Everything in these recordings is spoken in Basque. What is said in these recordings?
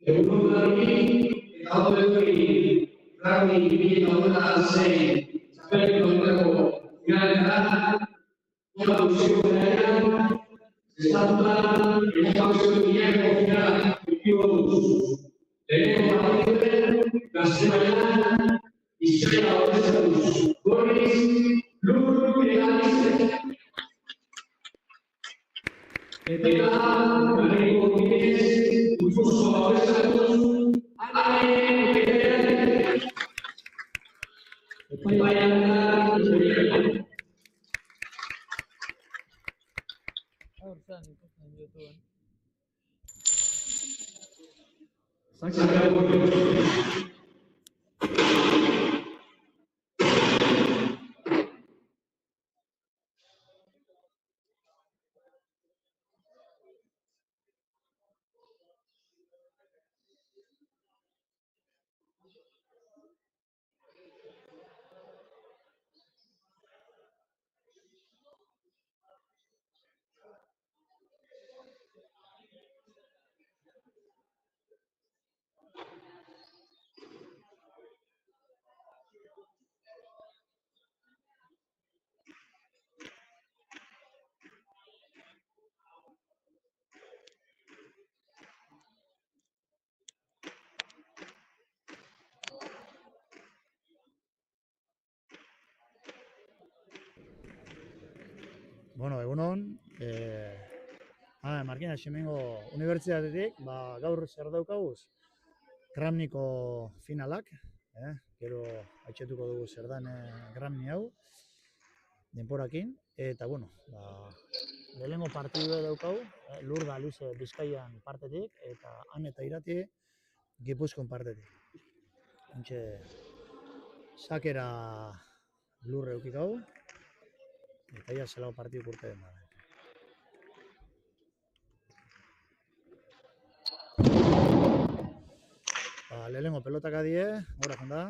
Egunkari eta hori rugby 2006 txapelketa honetako finalera Euskal Estatuan Euskal finala ekipo duzu. Lehenengo partidan Gaztelanian Bizkaia ordezkatuz. Gorriz, Lur Egalizek eta Garriko Bidez Gipuzkoa ordezkatuz. Bueno, egunon, Markina Ximengo Unibertsitatetik, gaur zer daukaguz? Gramniko finalak, gero haitxetuko dugu zer dan Gramni hau, denporakin, eta bueno, lehenengo partidua daukagu, Lur da Luze Bizkaian partetik, eta Han eta Irati Gipuzkoan partetik. Hantxe, sakera Lurre eukikau, eta ia zelau partidu urte den bada. Lehenengo pelotak adie, gora jonda.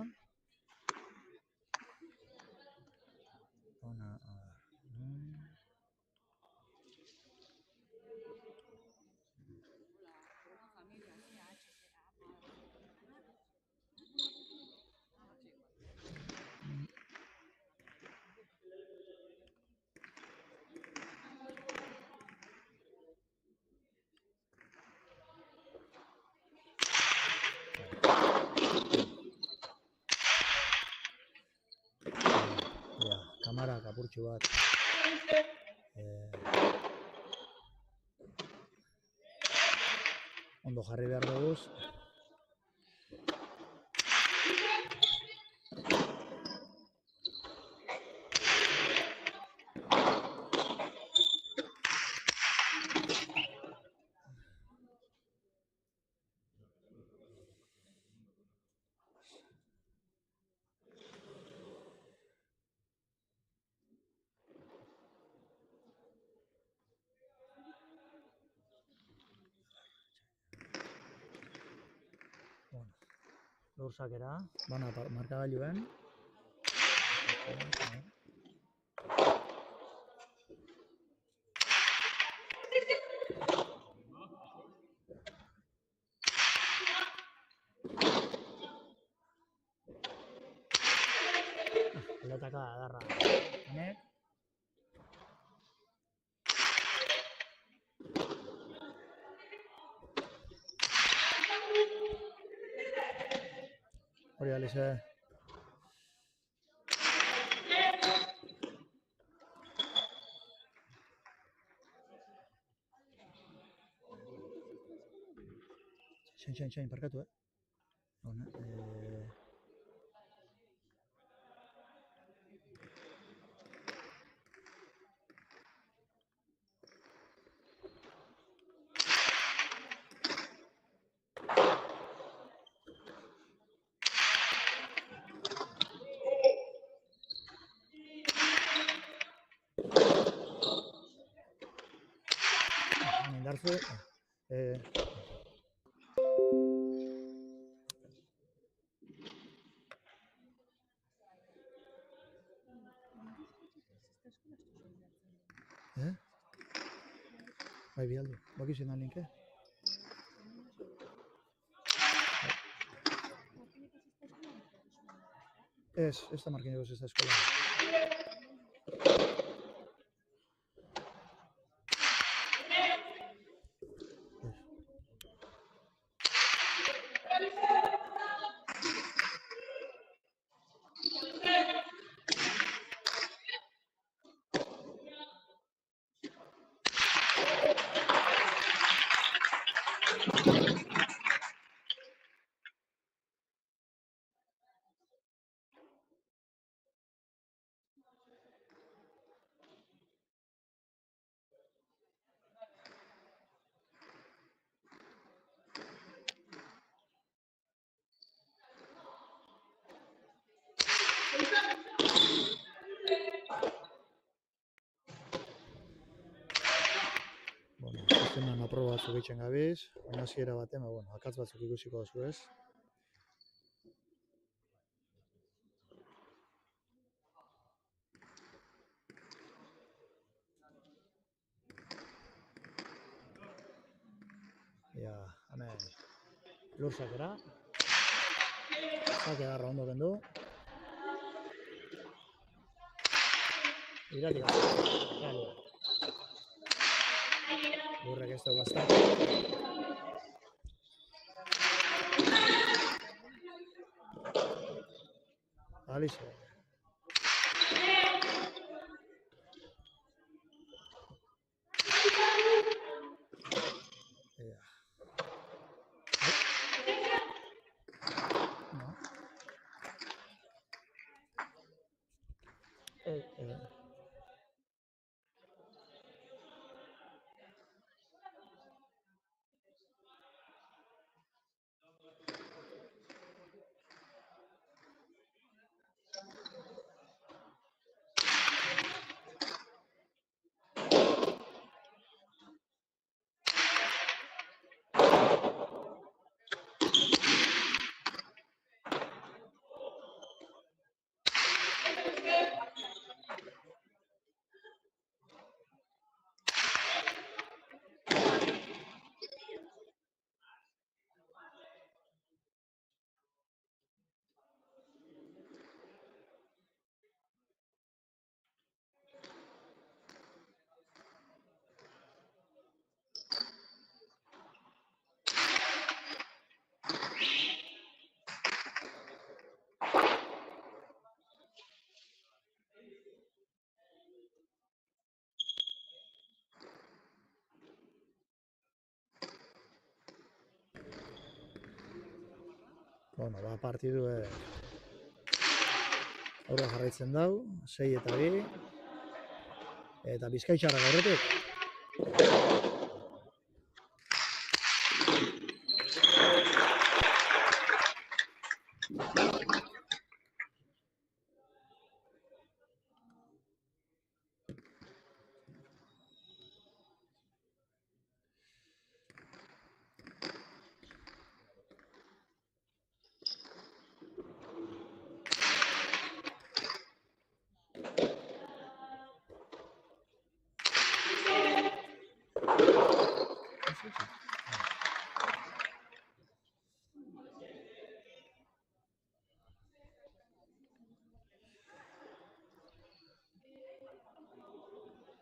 apurtxu bat. Ondo jarri behar dugu. Lursakera, bana markagailuen. Peletaka adarra. Honek. Hori alize. Txain, parkatu, Hona, indarzu. Bai, bialdu. Bakizu da linke? Ez da markinekoz ez da eskola. Sisteman aproba batzuk egiten gabiz, baina hasiera baten, akatz batzuk ikusiko duzu ez. Ja, hemen lursakera. Zake garra ondo kendu. Iratik gara. Lurrek ez dugu bastak. Alize. Bueno, partidu aurra jarraitzen dau, 6-2, eta Bizkaitxarrak aurretik.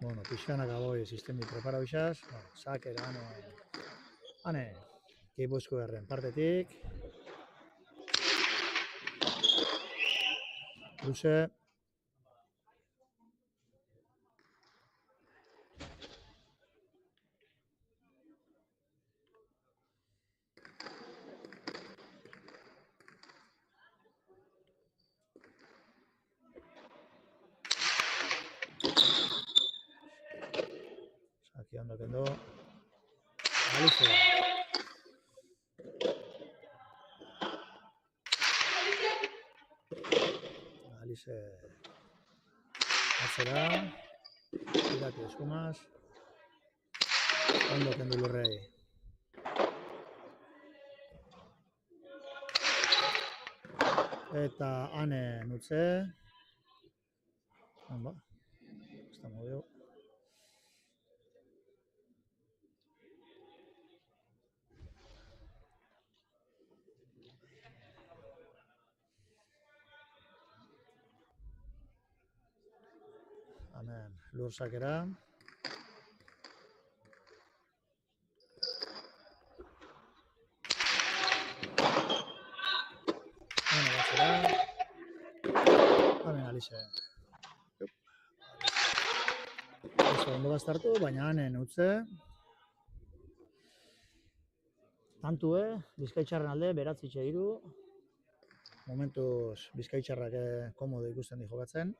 Bueno, pixkanak aboi sistemi preparau izaz, sakera hane Gipuzko herren partetik. Luze. Saki ondo kendo. Alize. Alize. Atzera. Irati eskumaz. Ondo kendu lurrei. Eta hane nutze. Ba. Está movido. Hemen lur sakera. Hemen batzera. Hemen Alize. Oso ondo bastartu, baina hanen utze. Tantue, Bizkaitxarren alde, 9-3. Momentuz Bizkaitxarrak komodo ikusten di jokatzen.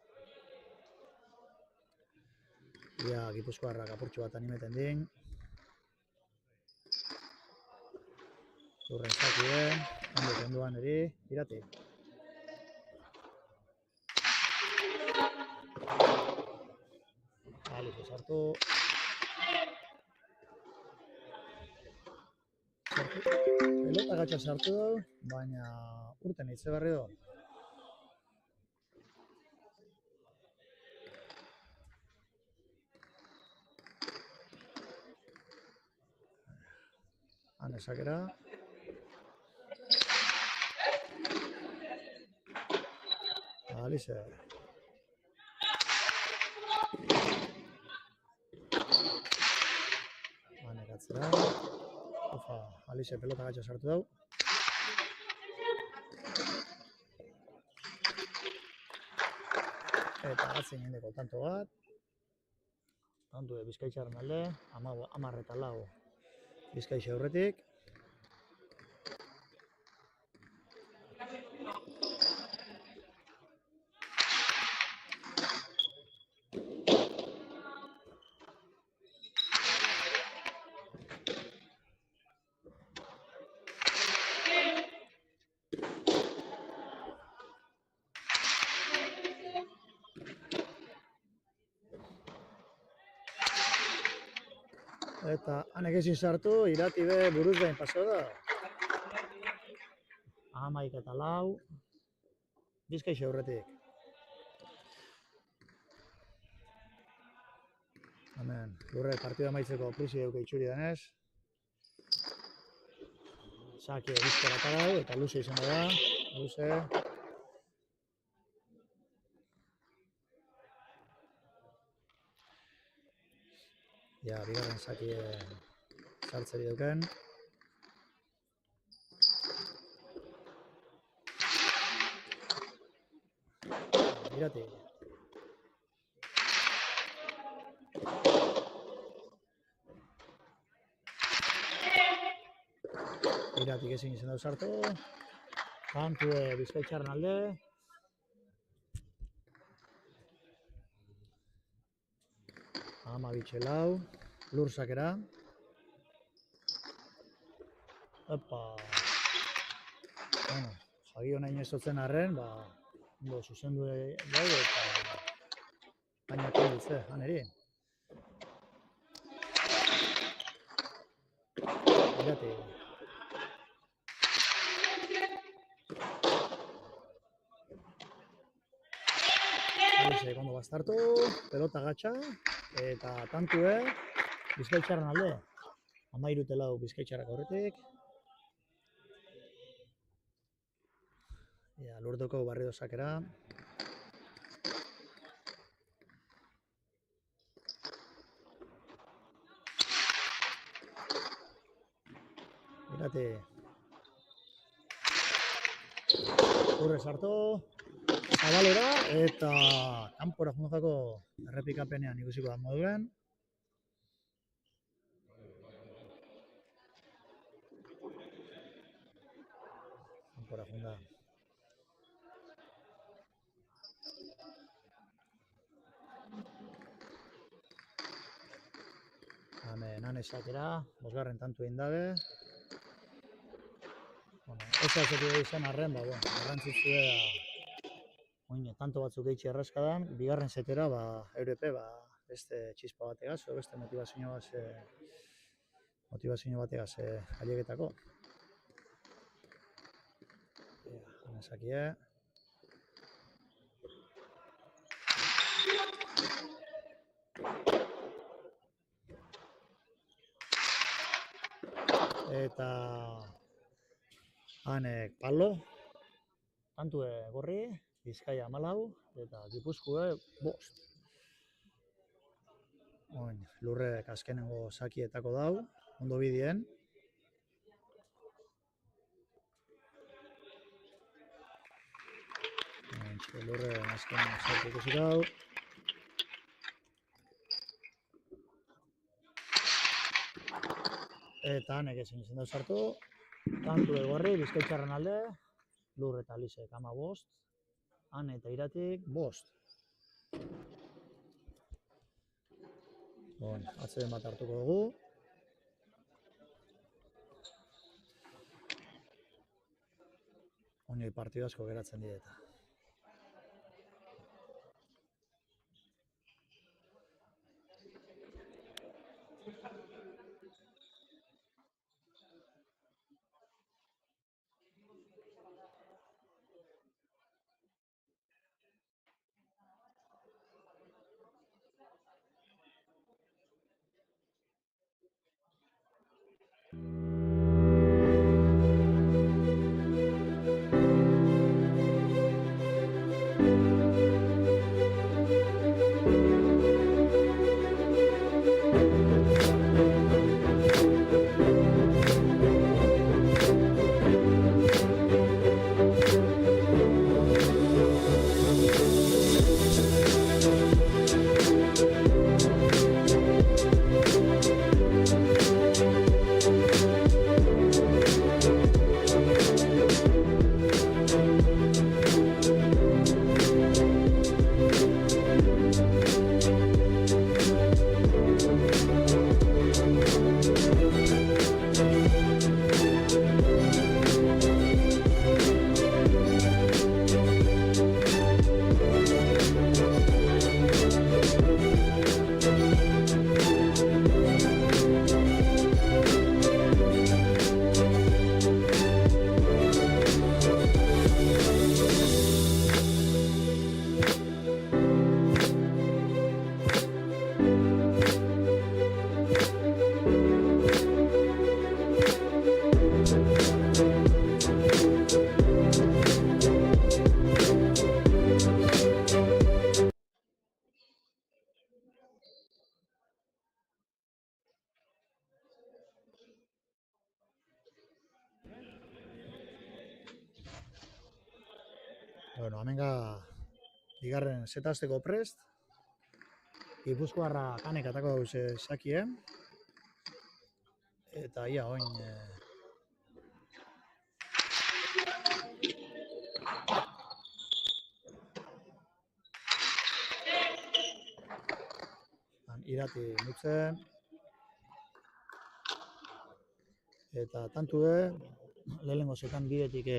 Ia Gipuzkoarrak apurtxo bat animeten din. Urren zakide, ondo kenduan eri, Irati. Alize sartu. Pelota gatxa sartu dau, baina urten hitze barri du. Hane sakera. Alize. Hane gatzera. Ofa, Alize pelota gatxa sartu dau. Eta atzen indeko tanto bat. Tanto Bizkaitxarren alde, 10-4 Bizkaitxa aurretik. Eta hanek ezin sartu, Irati be buruz behin pasau da. 11-4 Bizkaitxa aurretik. Hemen, lurre partida amaitzeko prisi duke itxuri denez. Saki bizkera parau eta luze izango da. Luze. Ja, bigarren saki sartzeri duken. Irati. Iratik ezin izan dau sartu. Kantu Bizkaitxarren alde. Amabitxelau, lurzakera. Epa. Bueno, jagi honain ezotzen arren, ondo zuzendu daude eta baina konditze, haneri. Irati. Alize, kondo bastartu, pelota gatxa, eta tantue Bizkaitxarren alde. 13 Bizkaitxarrak aurretik. Lurdoko Barrido sakera. Irati. Urre sartu. Zabalera eta kanpora jundako errepikapenean ikusiko da moduan. Kanpora junda. Hemen esatera, 5. tantu egin dabe. Bueno, ez da izan arren, garrantzitsua da oin tanto batzuk geitsi erraskadan, 2. setera Europe beste txispa bategaz, beste motivazio bategaz ailegetako. Hanezakie. Eta hanek palo, tantue gorri, Bizkaia 14 eta Gipuzkoa 5. Lurrek azkenengo sakietako dau, ondo bidien. Lurren azkenengo saki ikusi dau. Eta hanek ezin izan dauz hartu, tantu egorri, Bizkaitxarren alde, Lur eta Alizek 15, Hane eta Iratik 5. Atzeden bat hartuko dugu. Oinoi partidu asko geratzen direta. Hemenga bigarren setazteko prest. Gipuzkoarra kanek atako dauz sakien. Eta ia oin irati nutzen. Eta tantue, lehenengo zetan bidetik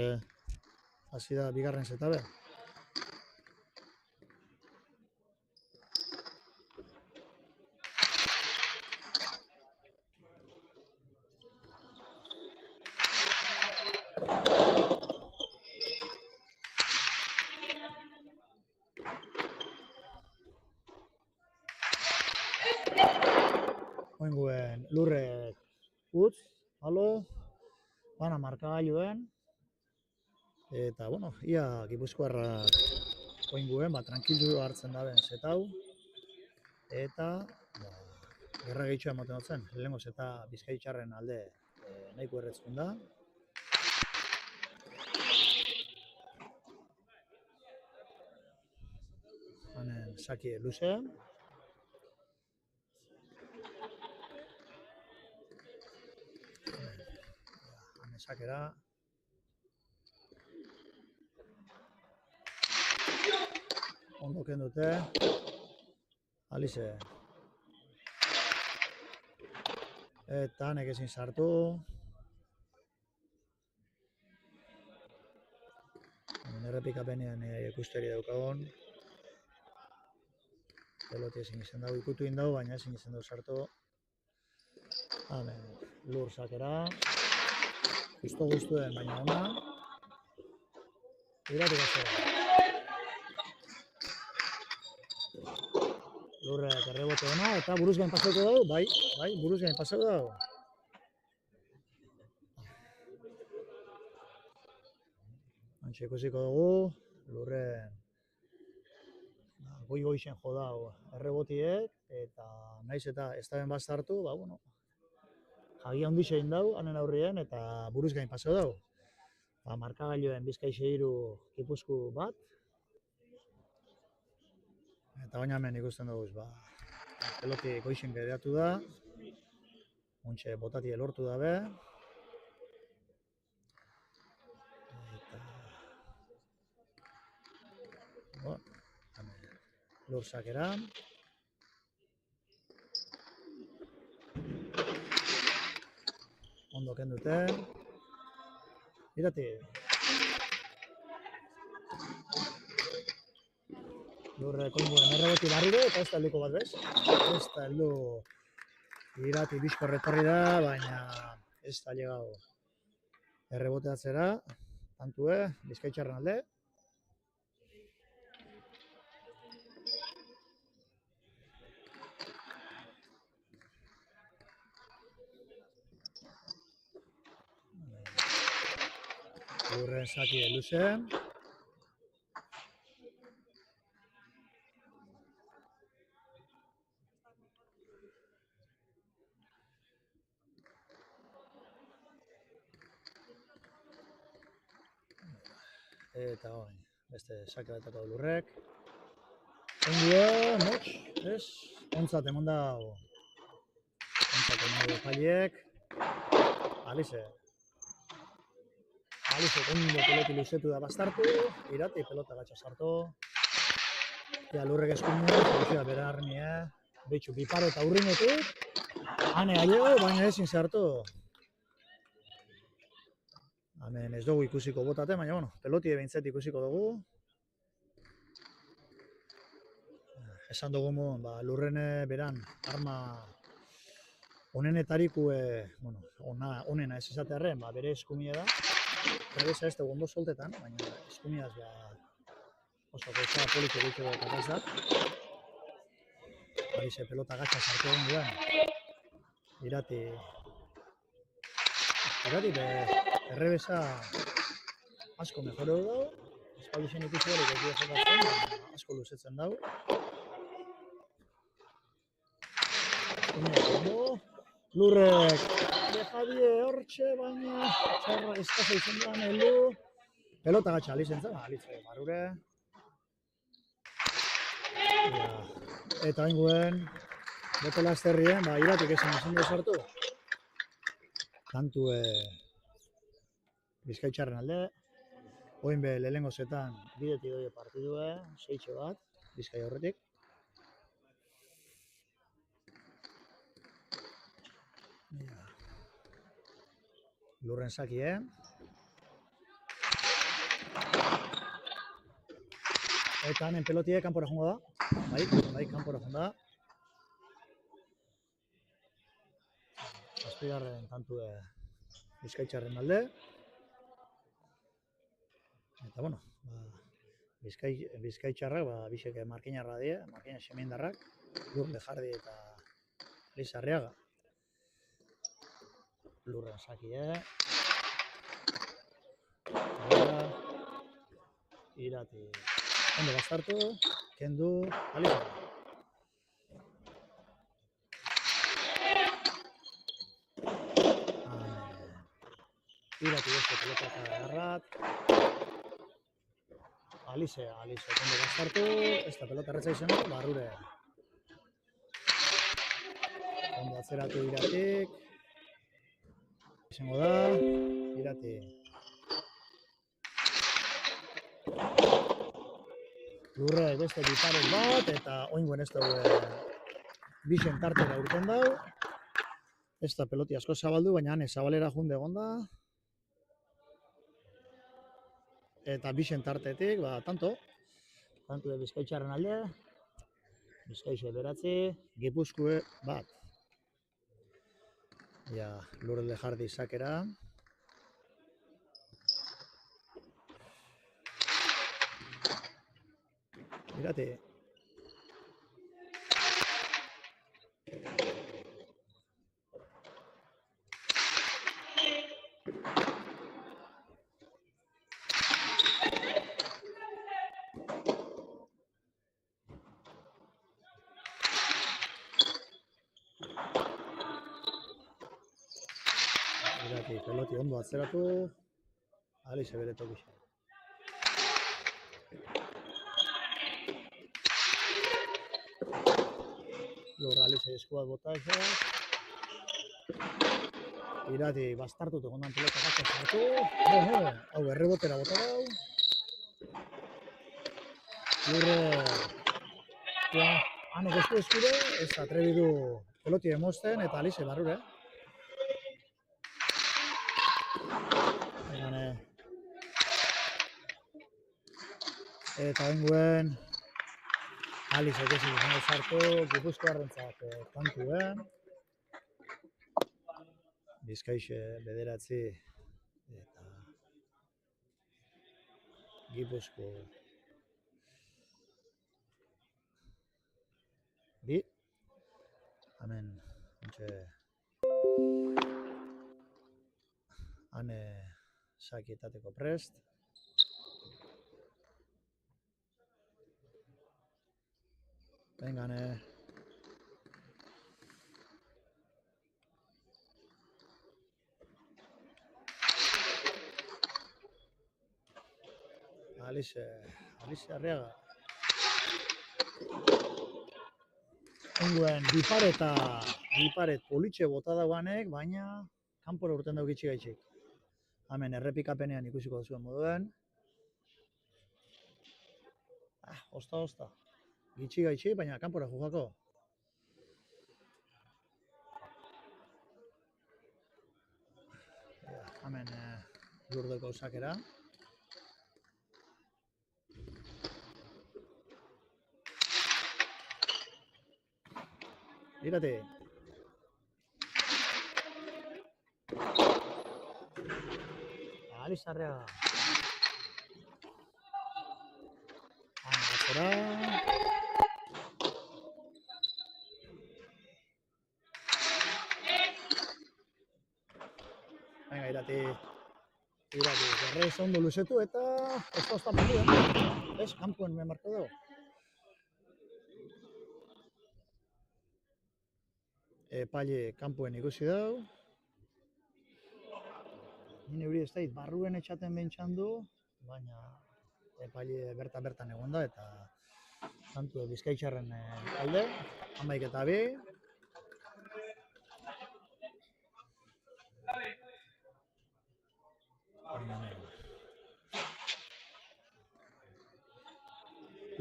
hasi da bigarren zetabe. Oinguen lurrek utz, halo, bana markagailuen, eta, bueno, ia Gipuzkoarrak oinguen, tranquilu hartzen daben zetau, eta, gerra gehitxoa ematen dutzen, lehenengo zeta Bizkaitxarren alde nahiko erretzkun da. Hanen saki luze. Hanen sakera. Ondo kendute. Alize. Eta hanek ezin sartu. Errepikapenean ikusteri daukagon. Peloti ezin izan dago ikutu indau, baina ezin izan dago sartu. Hamen, lur sakera. Justo guztuen, baina ona. Irati gazera. Lurrek errebote ona, eta buruz gain pasako dago, bai, buruz gain pasako dago. Antxe ikusiko dugu, lurren goi-goixen jo dago errebotiek, eta naiz eta ez daben bastartu, bueno, jagia handixe egin dago, hanen aurrien, eta buruz gain pasako dago. Markagailuen Bizkaixe 3, Gipuzku 1. Eta baina hemen ikusten dugu, peloti goixen geratu da, ontxe botatie lortu dabe, eta, lur sakera, ondo kendute, irati. Lurrek oinguen erreboti barriro, eta ez da helduko bat bez. Ez da heldu irati bizko retorri da, baina ez da llegau erreboteatzera, tantue, Bizkaitxarren alde. Lurren saki luze. Eta oin, beste sake batako lurrek. Oinguen, motx, ez? Ontzat emon dago. Ontzat emon dago paliek. Alize. Alize, ondo peloti luzetu da bastartu. Irati, pelota gatxa sartu. Ja, lurrek eskumu, polizia bera arni, Betxu, biparo eta urrinetik. Hane ailego, baina ezin sartu. Hemen ez dugu ikusiko botate, baina, bueno, peloti behintzat ikusiko dugu. Esan dugu mon, lurrene beran arma onenetariko, onena ez esatearren, bere eskumia da. Rebeza ez dugu ondo soltetan, baina eskumiaz oso goza politxo goitxo da katazat. Barize pelota gatxa sartu egin duan. Irati errebeza asko mejoreu dago. Espaldu zen ikusi hori gaitu jokatzen, asko luzetzen dago. Lurrek Jadie hortxe, baina txarra eskaza izan duan heldu. Pelota gatxa alizen zen, alitze barure. Eta hainguen, botela azterrien, iratik esan izan du sartu. Tantu Bizkaitxarren alde. Oin be, lehenengo zetan bideti doi partidue, 6 bat, Bizkai horretik. Ja. Lurren zaki, Eta hemen pelotie kanpora jongo da. Bai, kanpora jongo da. Zazpigarren tantu Bizkaitarren alde. Eta, bueno, Bizkaitarrak, bisek markinarra die, markina semendarrak, Lur Lejardi eta Lizarriaga. Lurren zaki, Irati. Ondo bastartu, kendu, Aliza. Irati beste pelotaka agarrat. Alize, ondo bastartu, ez da pelota erretza izan, barrure. Ondo atzeratu Iratik. Izango da, Irati. Lurre beste bitarek bat, eta oingoen ez dugu bixen tartera urten dau. Ez da peloti asko zabaldu, baina hane zabalera junde egonda. Eta bixen tartetik, tanto Bizkaitarren alde. Bizkaixe beratzi, Gipuzkoe bat. Ja, Lur Lejardi izakera. Irati. Irati, peloti ondo atzeratu. Alize bere tokixe. Lur Alize eskuak bota ezak. Irati bastartut egondan pelota gatzak zartu. Hau errebotera bota dau. Lurre... Hanek eskure, ez atrebidu peloti emosten eta Alize barrure. Eta bengoen Alize ezin izango zartu, Gipuzkoarrentzat tantuen. Bizkaixe bederatzi eta Gipuzko bi. Hemen, hane sakietateko prest. Vengane. Alize Arriaga. Ongoen biparet politxe bota dagoanek, baina kanpora urten dauk itxi gaitxik. Hemen errepikapenean ikusiko zuen moduen. Osta. Gitxi gaitxik, baina kanpora jugako. Hemen Lurdeko sakera. Irati. Alizarriaga. Atzera. Venga, Irati. Gerrez ondo luzetu eta osta partida. Ez, kanpoen me marko dugu. Epaile kanpoen ikusi dau. Nire hori ez dait, barruen etxaten bentsan du, baina epaile bertan egon da, eta tantu Bizkaitarren alde, 11-2.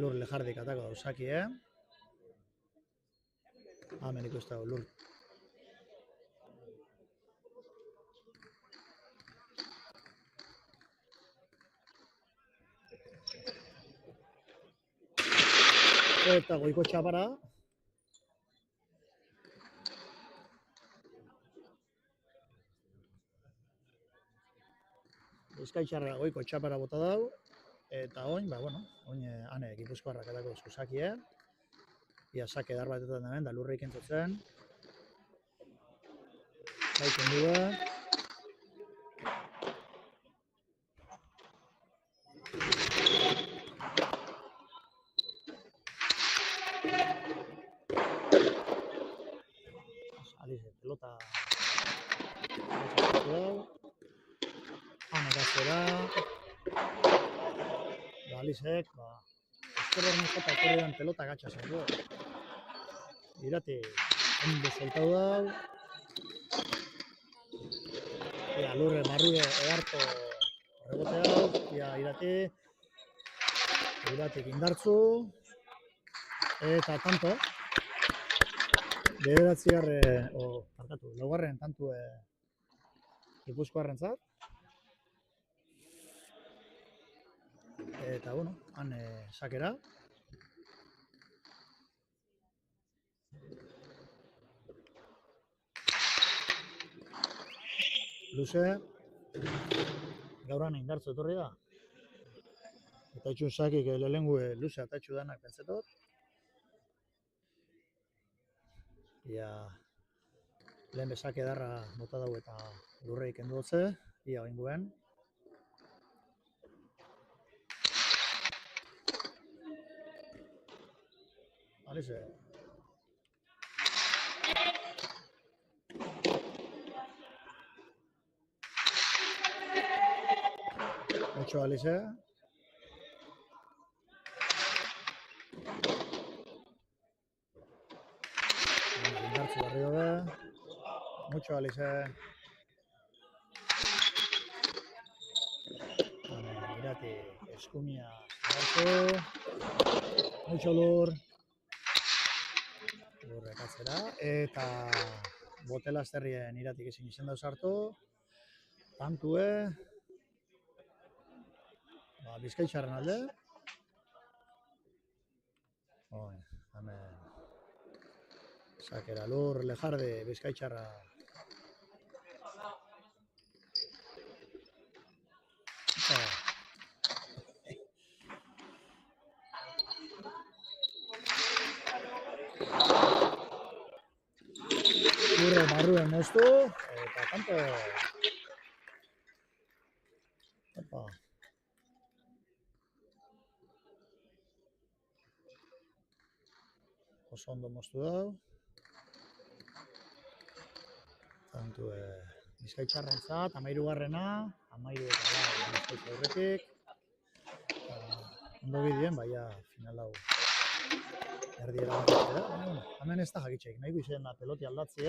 Lur Lejardik atako dauzaki, Hemen ikusten dago Lur eta goiko txapara. Bizkaitxarra goiko txapara bota dau. Eta oin, oin ane Gipuzkoarrak edako zuzakie. Ia sake dar batetan hemen, da lurreik entzutzen. Baiken duda. Alize, pelota. Hanekazera. Alizek, ezkerren izata korrean pelota gatsa zendu. Irati, ondo soltau dau. Ia, lurre, marrue, edarto rebote hau. Ia, Irati. Iratik indartzu. Eta tanto. Laugarren tantu Gipuzkoarrentzat. Eta, han sakera. Luze. Gauran indartzu etorri da. Eta itxun sakik lehengue luze atatxu danak pentsetot. Ia, lehen bezak edarra bota dau eta lurreik endu hotze. Ia, oinguen. Alize. Mucho Alize. Indartzu barrio be. Mucho Alize. Irati eskumia indartzu. Mucho lur. Lurrekatzera. Eta botela azterrien Iratik ezin izen dauz hartu. Tantue. Bizkaitxarren alde. Hemen. Sakera lur lejarde Bizkaitxarra. Lurre barruen moztu. Eta tanto. Opa. Oso ondo moztu dau. Tantu Bizkaitxarrentzat, 13garrena, 13 eta Bizkaitza aurretik. Ondo bidien, baina final hau erdiera bat da. Hemen ez da jakitxeik, nahi guizen peloti aldatzi,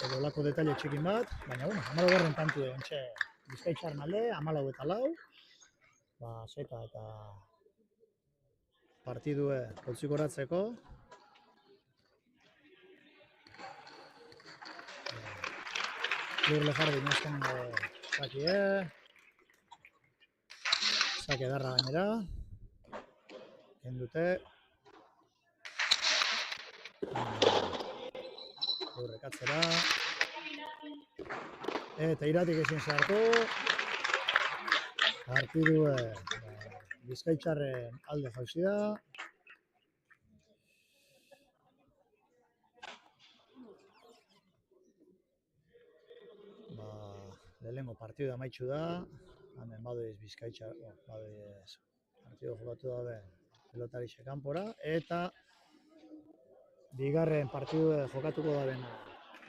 edo olako detaile txikin bat, baina 14garren tantu ontxe Bizkaitxarren alde, 14 eta 4. Zeka eta partidue poltsikoratzeko. Lur lejardi nesken zakie. Zake darra gainera. Kendute. Lurrekatzera. Eta Iratik ezin zartu. Partidue Bizkaitxarren alde jauzi da. Lehenengo partidu amaitxu da. Hemen badoiz Bizkaitxar, badoiz partidu jokatu dabe pelotarixe kanpora. Eta bigarren partidu jokatuko dabena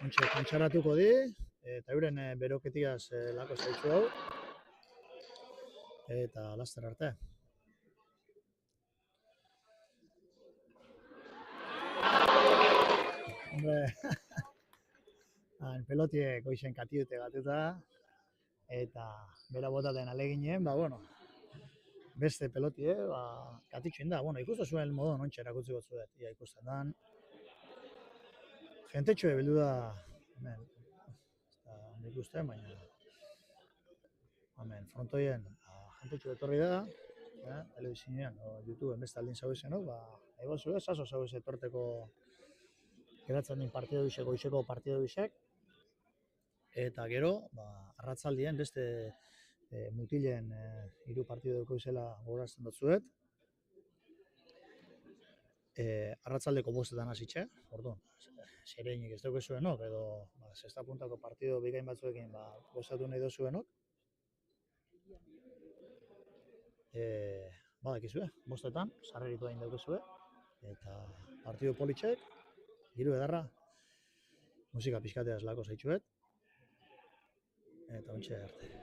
ontxe kontxaratuko di. Eta euren beroketiaz lako zaitzu hau. Eta laster arte. Hombre, pelotiek goizen katidute batuta. Eta bera botaten aleginen, beste pelotie, katitxuin da. Ikusten zuen modon ontsa erakutzi gotzuet, ia ikusten dan. Jentetxoe bildu da, hemen, ikusten, baina hemen frontoien jentetxoe etorri da. telebizioan, YouTubeen beste aldin zaudezenok, ego zure, saso zaudez etorteko geratzen din partido bisek, goizeko partido bisek, eta gero, arratzaldien beste mutilen 3 partido duko izela gogorazten dutzuet. Arratzaldeko 5etan hasitxe, orduan, zereinik ez daukezuenok, edo sexta puntako partido bikain batzuekin gozatu nahi dozuenok. Badakizue, 5etan, sarreritu hain daukezue, eta partido politxek, giru edarra, musika pixkatea eslako zaitxuet, eta ontxe arte.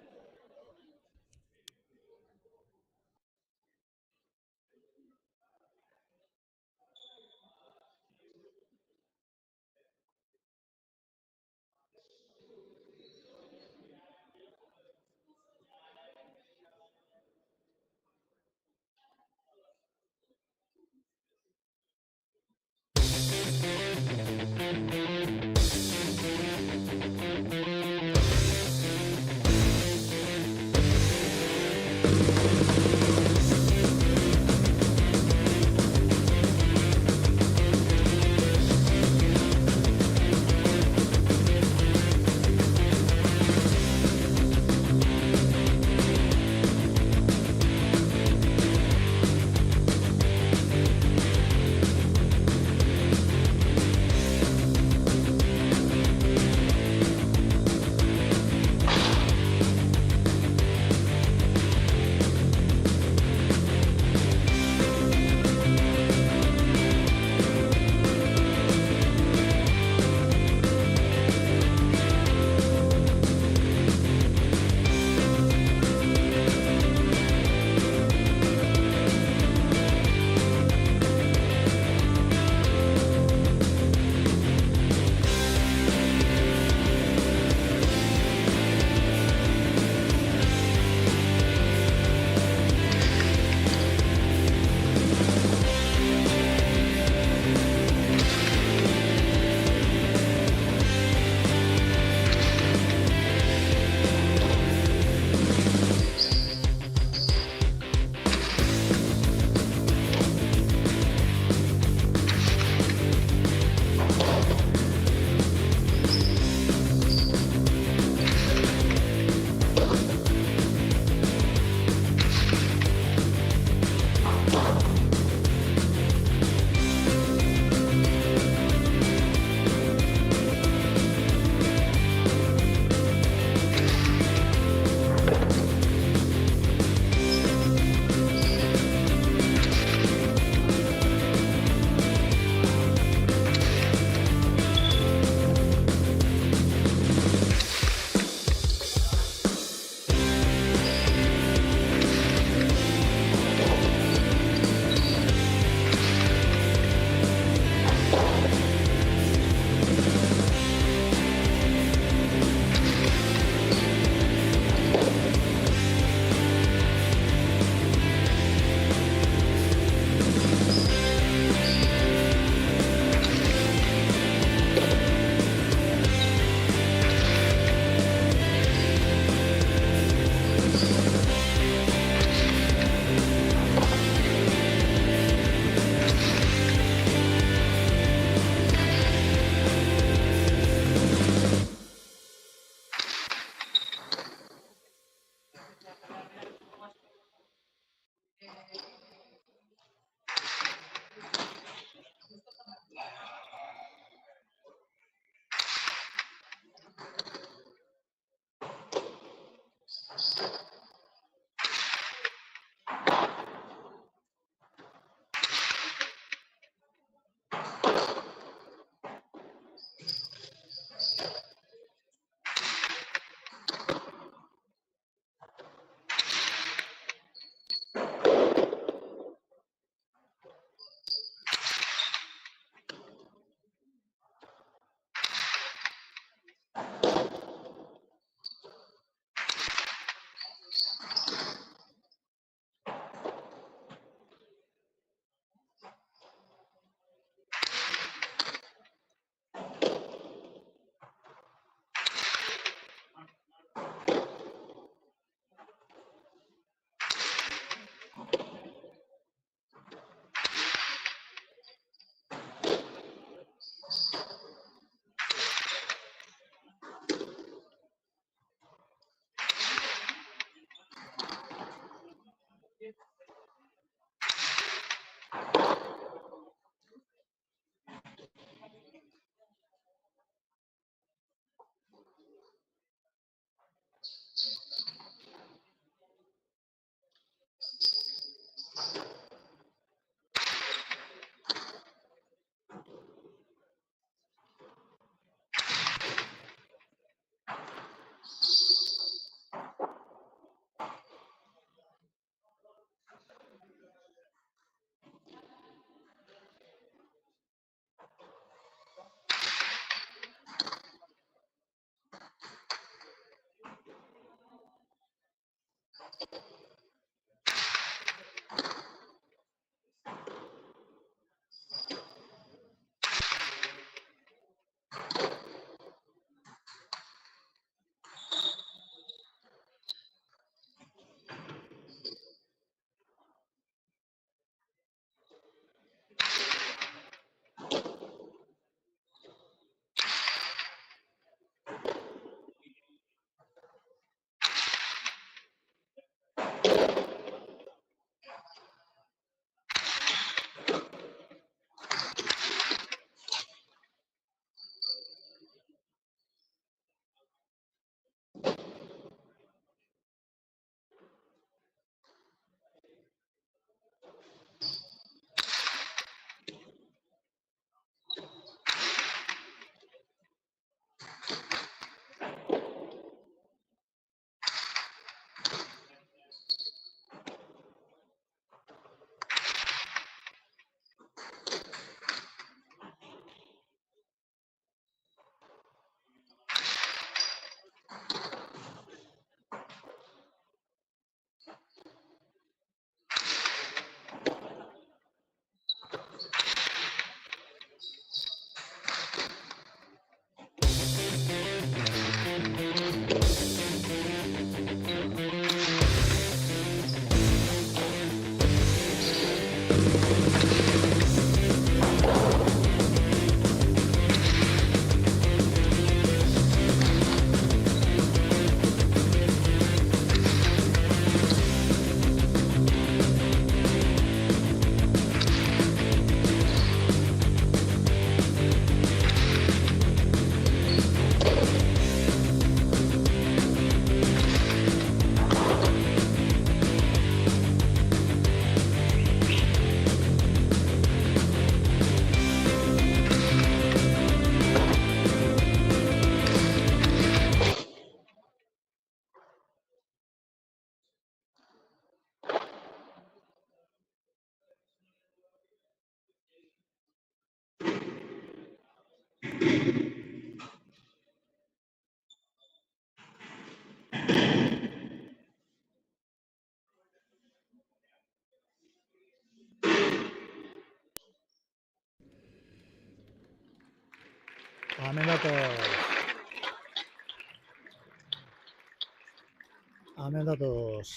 Hemen datoz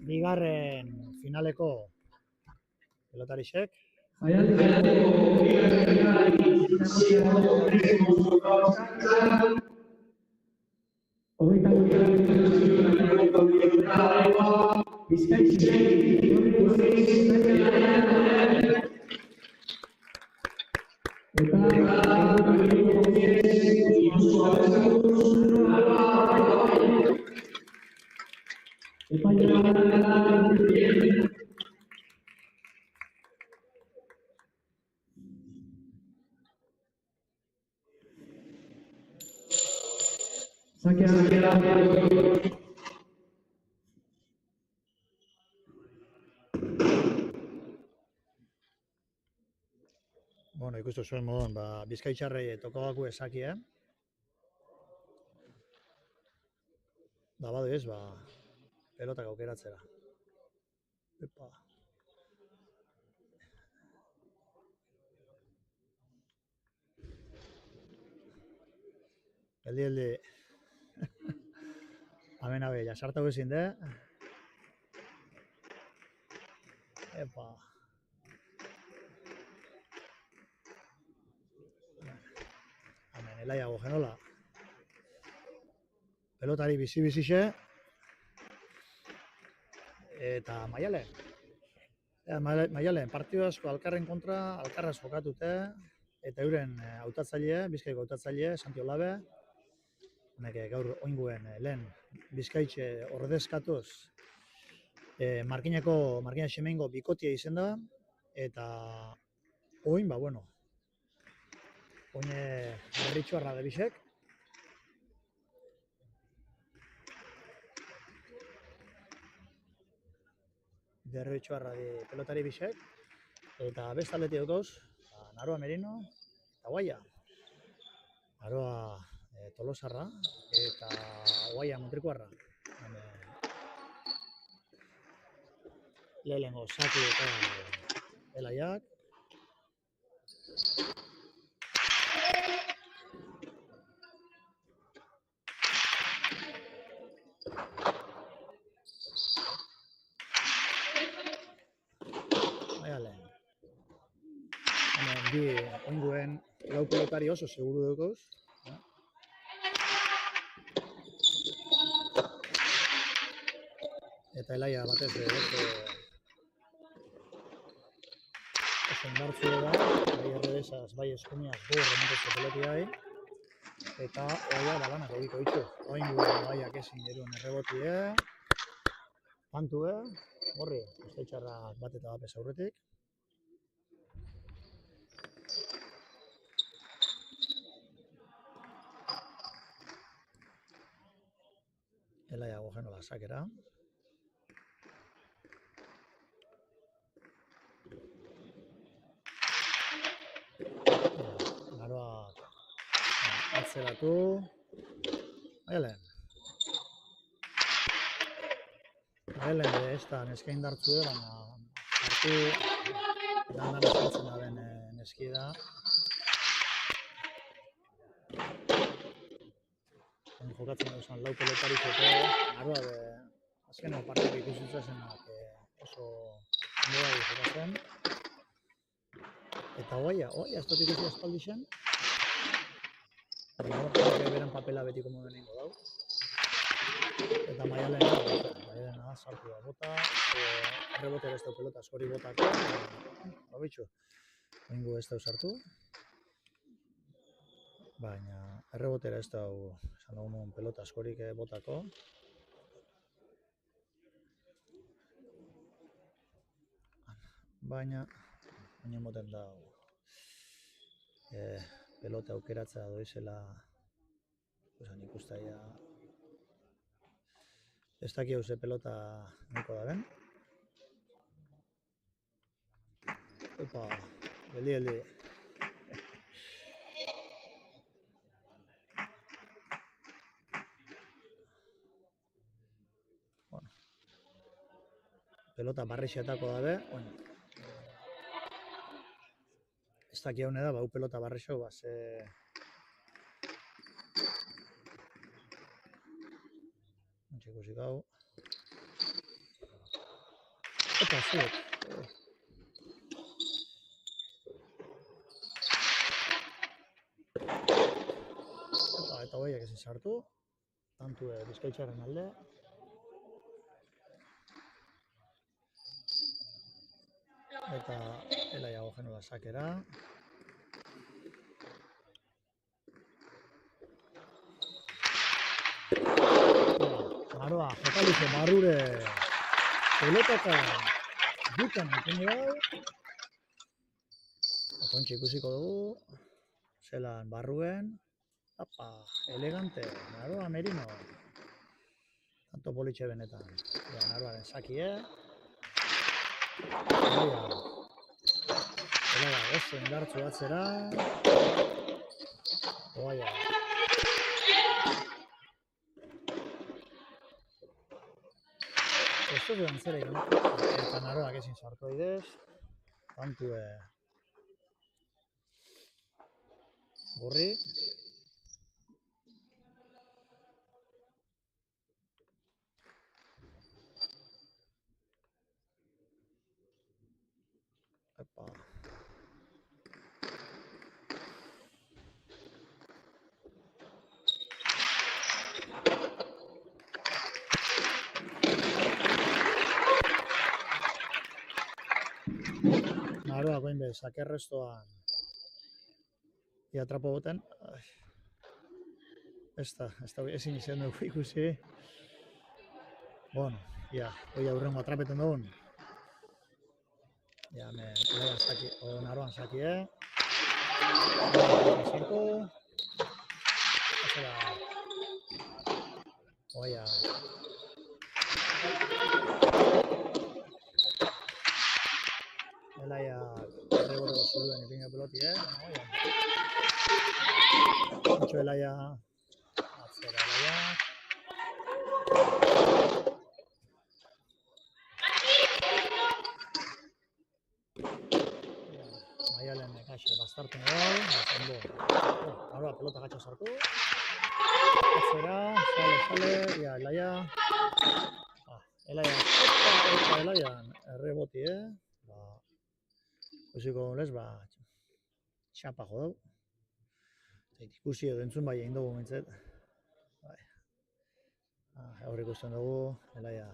bigarren finaleko pelotarixek. Jaialdiko bigarren finalari hasierako erritmo jokatzea. Hogeita Bueno, ikustu zuen moduan, Bizkaitxarrei tokabako esakia. Da badu ez, pelotak aukeratzera. Epa. Geldi. Hemen abe, jasartau ezin de. Epa. Hemen, elaiago genola. Pelotari bizi-bizixe. Eta Maiale. Maialen, partidu asko alkarren kontra, alkarraz jokatute, eta euren hautatzaile, Bizkaiko hautatzaile, Santi Olabe, honek gaur oinguen lehen Bizkaitxe ordezkatuz, Markina Xemeingo bikotia izen da, eta oin, oin berritxuarra da bisek. Berritxuarra di pelotari bisek. Eta bestaldetik dauz, Naroa Merino eta Guaia. Naroa Tolosarra eta Guaia Montrikuarra. Lehenengo Saki eta Elaiak. Bi oinguen lau pelotari oso seguru dukoz. Eta Elaia batez oso indartzu da, bai errebesaz, bai eskumiaz gu remontezko pelotiai. Eta oia balanak egiko ditu. Oinguen baiak ezin eruen errebotie. Pantue, horri, usteitzarra bat eta bapes aurretik. Elaia Gojenola sakera. Naroa atzeratu. Maialen ez da neska indartzu, baina hartu dandan eskaltzen da den neski da. Jokatzen duzan lau pelotarizeko, Naroa azkeneko partiak ikusitza zenak oso ondo da jokatzen. Eta Guaia ez dut ikusi aspaldi zen. Beren papela betiko modu nengo dau. Eta Maialena sartu da bota, errebote ez da pelota askori botako. Bitxu, oingo ez da sartu. Baina errebotera ez da esan dugun pelota askorik botako. Baina moten da pelota aukeratzea doizela ikustaia ez dakiau ze pelota niko da ben. Opa, geldi. Pelota barrixetako dabe, ez daki haune da, bau pelota barrixo, ze... Ikusik hau. Eta, zuek. Eta hoiak ezin sartu. Tantu Bizkaitxarren alde. Eta Elaia Gojenola sakera. Naroa, jokalize barrure pelotaka dukan ikundi hau. Okontxe ikusiko dugu. Zelan barruen. Apa, elegante. Naroa Merino. Tanto politxe benetan. Naroaren sakie. Elaia, oso indartzu atzera. Oaia. Ez dut antzera eta Naroak ezin sartu aidez. Tantue gorri. Epa. Naroa goinbe, sakerrestoan. Ia trapo boten. Ez da ezin izan dugu ikusi. Bueno, ia, hoi aurrengo atrapeten dugun. Ja, Elaian saki, Naroan saki, sartu. Ezera. Oia. Elaia erreborego zuluen ipinga peloti, Oia. Mucho Elaia. Atzera Elaia. Maialen kaxe bastartu nahi, ondo. Naroa pelota gatxa sartu. Atzera, sale, ia Elaia. Elaian erreboti, ikusiko les, txapa jo dau. Ikusi edo entzun bai egin dugu mintzet. Hor ikusten dugu, Elaia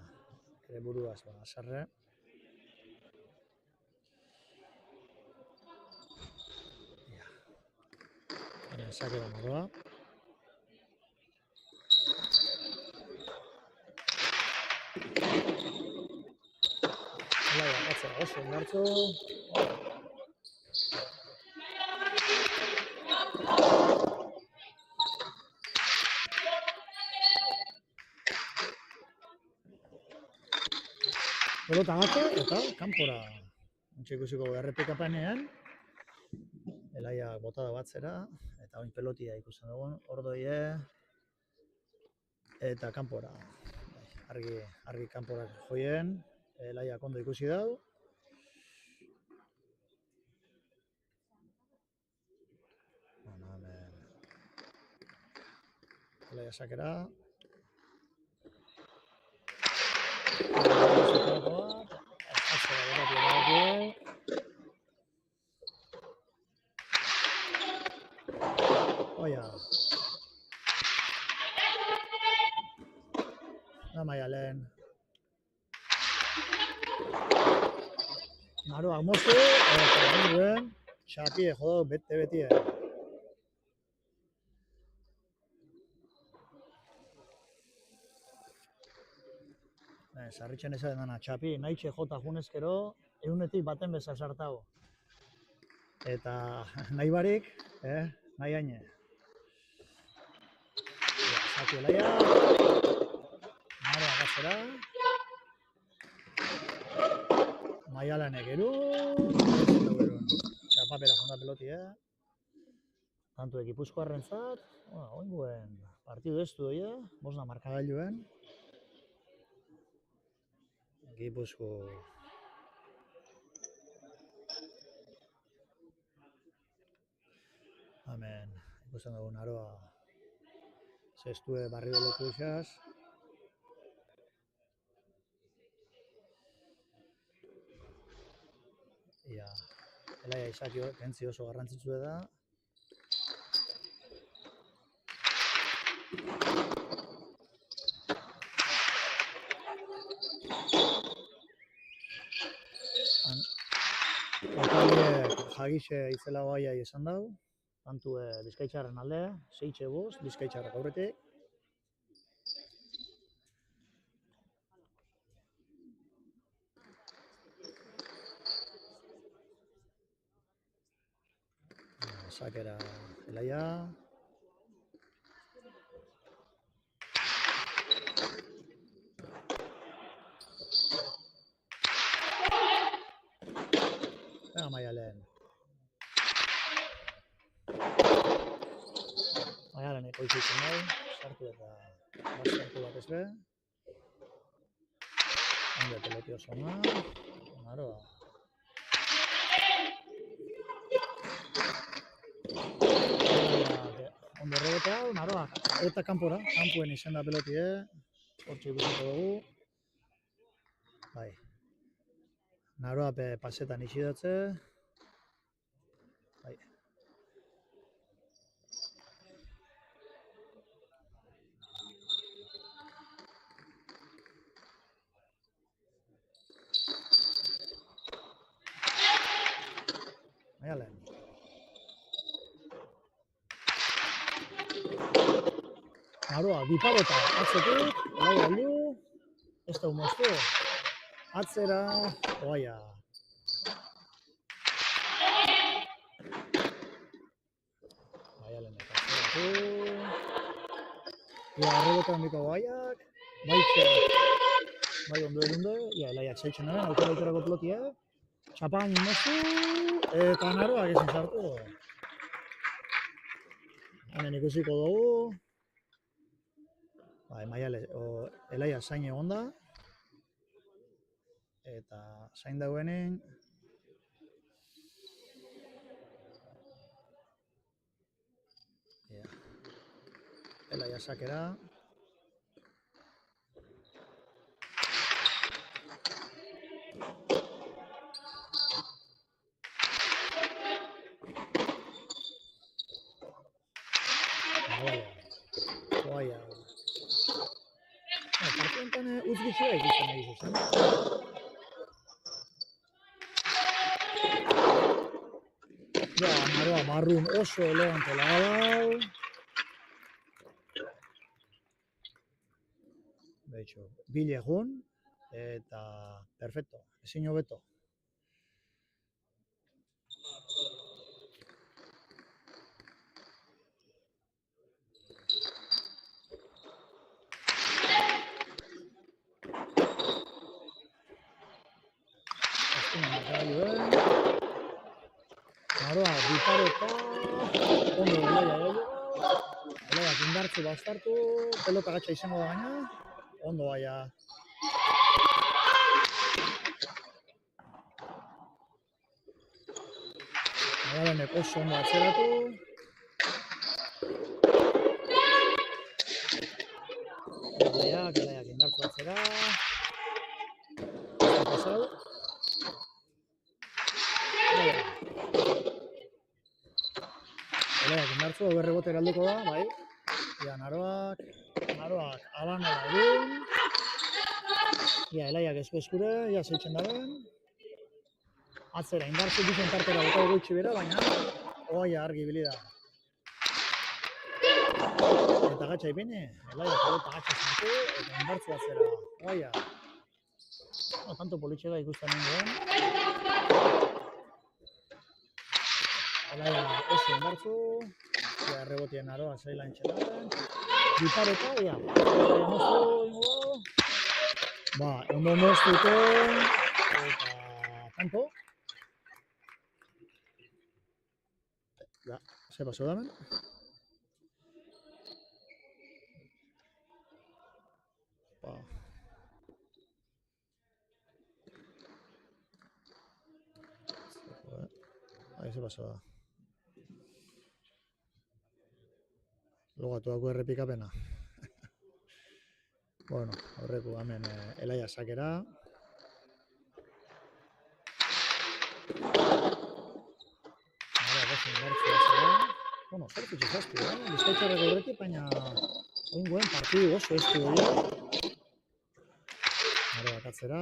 ere buruaz sarre. Sake da Naroa. Elaia atzera oso indartzu. Pelota gata eta kanpora. Ontsa ikusiko errepikapenean. Elaia botada batzera. Eta oin pelotia ikusten dugun. Ordoie. Eta kanpora. Argi kanpora joien. Elaia kondo ikusi dau. Elaia sakera. Oia. Maialen. Naroa mozu, eta duen, txapie jodo bete-betie. Sarritzen ezaden dana, txapi, nahitxe jota junezkero, eunetik baten beza sartau. Eta nahi barik, nahi haine. Zaki Elaia. Naroa gazera. Maialanek txapapera jonda peloti, Tantu Gipuzkoarren zat, oinguen partidu ez du, bosna markagailuen. Gipuzko. Hemen, ikusten dugu Naroa. Zestue barri belotu izaz. Ia, Elaia izaki kentzi oso garrantzitsu da. Jagixe itzela goaia izan dau. Tantu Bizkaitxarren alde, 6-5, Bizkaitxarrak aurretik. Sakera Elaia. Maialen. Maialen ekoizitzen nahi, sartu eta bastartu bat ez be. Onde peloti oso ona, Naroa. Ondo errebota, Naroa, eta kanpuen izan da peloti, hortxe ikusiko dugu. Bai. Naroa pasetan isidatze. Bai. Naroa, biparota, atzetik, elai aldu, ez da moztu, atzera, oaia. Maialenek atzeratu, ia arrebota handiko oaiak, bai ondo erunde, ia elaiak zaitzen dara, aukerako pelotia, txapan moztu, eta Naroak ezin sartu. Hemen ikusiko dugu, Elaia zain egon da, eta zain dagoenen, Elaia sakera, oaia. Partiu honetan utz gutxia ikusten nahi zuzen. Ja, Naroa marrun oso elegante lagadau. Beixo, bile egun, eta perfecto, ezin hobeto. Naroa, bipareta, ondo Elaiak indartzu bastartu, pelota gatxa izango da gaina, ondo baina. Maialenek oso ondo atzeratu. Elaiak indartzu atzera. Pasau. Elaiak indartzu, hau errebote eralduko da, bai. Ia, Naroak alana da edun. Ia, Elaiak eskure, ia zeitzen daben. Atzera, indartzu dizen tartera bota gutxi bera, baina oaia argi bili da. Eta gatxa ipini, Elaiak eta gatxa zartu, eta indartzu atzera, oaia. Tanto politxega ikusten nintzen. Elaia oso indartzu, errebotien Naroa zaila entxelaten. Bipareta, ia, moztu ingo. Ondo moztuko, eta tanto. Ze paso damen. Ze paso da. Logatu dago errepikapena. Bueno, horreku hemen Elaia sakera. Bueno, zertu txezaztu, bizkaitxarreko horretik, baina oingoen partidu oso estu hori. Naroak atzera.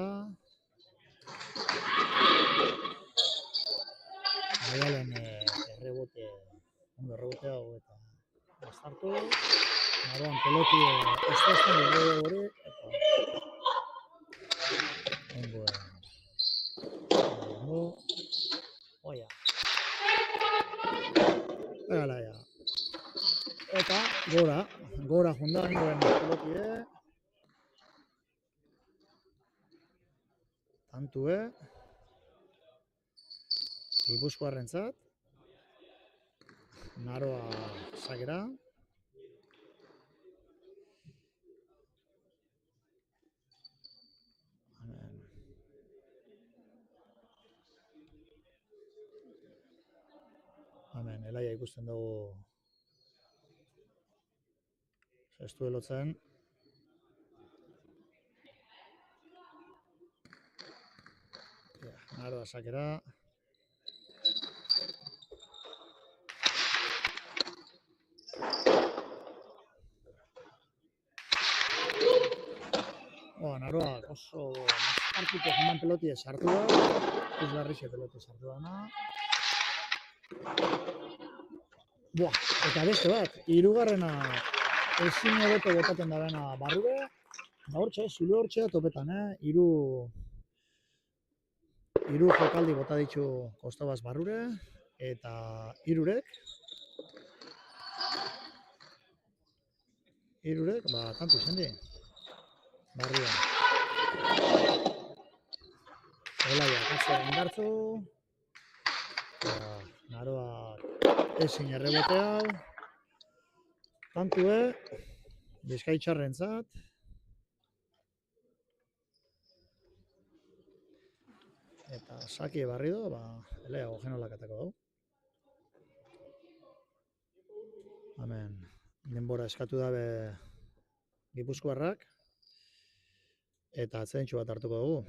Maialen errebote, ondo errebotea hau eta bastartu. Naroan peloti estazten errebote hori, eta oingoen. Oia. Egalaia. Eta gora junda oingoen pelotide. Tantue. Gipuzkoarrentzat, Naroa sakera. Hemen, Elaia ikusten dugu zestu elotzen. Naroa sakera. Naroak oso hartuko jaman pelotie sartu da. Izgarrixe pelotie sartu dana. Eta beste bat, hirugarrena ezin hobeto botaten dabena barrure, da hortxe, zule hortxe topetan, hiru jokaldi bota ditu Kostabas barrure, eta hirurek, tantu zendi, barrua. Olaia, katzera indartzu, Naroa ezin errebote hau, tantue, Bizkaitxarrentzat, eta saki barrido, eleago genolak atako dugu. Hemen, denbora eskatu dabe Gipuzkoarrak, eta atzentxu bat hartuko dugu.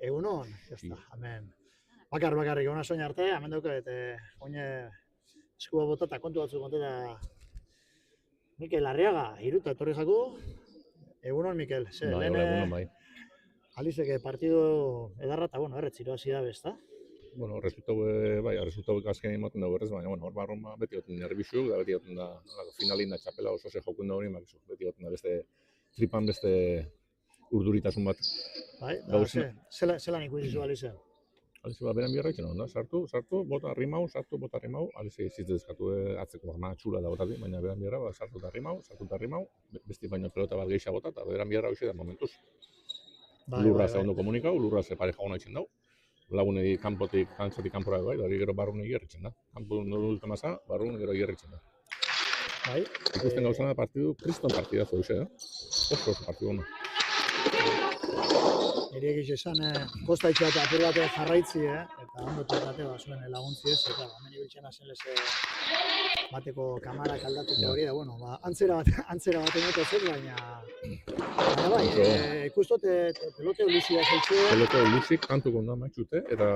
Egunon, hemen. Bakarrik ona soin arte, hemen daukat, oine eskua bota eta kontu batzuk konteta Mikel Arriaga, iruta etorri zaku. Egunon, Mikel. Egunon, bai. Alizeke partido edarra eta, erretziro hasi da bezta. Resultau azken ematen dugu errez, baina, hor barron beti goten nervixuk, da beti goten da finalin da txapela oso ze jokun da hori, beti goten da beste tripan beste urduritasun bat. Bai, zelan ikusi zu Alize? Alize, beran biarra itxen onda, sartu, bota arrimau, Alize zitzezkatu atzeko arma txula da botati, baina beran biarra, sartu eta arrimau, besti baino pelota bat gehiago bota, eta beran biarra hoxe da momentuz. Lurra ze ondo komunikau, lurra ze pareja hona itxen dau. Lagunei kanpotik, kanpora bai, hori gero barrun egerritzen da. Kanpo noru dut emasa, barrun gero egerritzen da. Bai. Ikusten gauzana partidu, kriston partidazo hoxe, oso partidu hona. Nire egiz esan, kosta itxea eta apur batean jarraitzi, eta ondo txatate zuen laguntzi ez, eta hemen ibiltzen hazen leze bateko kamarak aldatuko hori, da, antzera baten eto zen, baina bai, ikustot pelote ulizia zaitxe. Pelote ulizik kantuko da maitxute, eta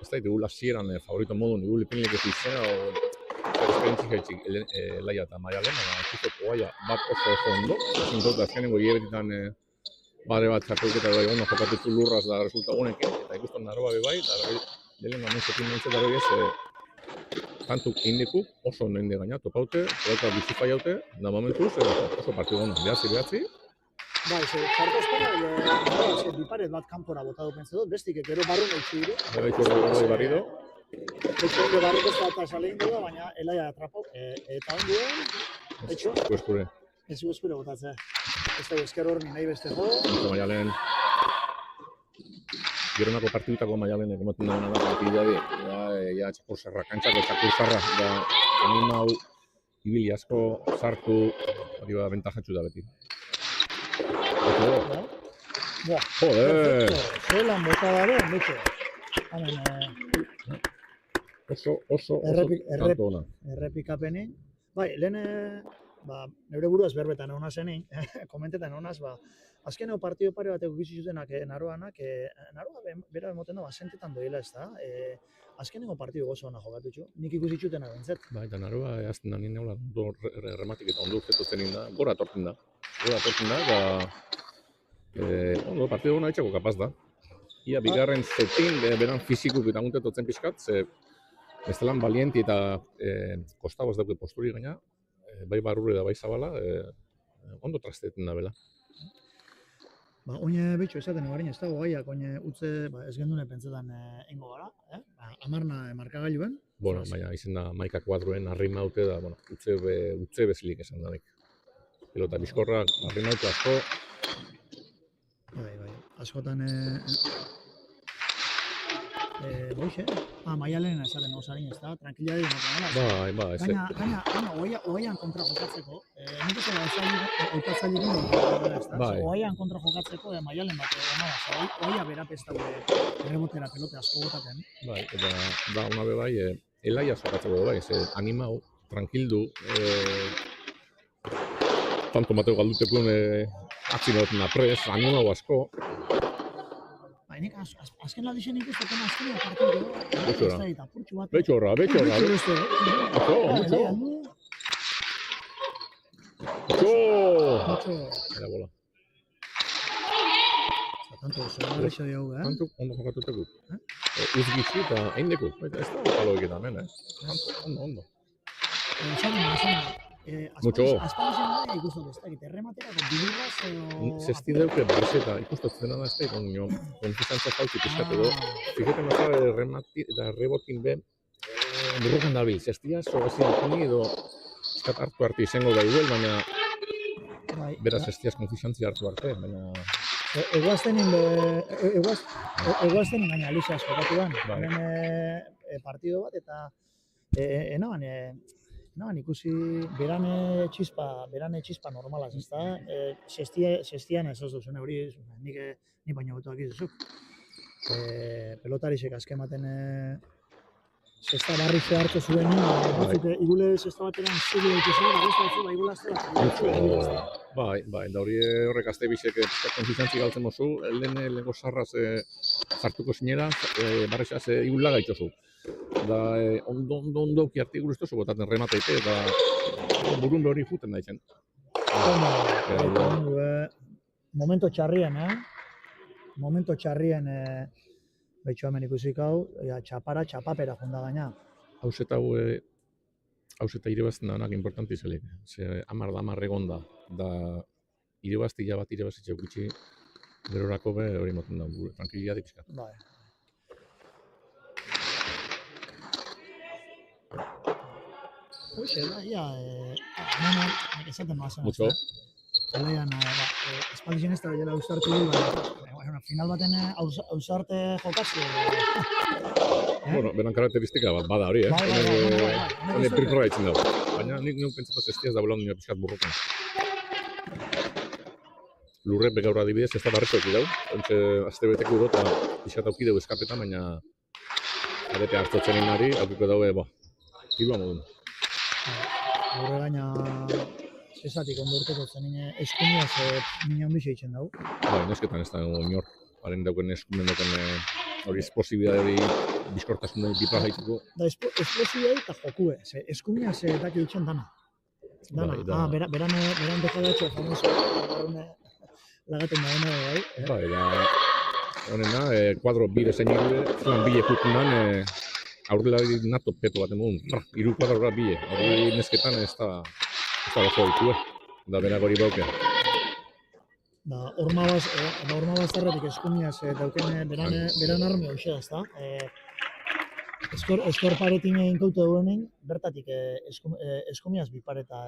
ez da, digula zieran favorito modun, digula ipinlik ez izena, esperientzik haitzik Laia eta Maialen, ikustot oaia bat oso ondo, zintot azkenengo hiebetitan bare bat txapelketa bai ondo jokatutu lurraz da resultagunekin, eta ikusten Naroa bai, eta delen gamezekin nintzen da bai kantu indiku oso ondo indi gaina, topaute, pelota bizipa jaute, da momentuz, oso partidu hona, behatzi. Bai, jarko espera, biparet bat kanpora botatu pentsa dut, bestik, gero barrun eitzu diru. Bai, bai, barrido. Etxo ondo barriko eta salein dugu, baina Elaia atrapau, eta onduen, etxo. Eskure. Ez eskure botatzea. Ez da esker horni nahi beste jo. Eta Maialen, Gironako partidutako Maialenek emoten dagoena da partidari, ja txakur zarra, da animau, ibili asko, sartu, hori bentajatxu da beti. Joder! Zelan bota dabe, bete. Oso tanto ona. Errepikapeni. Bai, lehen, neure buruaz berbetan egon zenin, komentetan egon azkeneko partido pare batek ikusi zutenak Naroanak, Naroa bera emoten da, sentetan doila ez da, azkeneko partido gozo ona jokatu txu, nik ikusi txutena bentzet. Bai, eta Naroa azten da nien eula rematik eta ondo urtetu zenin da, gora atorten da, eta ondo partido hona etxako kapaz da. Ia bigarren zetin, beran fizikuk eta guntetotzen pixkat, ze bestelan balienti eta kostagoz dauke posturi gaina, bai barrure da bai zabala, ondo trasteten da bela. Ba, oine betxo esaten egarin ez da, gaiak oine utze, ba, ez gendune pentsetan ingo gara, ba, amarna markagailuen. Bueno, baina izen da maika kuadroen arrima haute da, bueno, utze bezilik esan da nik. Pelota bizkorrak, arrima haute asko, Bai, askotan boixe, Maialen esaten osarin ez da, tranquilidade ematen dela. bai, ez. Gaina, oian kontra jokatzeko, nik ez da oitatzailekin ez da. Bai. Oian kontra jokatzeko, Maialen bat emala, oia berapestau rebotera pelote asko botaten. Bai, eta da, una be bai, elaia jokatzeko bai, ze animau, tranquildu, tanto Mateo galdutekun atzinot napres, animau asko, Nik azken aldixen ikusten azkenean partidu. Betxora. Ez da, apurtxu bat. Betxorra. Mucho. Era bola. Tanto, zergarrixa diogu, Tanto, ondo jokatuteko. Uzgitzu eta eindeko. Ez da baloik eta hemen, Ondo. Mucho. Azpalixen da ikusten ez da, errematera, bilurraz edo... Zesti dauke barzeta, ikustatzen da ez da, konfizantza falti pizkatu do. Fíjate mazara remati eta rebotin be, burrukan dabil, zestia, sogazien kuni edo eskat hartu izango da igual, baina beraz zestiaz konfizantzia hartu arte, baina... Eguaztenin gaina Alicia jokatuan, hemen partido bat eta enaban ikusi berane txispa normalaz, ez da? Sestian ez duzun hori, ni baino betuak izuzuk. Pelotarisek azken baten sesta barri hartu zuen, batzuk igule sesta bateran zile ikizela, barrizta igula aztela. Bai, da hori horrek azte bisek konfizantzi galtzen mozu, lehenko sarraz zartuko zinera, barrizaz igula gaitxozu. Da ondo kiarti guruztozu botaten remateite, eta burun behori juten da izen. Momento txarrien, betxo hemen ikusik hau, txapapera junda gaina. Hauzeta irebazten da honak importanti zelik. Ze amar egon da irebaztia bat irebazitxe gutxi gerorako be hori moten da, tranquilidad pizkat. Bai. Hoxe, hemen esaten bazen. Mucho. Aleian, espaldixen ez da jela ausartu du, final baten ausarte jokatzi. Bueno, beran karakteristika bat bada hori, Hone pirkorra itzen dago. Baina nik pentsatu zestiaz da bola nire pixkat burrukan. Lurre begaur adibidez ez da barreko eki dau. Ontxe, azte beteko uro eta pixkat auki dugu eskapetan, baina arete hartzotzen inari, aukiko daue, irua modun. Lurre gaina zezatik ondo urteko zen eskumiaz nina ondixe itzen dago. Nesketan ez da inor. Haren dauken eskumen dauken hori esplosibidade hori bizkortasun hori bipa jaituko. Da, esplosibidade eta jokue. Eskumiaz daki itzen dana. Beran dekadatxo famoso lagaten da bai. Da, honena, kuadro bire zein irue, zuan bile jutunan, aurrelari nato peto bat emun, iru kuadro bile. Hori nesketan ez da bako ditu, da berak hori bauke. Da, horma bazterretik eskumiaz dauken beran arme hoxe da, ezta? Eskor paretin inkaute duenin, bertatik eskumiaz bipareta.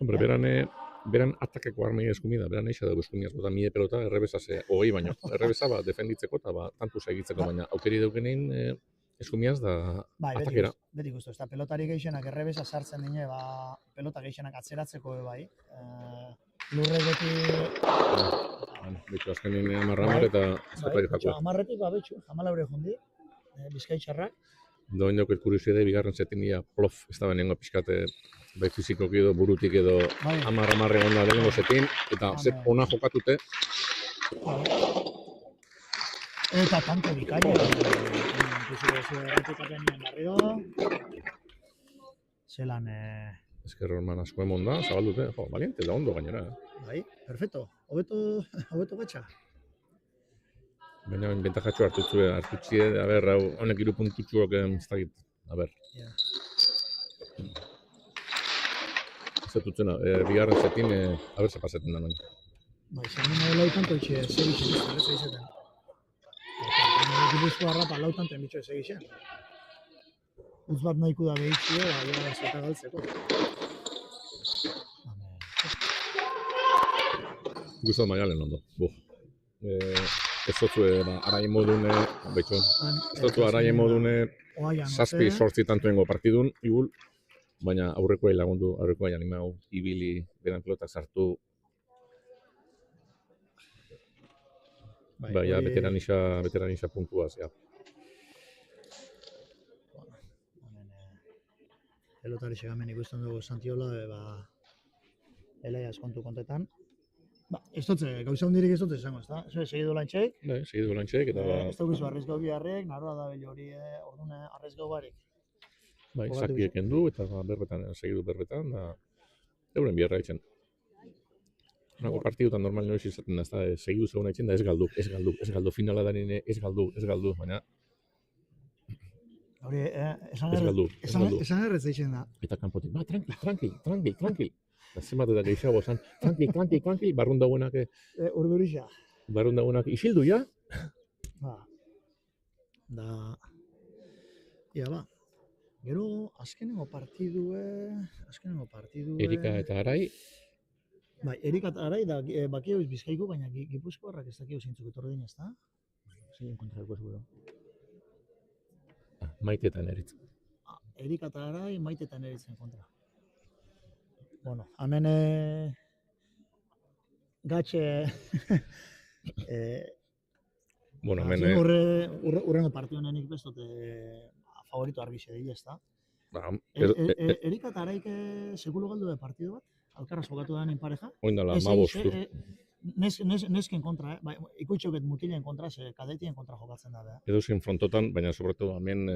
Hombre, beran atakeko armei eskumida, beran eixa dugu eskumiaz, bota mide pelota, errebesa hogei baino. Errebesa defenditzeko eta tantu segitzeko, baina aukeri daukenein eskumiaz da atakera. Beti guztu, ez da pelotari gehixenak errebesa sartzen dine, pelota gehixenak atzeratzeko bai. Lurre beti... Betxo, azkenin amarramar eta zapari jakua. Amarretik, betxo, jamalaure jundi, bizkaitxarrak. Doin dauket kuriosidade, bigarren zetin dira plof, ez da benengo pixkate bai fizikoki edo burutik edo amarramarre onda benengo zetin, eta zet ona jokatute. Eta tanto bikaia, zelan... Ezker horman asko emon da, zabaldute, valiente da ondo gainera. Bai, perfecto, hobeto betxa. Baina bentajatxo hartutxie, honek 3 puntutxuak ez dakit, Zertutzena, bigarren zetin, ze paseten da noin. Bai, zen lau tanto itxe segixen, ez izaten. Gipuzkoarra pa lau tanto emitxo segixen. Utz bat nahiko da behitxio, joa zeta galtzeko. Guztat maialen ondo. Ez dutzu araien modune, ez dutzu araien modune zazpi sortzi tantoengo partidun, igul, baina aurrekoai lagundu, aurrekoai animau, ibili, beran pelotak sartu. Baina veteranisa puntuaz, ja. Pelotari segamen ikusten dugu Santiola, elaiaz kontetan. Ez dutze, gauza hundirik ez dutze izango, ezta? Segidu lantxeik? Segidu lantxeik, eta... Ez dugu arrezgau biharrek, naroa da bello hori, ordune arrezgau barik. Zakiek endu, eta segidu berbetan, da euren biharra etxen. Nago partidutan normal noiz izaten da, segidu zegoen etxen da ez galdu, finala da nire ez galdu, baina... Hori, esan errez eixen da. Eta kanpotik, tranquil. Zenbat eta gehiago zan, tranquil, barrun dagoenak... Urdurixa. Barrun dagoenak isildu, ja? Gero, azkenengo partidue... Erika eta Arai. Bai, Erika eta Arai da bakio Bizkaiko, baina Gipuzkoarrak ez dakio zeintzuk etorri din, ezta? Zein kontrako seguro. Maite eta Neritz. Erika eta Arai, Maite eta Neritzen kontra. Bueno, hemen gatxe... Bueno, hemen... Urrengo partio honenik bestot favorito argixe dira, ezta? Erika eta Araik sekulo galdu da partido bat? Alkarraz jokatu da nin pareja? Oindala, mabostu. Nesken kontra, ikuitxoket mutilen kontra, kadetien kontra jokatzen da. Edo zen frontotan, baina sobretodo hemen,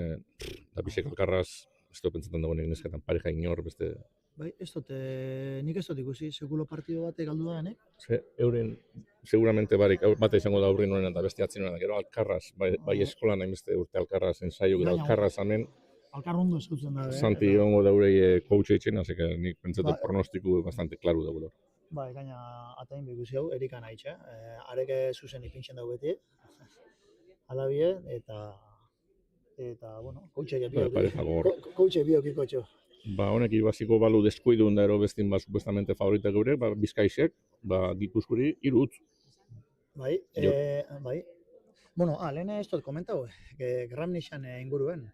tapisek Alkarraz, ez dut pentsatzen dagoenik nesketan pareja inor, beste... Bai, nik ez dut ikusi, sekulo partido bate galdu da denek? Euren, seguramente bate izango da aurrin honen eta beste atzin honen, gero Alkarraz, bai eskolan hainbeste urte Alkarraz ensaio, gero Alkarraz hemen, Alkarrondo eskutzen da. Santi ongo daurei coach eitzen, así que nik pentsatu pronostiku bastante klaru dago. Bai, gaina atain bikusi hau, Erika nahitxe. Areke zuzen ipintzen dago beti, alabie, eta bueno, coachei biokikotxo. Honek ibaziko balu deskuidun da ero bestin supuestamente favorita geure, Bizkaixek, Gipuzkuri, 3 utz. Bai. Bueno, lehen ez dut komentau, Gramnixan inguruen.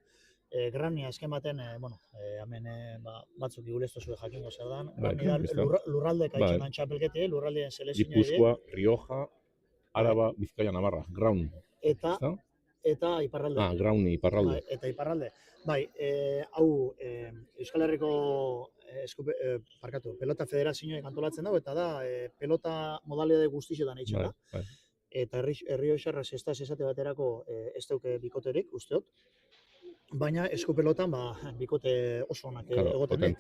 Gramnia esken baten, hemen batzuk igulezto zuen jakingo zer dan. Lurralde kaitxonan txapelkete, lurraldeen selezioa. Gipuzkoa, Rioja, Araba, Bizkaia, Navarra, Graun. Eta iparralde. Grauni, iparralde. Eta iparralde. Bai, hau Euskal Herriko pelota federazioek antolatzen dago, eta da pelota modalidade guztixetan eitzen da. Eta Errioxarraz esate baterako ez dauke bikoterik, usteot. Baina eskupelotan bikote oso onak egoten.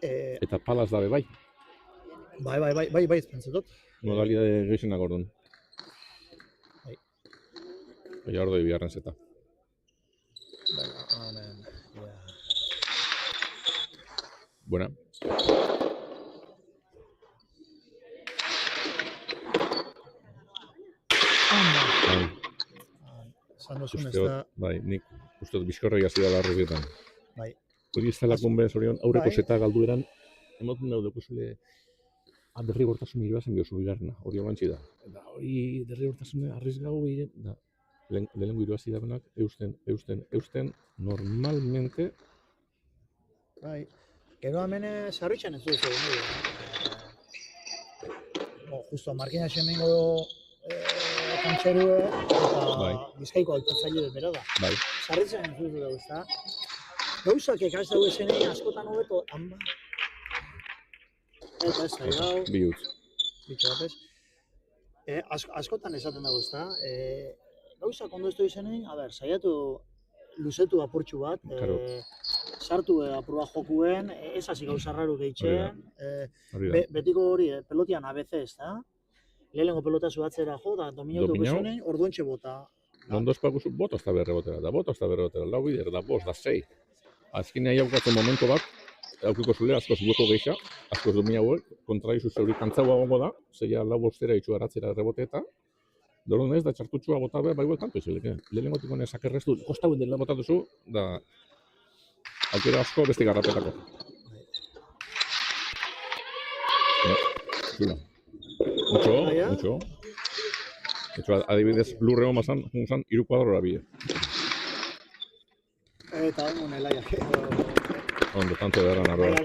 Eta palaz dabe bai? Bai, pentsatot. Modalidade gehienak orduan. Baina ordoi biharren zeta. Buena. Bai, nik uste dut bizkorrei hasi da larrugietan. Bai. Hori ez dela konbez horion aurreko zeta galdu eran, emoten daude kusule derrigortasun irabazen biozu bigarrena, hori olantzi da. Eta hori derrigortasun arriesgau da. Lehenengo irabazi dabenak, eusten, normalmente... Bai, gero hemen sarritxan ez dut zegoen. Justo, Markina Xemengo kantxerue eta Bizkaiko altatzaile bera da. Sarritzen ez dut dugu, ezta? Gauzak ekaz dugu esenei askotan hobeto, eta ez da, gau. Bi utz. Bitxo batez. Askotan esaten dago, ezta? Gauzak ondo ez du izenei, saiatu luzetu apurtxu bat, sartu apurua jokuen, ez hasi gauza raru gehitzen, betiko hori, pelotian ABC, ezta? Lehenengo pelota zuatzera jo, da dominatu bezenei, orduentxe bota. Ondoz paguzu, bota ez da berre botera, lau bider, da bost, da sei. Azkin nahi haukatzen momento bat, aukiko zule, askoz bueko geisha, askoz domina hauek, kontra izu zeuri kantzaua gongo da, zeia lau bostera itxu aratzera errebote eta, Dorun ez, da txartutxua bota be, bai kantu izileke. Lehenengotik honez akerreztu, kostauen dela bota duzu, da aukera asko beste garrapetako. Zula. Mucho. Etxo, adibidez, lurre homa zan, iru kuadrora bide. Eta hongo nelaiak. Ondo, tanto edarra naroa.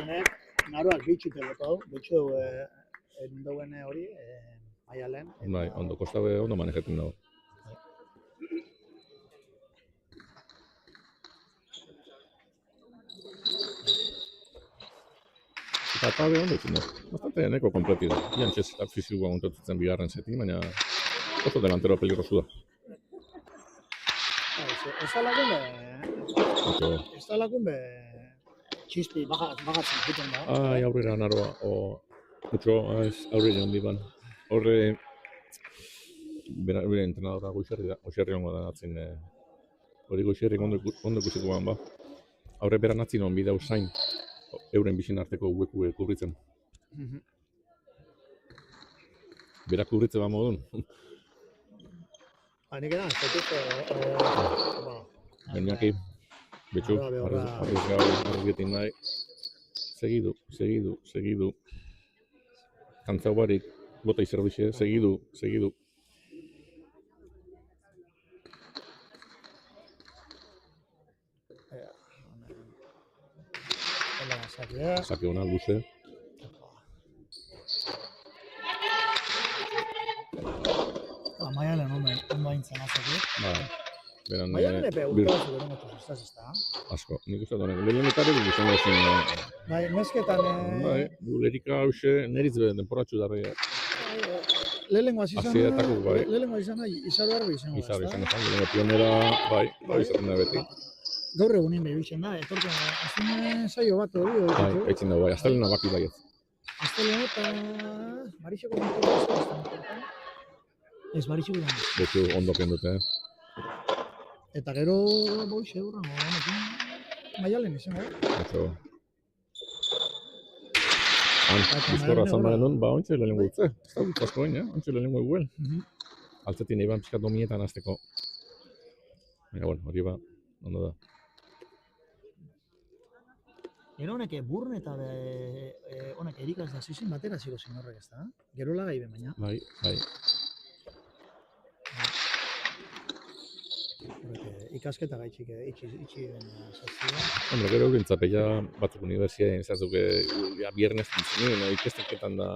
Naroak bitxute bota du, bitxu dauen hori, Maialen. Bai, ondo, kostabe ondo manejatzen dago. Eta tabe ondo itzen da. Bastante neko kompleti da. Ian txez fizikoa ontotutzen bigarren zeti, baina oso delantero peligrosu da. Ez da lagun be txispi bagatzen zuten da. Ai, aurrera naroa, mucho aurrera handi ban. Horre, bere entrenadora Goixerri hongo da natzen, hori Goixerri ondo ikusiko ba. Aurre bera natzen hon bideu zain, euren bizin arteko hueku kurritzen. Bera kurritze ba modun. Nik edan, ez Bainaki, betxu, arrizgetin nahi. Segidu. Kantzau barik, bota izerdixe, segidu. Sake hona, luze. Maialen ondo aintzen azake. Maialen epe urtazu beren gotu ez da? Asko, nik uste honek. Lehenetari dut izan ezin. Bai, mesketan... Bai, du lerika hause neritz behen denporatxu darria. Lehenengoa izan izaro argo izango da. Izaro izango da, lehenengo pionera, bai izaten da beti. Gaur egunin behitzen da, etorken azune saio bat hori. Bai, eitzen dago, bai, astelena baki baiet. Astelena eta... Marixeko kontu ez Marixeko da. Betxu ondo kendute, Eta gero boixe urrango, Maialen izango da. Etxo. Bizkorra zanbaren hon, ontsa lehenengo utze. Ez da dut asko baina, ontsa lehenengo eguel. Altzetin eiban pixkat domietan azteko. Baina, hori ba, ondo da. Gero honek burn eta honek erikaz da zizin batera ziko zin horrek ez da? Gero lagai ben baina. Bai. Ikasketa gaitxik itxi den zazia. Hombre, gero gintzapeia batzuk unibertsiaden zazuk biernes dintzinen, ikesteketan da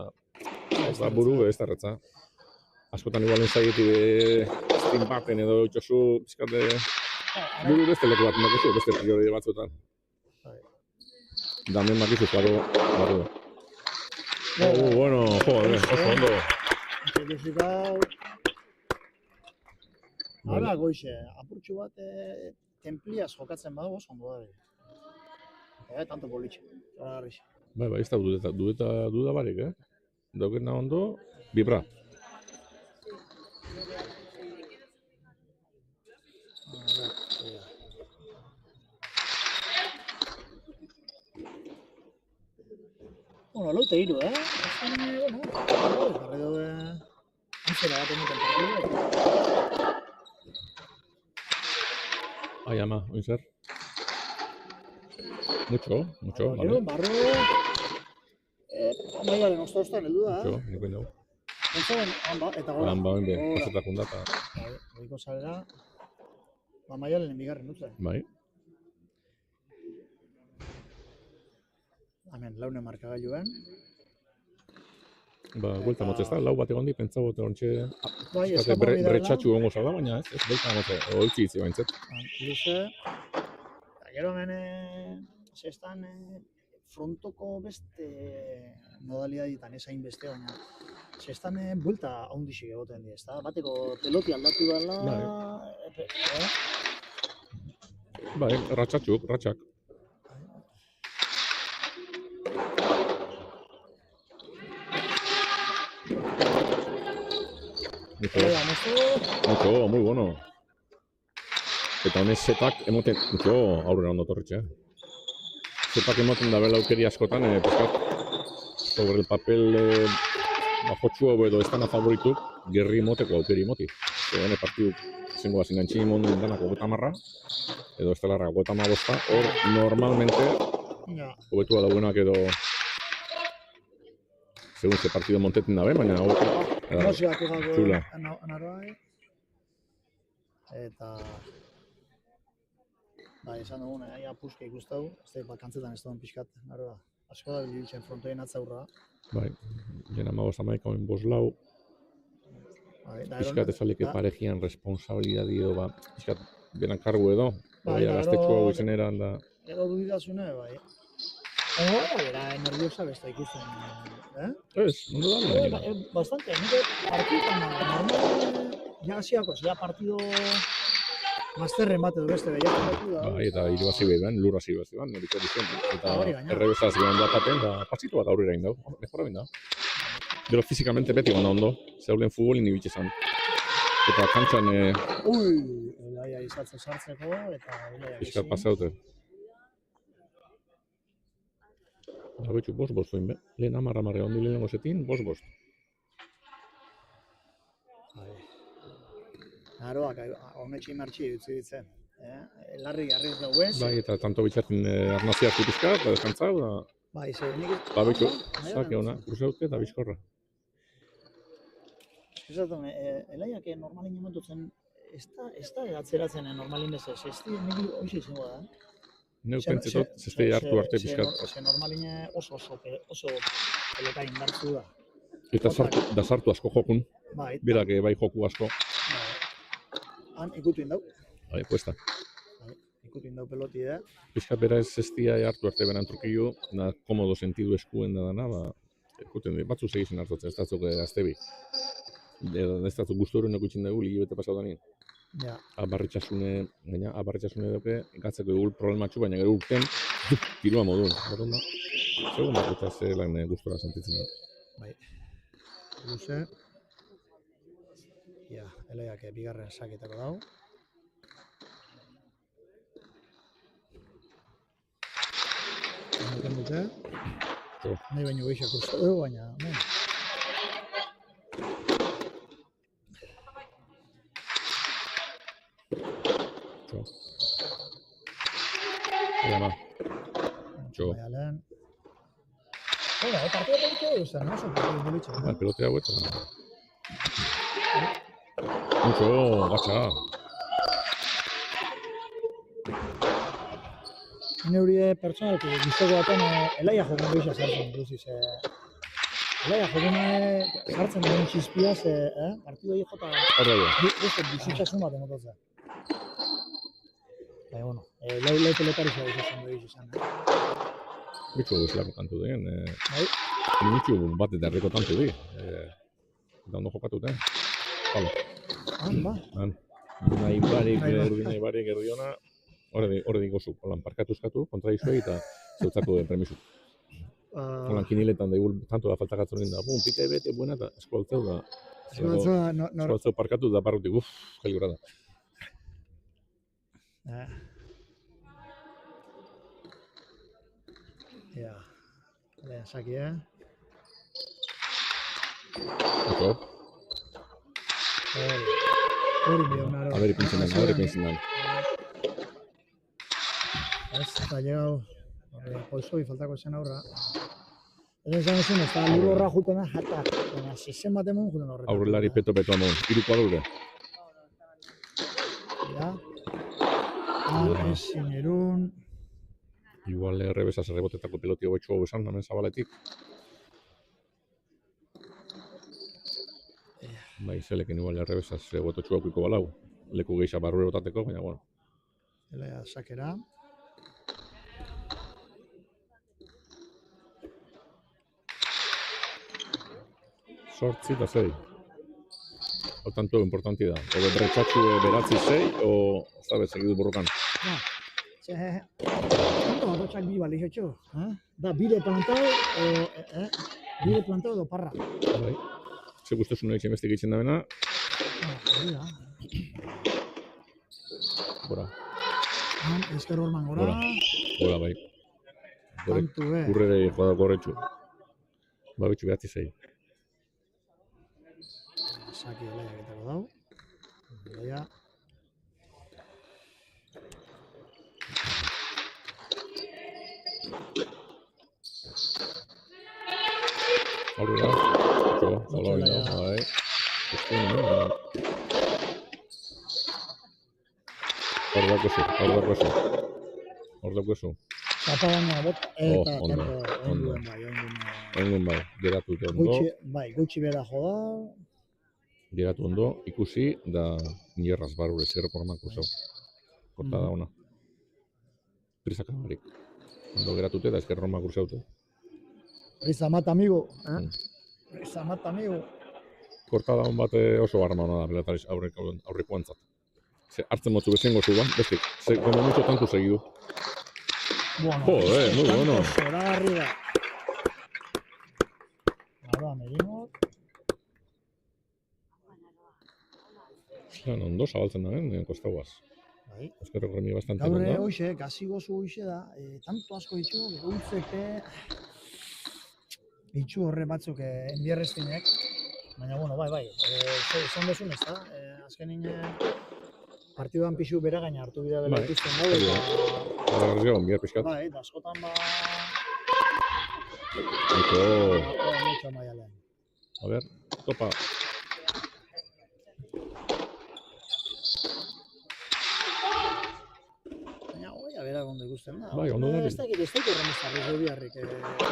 buru ez da retza. Askotan igualen zaietik estin baten edo itxosu pizkate buru beste leku bat makizu, beste priori batzuetan. Damen makizu paro. Bueno, joder, oso ondo. Hala, goixe, apurtxu bat templiaz jokatzen badago oso ondo da. Tanto politxe, zoragarrixe. Bai, ez da duda barik, Daukena ondo, vibra. Bueno, loite hiru, Jarri daude... Antzera bat emiten partidu. Ai, ama, oin zer? Mucho, Gero, barro... Maialen osta-ostan heldu da, Mucho, nik bain dugu. Entzaben, eta gora. Hanba, oin be, pasetak hundata. Goiko salera... Maialen bigarren dutze. Bai. Hemen, laune markagailuen. Buelta motze ez da, lau bat egon di, pentsa bote ontxe... Bai, eskapa bidala. Bretxatxu gongo zala, baina ez, buelta motze, oitzi itzi baintzet. Luze, eta gero hemen, zestan frontoko beste modalidaditan ezain beste, baina zestan buelta haundixik egoten di, ez da? Bateko peloti aldatu dela... Bai, ratxak. Mucho, muy bueno. Eta honez setak emoten, mucho aurrera ondo torritxe. zepak ematen da bela aukeri askotan, pizkat, sobre el papel jotxu hau edo ez dana favoritu, gerri moteko aukeri moti. Hone partidu zengo bazin gantxin mondu danak 30, edo ez talarra 35, hor normalmente hobetu dauenak edo segun ze partido monteten dabe, baina hau Emozioak egago Txula. Naroai. Eta esan dugun, apuske ikustau, ez da kantzetan ez duen pixkat, naroa. Asko da bilitzen frontoien atzaurra. bai, jena 15 oin 5 pixkat ezalik parejian responsabilidadio, pixkat benan kargu edo, gaztetxu hau izen eran da. Edo dudidazune, bai. Era nerviosa besta ikusten, Ez, ondo da, baina. Bastante, nire partidan, normal, ja hasiakoz, ja partido mazterren bat edo beste behiatu da. Bai, eta hiru hasi behin, lur hasi behin, noriko dizen. Eta Hori gaina. errebesaz joan dataten, da pasito bat aurrera indau, mejora behin da. Gero fizikamente beti gonda ondo, zeulen futbolin ibitxe zan. Eta kantxan Elaia izatzen sartzeko, eta elaia pixkat pasaute. Da betxu, bost zoin be. Lehen amarre ondi lehenengo zetin, bost. Naroak, honetxe martxi utzi ditzen. Larri garriz dugu ez. Bai, eta tanto bitxartin arnaziak pizkat, eta deskantzau, da Bai, ze nik... ba betxu, zake ona, kruzaute eta bizkorra. Esaten, elaiak normalin emantutzen, ez da atzeratzen normalin bezez, ez di nik hoxe izango da. Neu pentsetot, zeste hartu arte pizkat. Ze normalin oso pelota indartzu da. Eta sartu asko jokun, Bai, berak bai joku asko. han ikutu indau. Bai, puesta. Ikutu indau peloti da. Pizkat bera ez zestia hartu arte beran trukillo, da komodo sentidu eskuen da dana, ikusten du, batzu segizen hartutzen, ez datzuk aztebi. Ez datzuk guztu horren ekutxin dugu, ligi bete pasau danin. Ja. Abarritxasune duke, gatzeko egul problematxu, baina gero urten, tirua modun. Baton da, segun bat eta ze lan gustora sentitzen da. Bai. Luze. Ja, elaiak bigarren saketako dau. Ematen dute. Nahi baino gehiago uste dugu, baina... Hala, Txo. Baina lehen... Partida politxo dugu zen, oso partida politxo. Pelote hau eta... Mucho, gatxa. Neurie pertsonalki gizteko baten elaia jokun gehiago zartzen duziz. Elaia jokuna jartzen duen txizpiaz, partidoi jota... Horra jo. Bizitzasun bat emototzea. Baina, bueno, lau pelotari zera izan dugu izan. Bitxo guzlako tantu den. Bai? Bitxo bat eta herriko tantu di. Eta ondo jokatuten. Hala. Ba. Nahi barik erdiona. Horre gozu, holan parkatuzkatu, kontradizue eta zeutzako premisu. Holan kiniletan da igul tanto da faltakatzen da, pika bete buena eta eskualtzeu da. Eskualtzeu parkatu da barrutik, jailura da. Ja, lehen saki, Oto, hori bide unaro. aberi pintzen dan. Ez, eta llegau, polsoi faltako zen aurra. Ez esan ezin, ez da lur horra jutena jatak, baina zizen bat emon juten horretak. Aurrelari peto amon, iruko adure. Ja, ezin erun. Igual errebesaz errebotetako pelotio betxu hau esan, hemen zabaletik. Bai, zelekin igual errebesaz errebototxu haukiko balau. Leku geisha barrure botateko, baina bueno. Elea sakera. Sortzi eta zei. Hau tanto importanti da. O berretxatxu beratzi zei, o ez da segidu borrokan. Tanto batotxak bi bali xotxo. Da, bide plantado edo parra. Bai. Ze guztosun egiten beste egiten da bena. Hori da. Bora. Ezker horman gora. Gora bai. Tantu, Urrere joda gorretxu. Babitxu behatzi zei. Saki Elaiak etako dau. Elaia. Aurrera. Zola hori da, bai. Hor dako zu. Zapa baina bot, eta ondo, tanto ondo. oinduen Bai, geratu dute ondo. Gutxi bera joda. Geratu ondo, ikusi, da nierraz barure zerreko ormanko zau. Korta da ona. Prisaka barik. Ondo geratute da ezker Roma kursaute. Prisa mata amigo, Prisa mata amigo. Korta da on bat oso arma ona da pelotariz aurreko antzat. Ze hartzen motzu bezengo zuan, bestik. Ze como mucho tanto seguido. Bueno, Joder, muy bueno. Zoragarri da. Ahora, medimos. Ondo zabaltzen da, kostauaz. Bai. Ezkerro gremi bastante Gaur ondo. hoxe, kasi gozu hoxe da, tanto asko ditu, gautzeke, ditu horre batzuk enbierreztinek, baina, bueno, bai, esan dezun ez da, azkenin partiduan pixu bera gaina hartu bidea dela ikusten gau, Garrazio, enbiar pixkat. bai, eta askotan Niko, maialean. a ver, topa. Baina, bera ondo ikusten da. Bai, ondo da. Ez dakit horren izarri biharrik.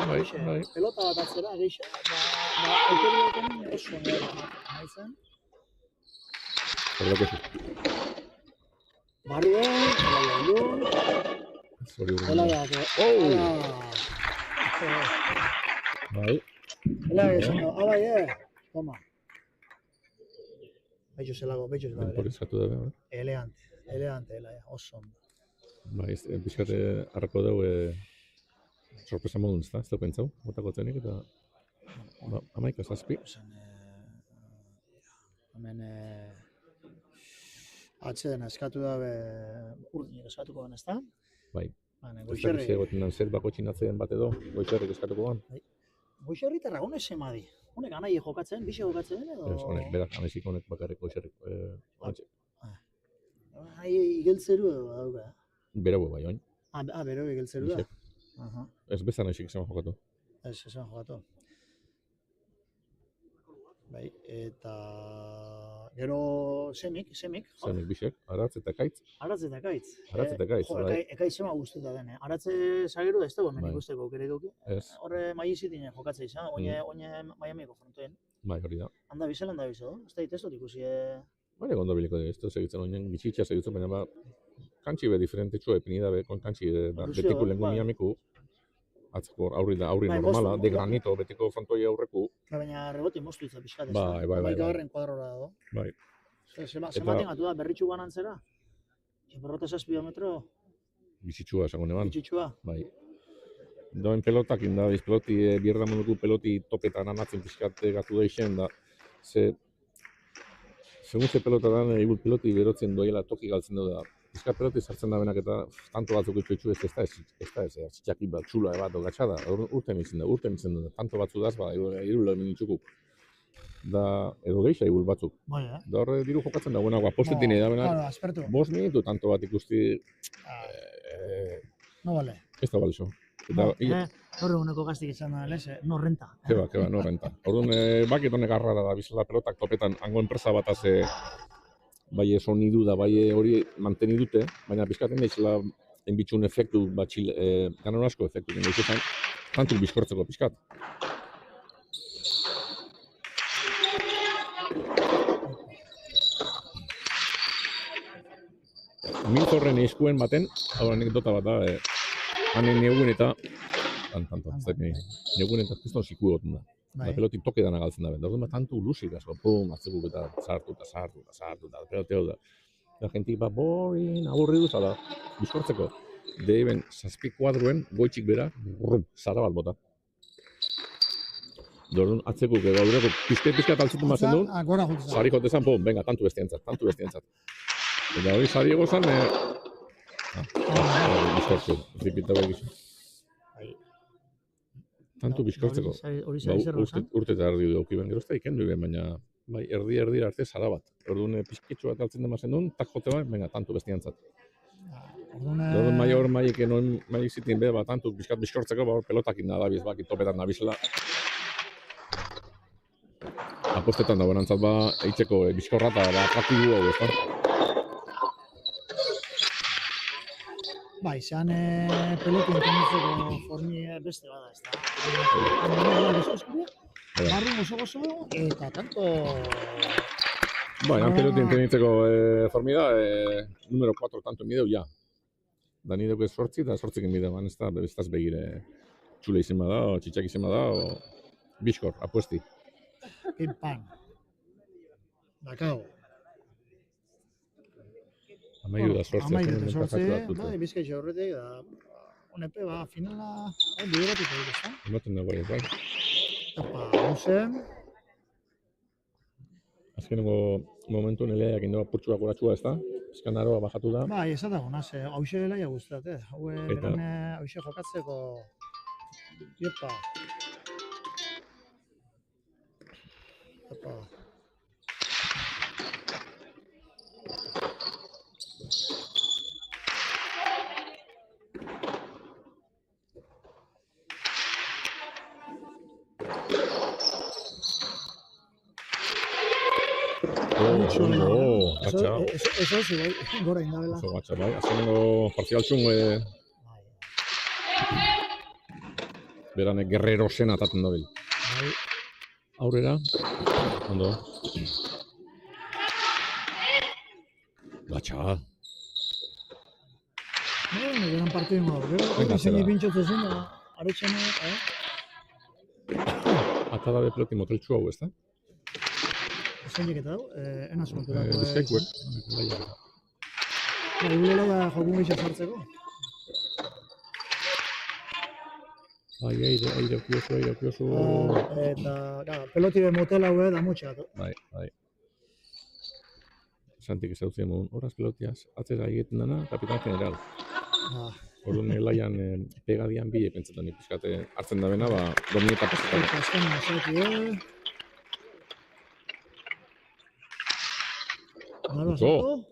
Bai. Pelota bat atzera, geisha, eta aukeri duten oso nahi zen. Horrelako zu. Barruen, Elaia Ilun, Zori urren. Elaiak, Bai. Elaia esan da, abai, toma. Beitu zelako. Temporizatu da, bai. Elegante, Elaia, oso ondo. Bai, pixkat harrako dugu sorpresa modun, ez da pentsau, botako zenik, eta amaika zazpi. Hemen atxeden eskatu dabe urdinik eskatuko den, ez da? Bai. Goixerri. Egoten den zer bako txinatzen bat edo, goixerrik eskatuko ban. Goixerri eta Ragones emadi. Honek anai jokatzen, bixe jokatzen, edo? Ez, honek, berak, amesik honek bakarrik goixerrik. Hai igeltzeru edo dauka. Berau bai, oin. Bero igeltzeru da? Ez bezan esik esan jokatu. Ez, esan jokatu. Bai, eta gero semik. Semik bisek, aratz eta kaitz. Aratz eta kaitz. Bai. Ekaitz ema guzteta den. Aratze zageru ez dago hemen ikusteko kerekoki. Ez. Horre maizitine jokatzea izan, oine Miamiko frontoen. Bai, hori da. Handa bizo, ez da itezot ikusi. Bai, gondo biliko ez da segitzen oinen gitxitxa segitzen, baina kantxi be diferente txue, epinida be, kantxi betiko lengu Miamiku. Atzeko aurri normala, de granito, betiko frontoi aurreku. Baina reboti moztu izan pixkat ez. Bai. Garren kuadrora dago. Bai. Zematen gatu da, berritxu banantzera? Berrota 6 kilometro? Bizitxua, esango neban. Bizitxua? Bai. Doen pelotak, indabiz peloti, bierda munduko peloti topetan anatzen pixkat gatu da isen, da, segun ze pelota da, ibul peloti berotzen doela toki galtzen du da. Pixkat peloti sartzen da benak eta tanto batzuk itxu ez da ez, txaki bat, txula bat, gatsa da, urten izen da, tanto batzu daz, irula minitxukuk. Da, edo geixa ibul batzuk. Bai, Da horre diru jokatzen da, postetin da benak, 5 minutu tanto bat ikusti, no vale. ez da balixo. Horre uneko gaztik izan da, no renta. Keba, no renta. Orduan, bakit honek arrara da, bizala pelotak topetan, hango enpresa bat haze, bai sonidu da, bai hori manteni dute, baina bizkaten da izela enbitxun efektu, ganon asko efektu, dena izan, tantuk bizkortzeko bizkat. Miltorren eskuen baten, hau anekdota bat da, hanen negun eta, negun eta kriston siku egoten da. Da pelotik toke dana galtzen da ben. Da orduan tantu lusik asko, pum, atzekuk eta sartu, peloteo da. Da jentik boring, aburridu zala, bizkortzeko. De eben, 7 kuadruen, goitxik bera, zara bat bota. Da orduan atzekuk, gaureko pizket altzutu mazen duen, sari jotezan, pum, venga, tantu bestientzat. Eta hori sari egozan, bizkortzu, zipita begizu. Tantu bizkortzeko. Hori zari zer gozan? Urte eta erdi duki ben gerozta, ikendu ben, baina bai, erdi arte zara bat. Orduan pizkitxo bat altzen demazen duen, tak jote bai, venga, tantu bestiantzat. Orduan maiek enoen maik zitin be, bat tantu bizkortzeko, ba, pelotakin nadabiz, baki topetan nabizela. Apostetan da berantzat ba, eitzeko bizkorra eta atraktibu hau, ezta? Bai, zean pelotin tenitzeko formi beste bada, ezta? Barrun oso eta tanto... Bai, pelotin tenitzeko formi da, numero 4 tanto mideu, ja. Da ni dugu sortzi eta sortzikin mideu, ez da, bestaz begire txule izin bada, o txitxak izin bada, o bizkor, apuesti. Pim-pam. Dakao. Amairu da sortzi. Amairu da sortzi, bai, bizkaitxe horretik, da, honepe, ba, finala, bideratuko dut, ezta? Ematen dago bai. Eta, guzen. Azkenengo momentu neleak indoa purtsua goratxua, ezta? Eskan aroa bajatu da. Bai, ez da gonaz, hauxe laia guztat, haue beran hauxe jokatzeko, iepa. Epa. Gatxa. Eso bai, gora indabela. Oso gatxa, bai. Azkenengo partzialtxun berane guerrero zen ataten dabil. Bai. Aurrera, ondo. Gatxa. Gran partidu hau, gero zein pintxotzen zen, aretxene, Ata da peloti moteltxu hau, ezta? Zeinik eta hau, enaz konturako. Bizkaikuek. Gulela jokun gisa sartzeko. Aire okioso. Eta, peloti de motel hau da mutxa. Bai. Santik ezautzen mun, horaz pelotiaz, atzera egiten dena, kapitan general. Orduan laian pegadian bi pentsetan ikuskate hartzen da bena, ba, domineta pasetan. Azken azaki, Nara zato.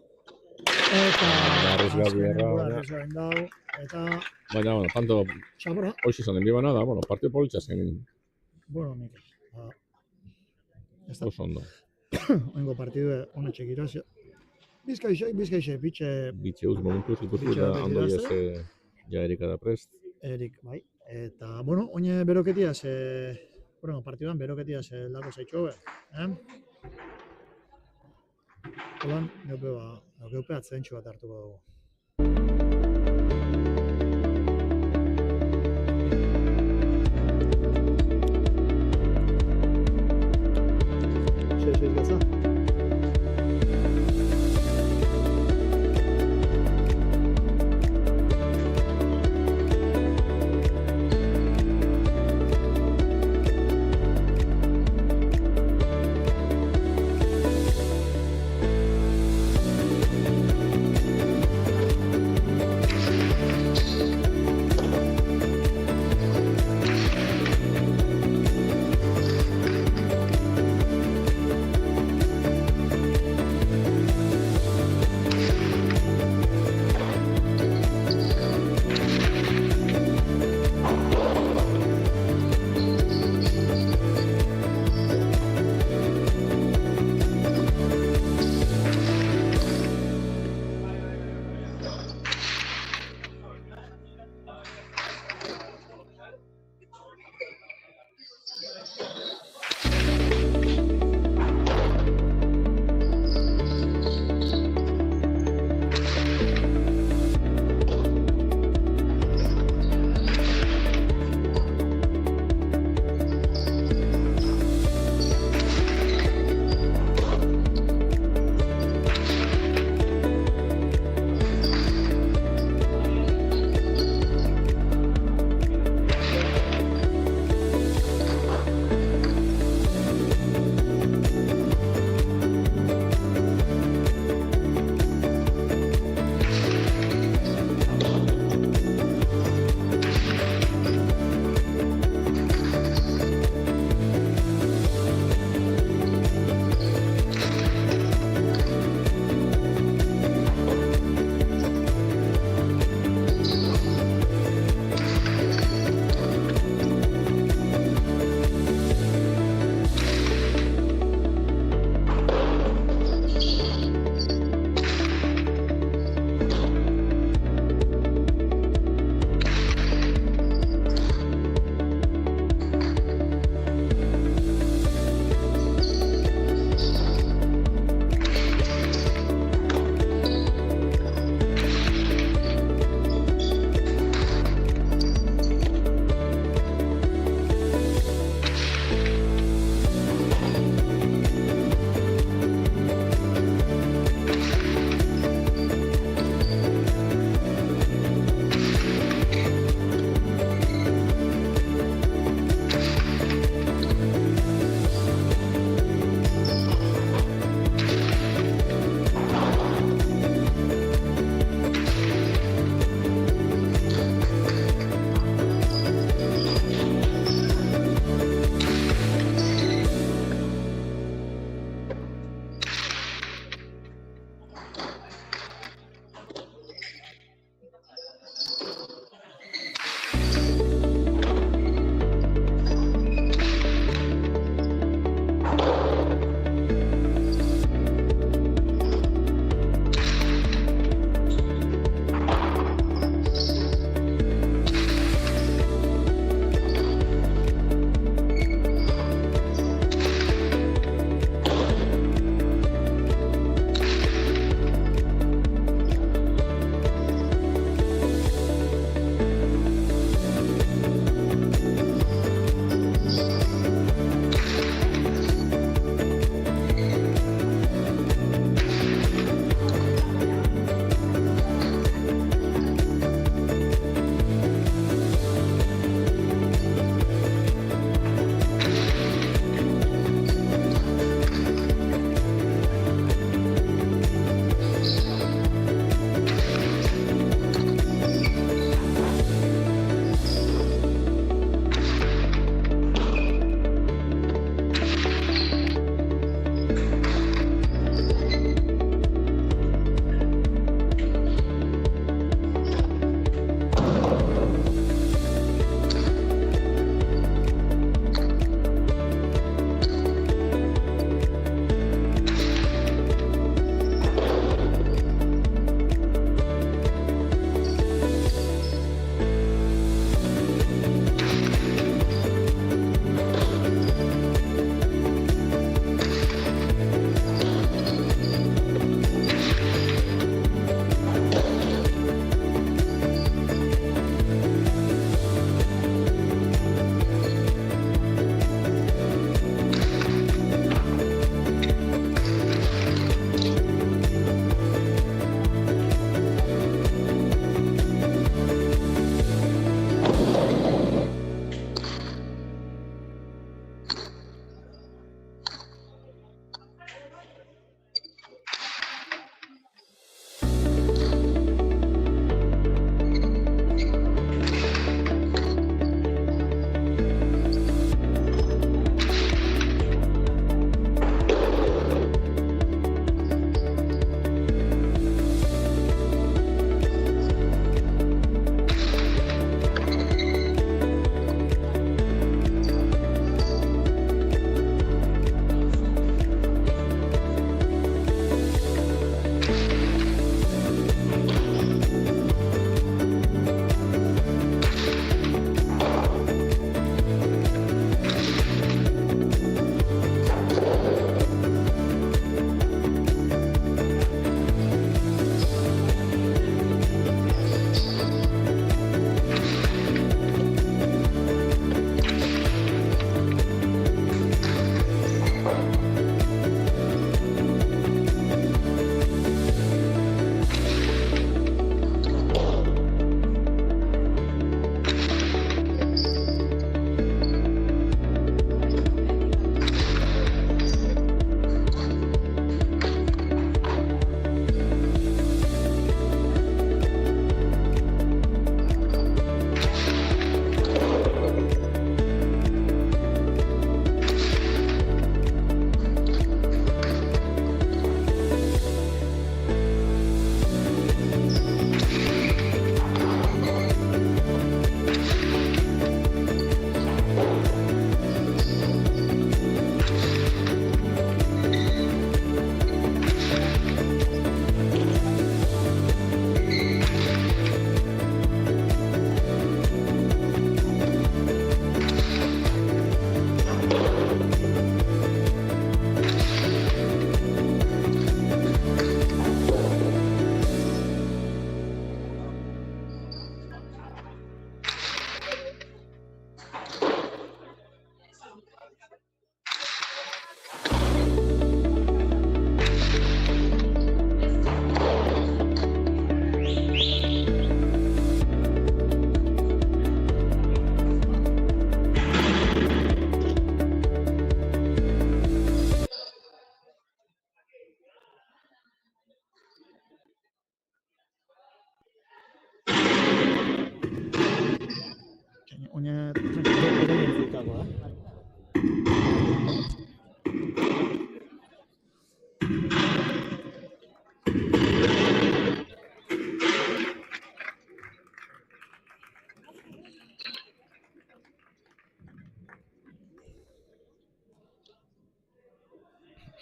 Eta... Arrizgarri dau. Eta... Baina, tanto... Txabora. Hoxe izan den bibana da, partio politxa zen. Bueno, Mikel. Oso ondo. Oingo partidu hona txekiraz. Bizkaixe, Bitxe uz momentuz ikutu da Andoiez ja Erika da prest. Erik, bai. Eta, bueno, oine beroketiaz, partiduan beroketiaz lako zaitxo Holan, geupe atzentxu bat hartuko dugu. Seiz gaza.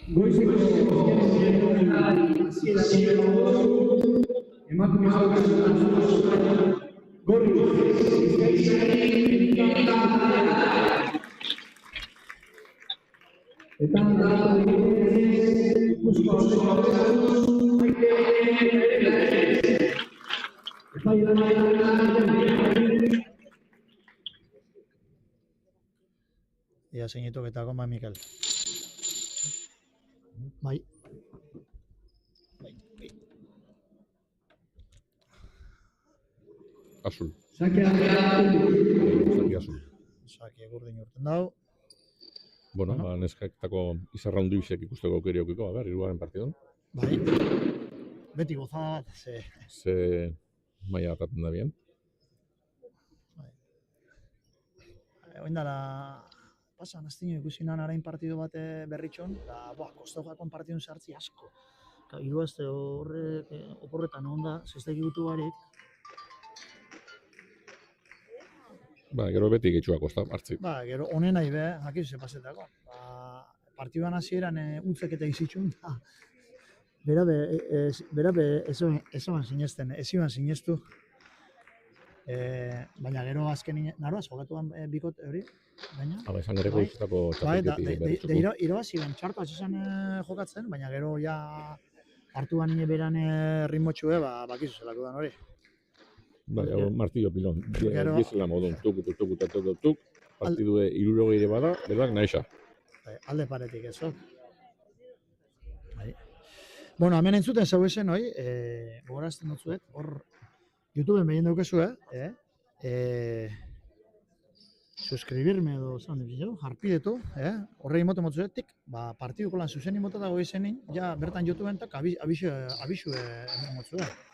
Goizeko emakume gorri eta Ia zeinitu eta goma Mikel. Bai. Azul. Sake Zaki azul. Saki egurdin urten dau. Bueno, ba, nesketako izarra hundi bizek ikusteko aukeri aukiko, hirugarren partidon. Bai. Beti gozada bat, Ze maila ataten da bien. Oindala, pasan, aztino ikusi nan arain partidu bat berritxon, eta, kostau jakon partidun sartzi asko. Eta, hiruazte horrek, oporretan onda, zestek igutu barik. Ba, gero beti getxua kosta hartzi. Gero, honen nahi be, jakiz ze pasetako. Partiduan hasieran utzek eta izitxun, berabe ez iban sinestu. Baina gero azken naroaz, jokatuan bikot hori, baina. Esan ere goizetako txapelketi berritzuko. Irabazi ben, txartu hasi jokatzen, baina gero ja hartuan nire beran ritmotxue, bakizu zelako dan hori. Bai, martillo pilon, diezela modun, tuk, partidue 60 bada, berak nahixa. Alde paretik ez, Bueno, hemen entzuten zau esen, gogorazten dutzuet, hor YouTubeen behien daukezu, suscribirme edo zan dut, jarpidetu, horrei mote motzuetik, partiduko lan zuzen imota dago izenin, ja bertan YouTubeen tak abisu hemen motzuet.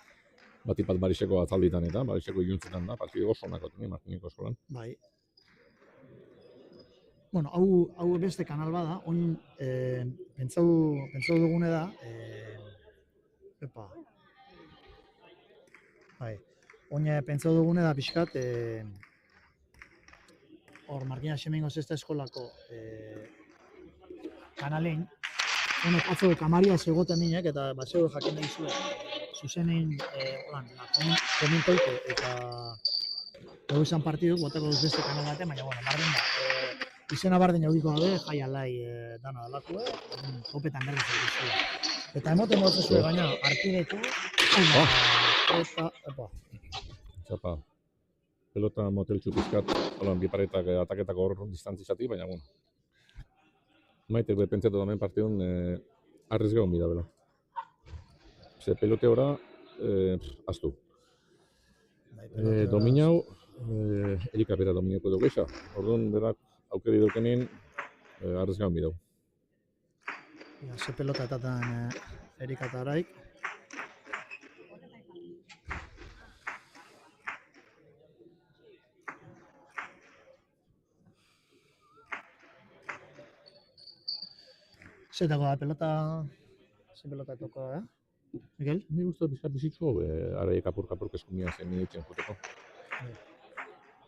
Batipat Bariseko atzalditan eta, Bariseko iluntzetan da, partidu oso onako teni Martiniko eskolan. Bai. Bueno, hau beste kanal bada, oin pentsau dugune da, oin pentsau dugune da pixkat, hor Markina Xemengo zesta eskolako kanalein, honek atzo kamaria zegoten dinek eta batzeu jakin nahi zuen, zuzenein, komentoik eta dugu izan partiduk, botako duz beste kanal batean, baina, bardin da, izena bardin audiko gabe, jai alai dana dalakue, kopetan berriz egizue. Eta emoten motzezue gaina, arpidetu, eta, Txapa, pelota moteltxu pizkat, holan biparetak ataketako hor distantzizatik, baina, Maitek pentsatu damen partidun arriesgaun bida bela. Ze pelote ora, aztu. Dominau, Erika bera dominauko edo geixa. Orduan, berak aukeri dukenin, arriesgaun bidau. Ze pelota etatan Erika eta Araik. Zetako da pelota, ze pelota etoko da, Miguel? Ni guztu bizkat bizitzu, Araiek apurk eskumia zen nire etxen joteko.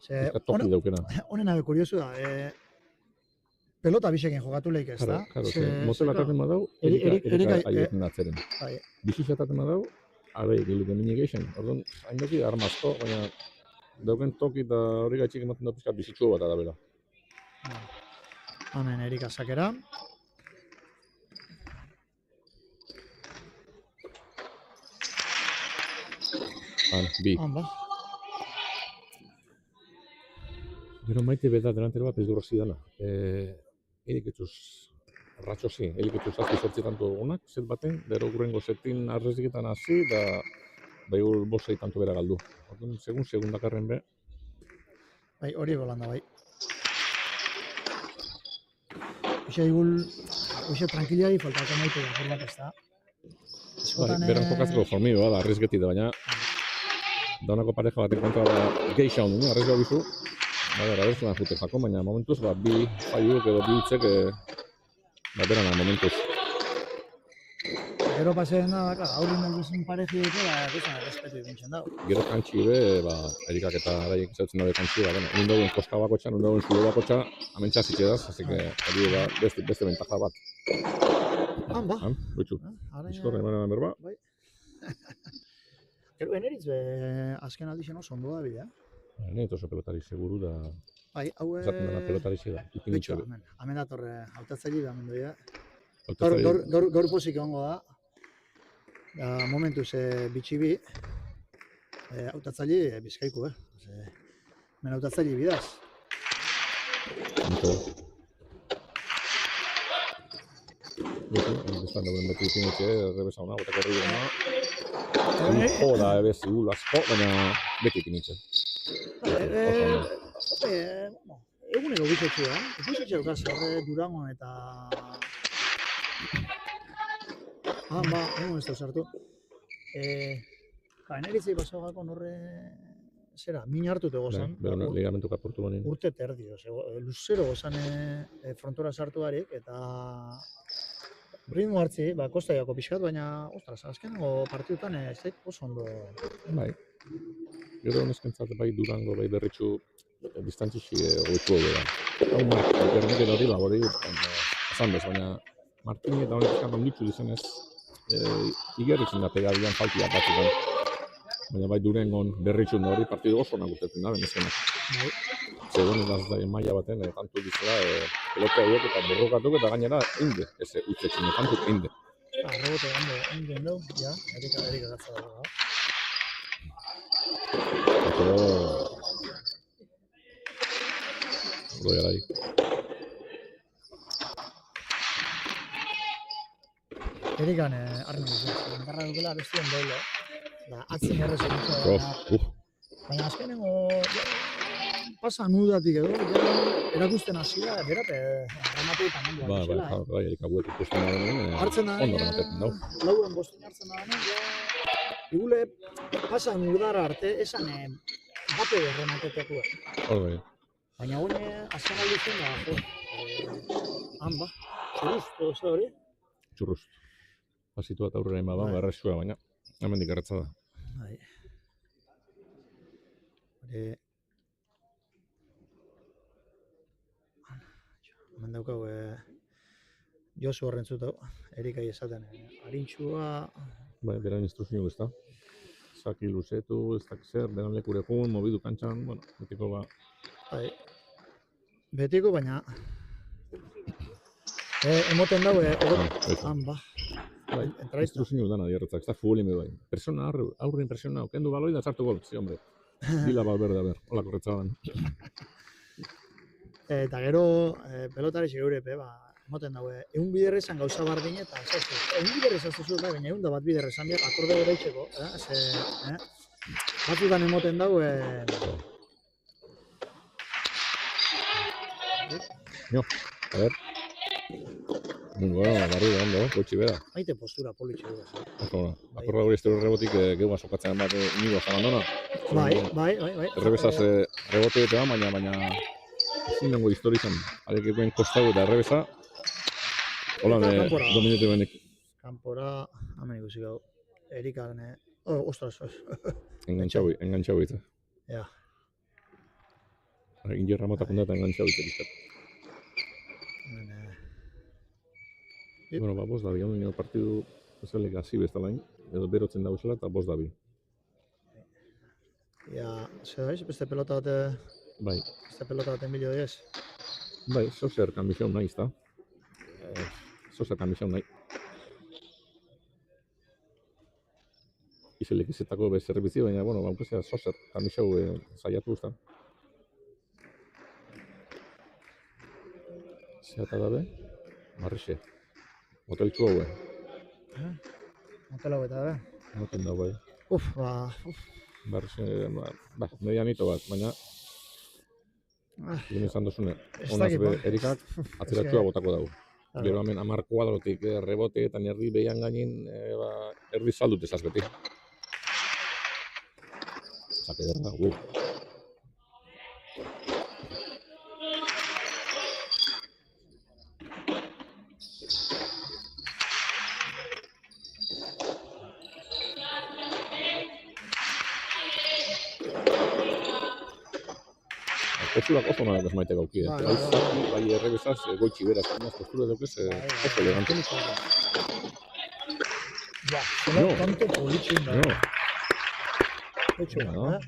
Bizkat toki daukena. Honen abe kuriosu da, pelota bisekin jokatu lehik ez da. Karo, motela taten badau, Erika aietzen atzeren. Bizitza taten badau, Araiek giluken mini geixen. Orduan, hain doki armazko, baina dauken toki eta hori gaitxik ematen da bizkat bizitzu bat arabela. Hemen Erika sakera. Bi. Anda. Gero Maite beda delantero bat pezdurra zidala. Eriketxuz, ratxozi, eriketxuz azki sortzi tanto onak, zet baten, dero gurrengo zetin arreziketan hasi, da baigur bosei tanto bera galdu. Orduan, segundakarren be. Bai, hori golanda, bai. Uxe tranquilai, faltako Maite da, bat ez da. Beran jokatzeko formidua da, arrezketi da, baina daunako pareja baten kontra geixa honen, arrezgau bizu. Abertzen jute jako, baina momentuz, bi faiuk edo bi utzek berana momentuz. Gero paseen da, aurrin elduzen pareji dute, respetu ikintzen dago. Gero kantxi be, Erikak eta Araiek zautzen dabe kantxi, egin dauen koska bakotxa, egin dauen zulo bakotxa, amentsa zitxedaz, así que hori beste bentaja bat. Han, ba. Betxu. Araña... Bizkorra emanen berba. Bai. Gero eneritz azken aldixen oso ondo da bidea. Ne oso pelotari seguru da. Bai, hau... Esaten dena pelotari da. Betxo, hemen datorre hautatzaile da hemen doia. Hautaztaile. Gaur pozik egongo da. Momentuz bitxibi. Hautatzaile Bizkaiku, hemen hautatzaile bidaz. Bestan dauden beti ipinitxe, errebesa hona, botako horri dena. Joda, ebez, igul asko, baina beti ipinitxe. Egunero bizitzu, bizitzu eukaz, Durangon eta... egun ez da sartu. Eneritzi pasagako norre... Zera, min hartute gozan. Bero, ligamentu kaportu banin. Urte terdi, luzero gozan frontora sartu garik, eta... Ritmo hartzi, kostaiako pixkat, baina, ostras, azkenengo partidutan ez zait oso ondo... Bai. Gero honezkentzat bai Durango, bai Berritxu, distantzixi hoitu hori da. Hau bermeket hori labori, azan bez, baina Martini eta honetan onditzu dizenez, igerritzen da pegadian faltia batzutan. Baina bai Durangon Berritxun hori partidu oso nagutetzen da, benezkenak. Bai. Segun ez da maila baten, kantu dizela, pelota horiek eta borrokatuk eta gainera inde, ez utzetzen, kantu inde. Rebote inde dau, ja, erika gatza dago. Pero... Goiarai. Erikan arren dugu, enkarra dukela bestien doble. Atzen errezen dut. Baina azkenengo pasa nudatik edo, erakusten hasi da, berate remateetan ondo Bai, erika guetik ikusten da denean, ondo remateetan dau. Lauren bosten hartzen da denean, igule pasa nudara arte, esan bate remateteku. Hor Baina hone azken aldi zen da, han ba, txurruz, hori? Txurruz. Pasitu bat aurrera ima da, errexua, baina hemendik erretza da. Bai. Hemen daukau Josu horren zutau, Erikai esaten harintxua... Bai, beran instruzio ez da. Zaki luzetu, ez dak zer, beran lekurekun, mobidu kantxan, bueno, betiko ba... Bai. Betiko, baina... Emoten dago, han ba. Bai, instruzio dana dierretzak, ez da futbolin bai. Persona, aurrin persona, okendu baloi da sartu gol, zi hombre. Dila Valverde, a ber, hola korretza dan. Eta gero, pelotari segurepe, emoten dago, egun biderrezan gauza bardin eta, egun biderrezan zuzut, baina egun da bat biderrezan biak, akorde gara itxeko, batzutan emoten dago, Jo, a ber. Mungo, barri da, ondo, gotxi bera. Maite postura politxe dugu. Akorra hori estero rebotik geua sokatzen bat inigo abandona. Bai. Errebesaz rebote eta baina ezin dengo historizan. Arek eguen kostau eta errebesa. Hola, dominete benek. Kampora, hamen ikusi gau. Erikan, ostras. Engantxau eta. Ja. Ingerra matakunda eta engantxau eta. Bueno, bost dabi, hau nio partidu ezelik hasi bestalain, edo berotzen dauzela eta bost dabi. Ja, zer daiz, beste pelota bate... Bai. Beste pelota baten bilo diez? Bai, zozer kamizion nahi, izta. Zozer kamizion nahi. Izelik izetako bez zerbitzi, baina, bueno, baukazea zozer kamizio zaiatu izta. Zerata dabe, marrixe. Hotel txu haue. Hotel hau eta da? Hotel da, bai. Marrixe, medianito bat, baina... Gine izan dozune, honaz be, Erikak atzeratxua botako dago. Gero hemen 10 kuadrotik rebote eta erdi behian gainin erdi saldut ezaz beti. Zake derra, posturak oso narak ez maite gauki. Bai errebesaz, goitxi beraz, postura daukez, oso elegante. Ja, No. tanto politxin da. No. Etxo, No.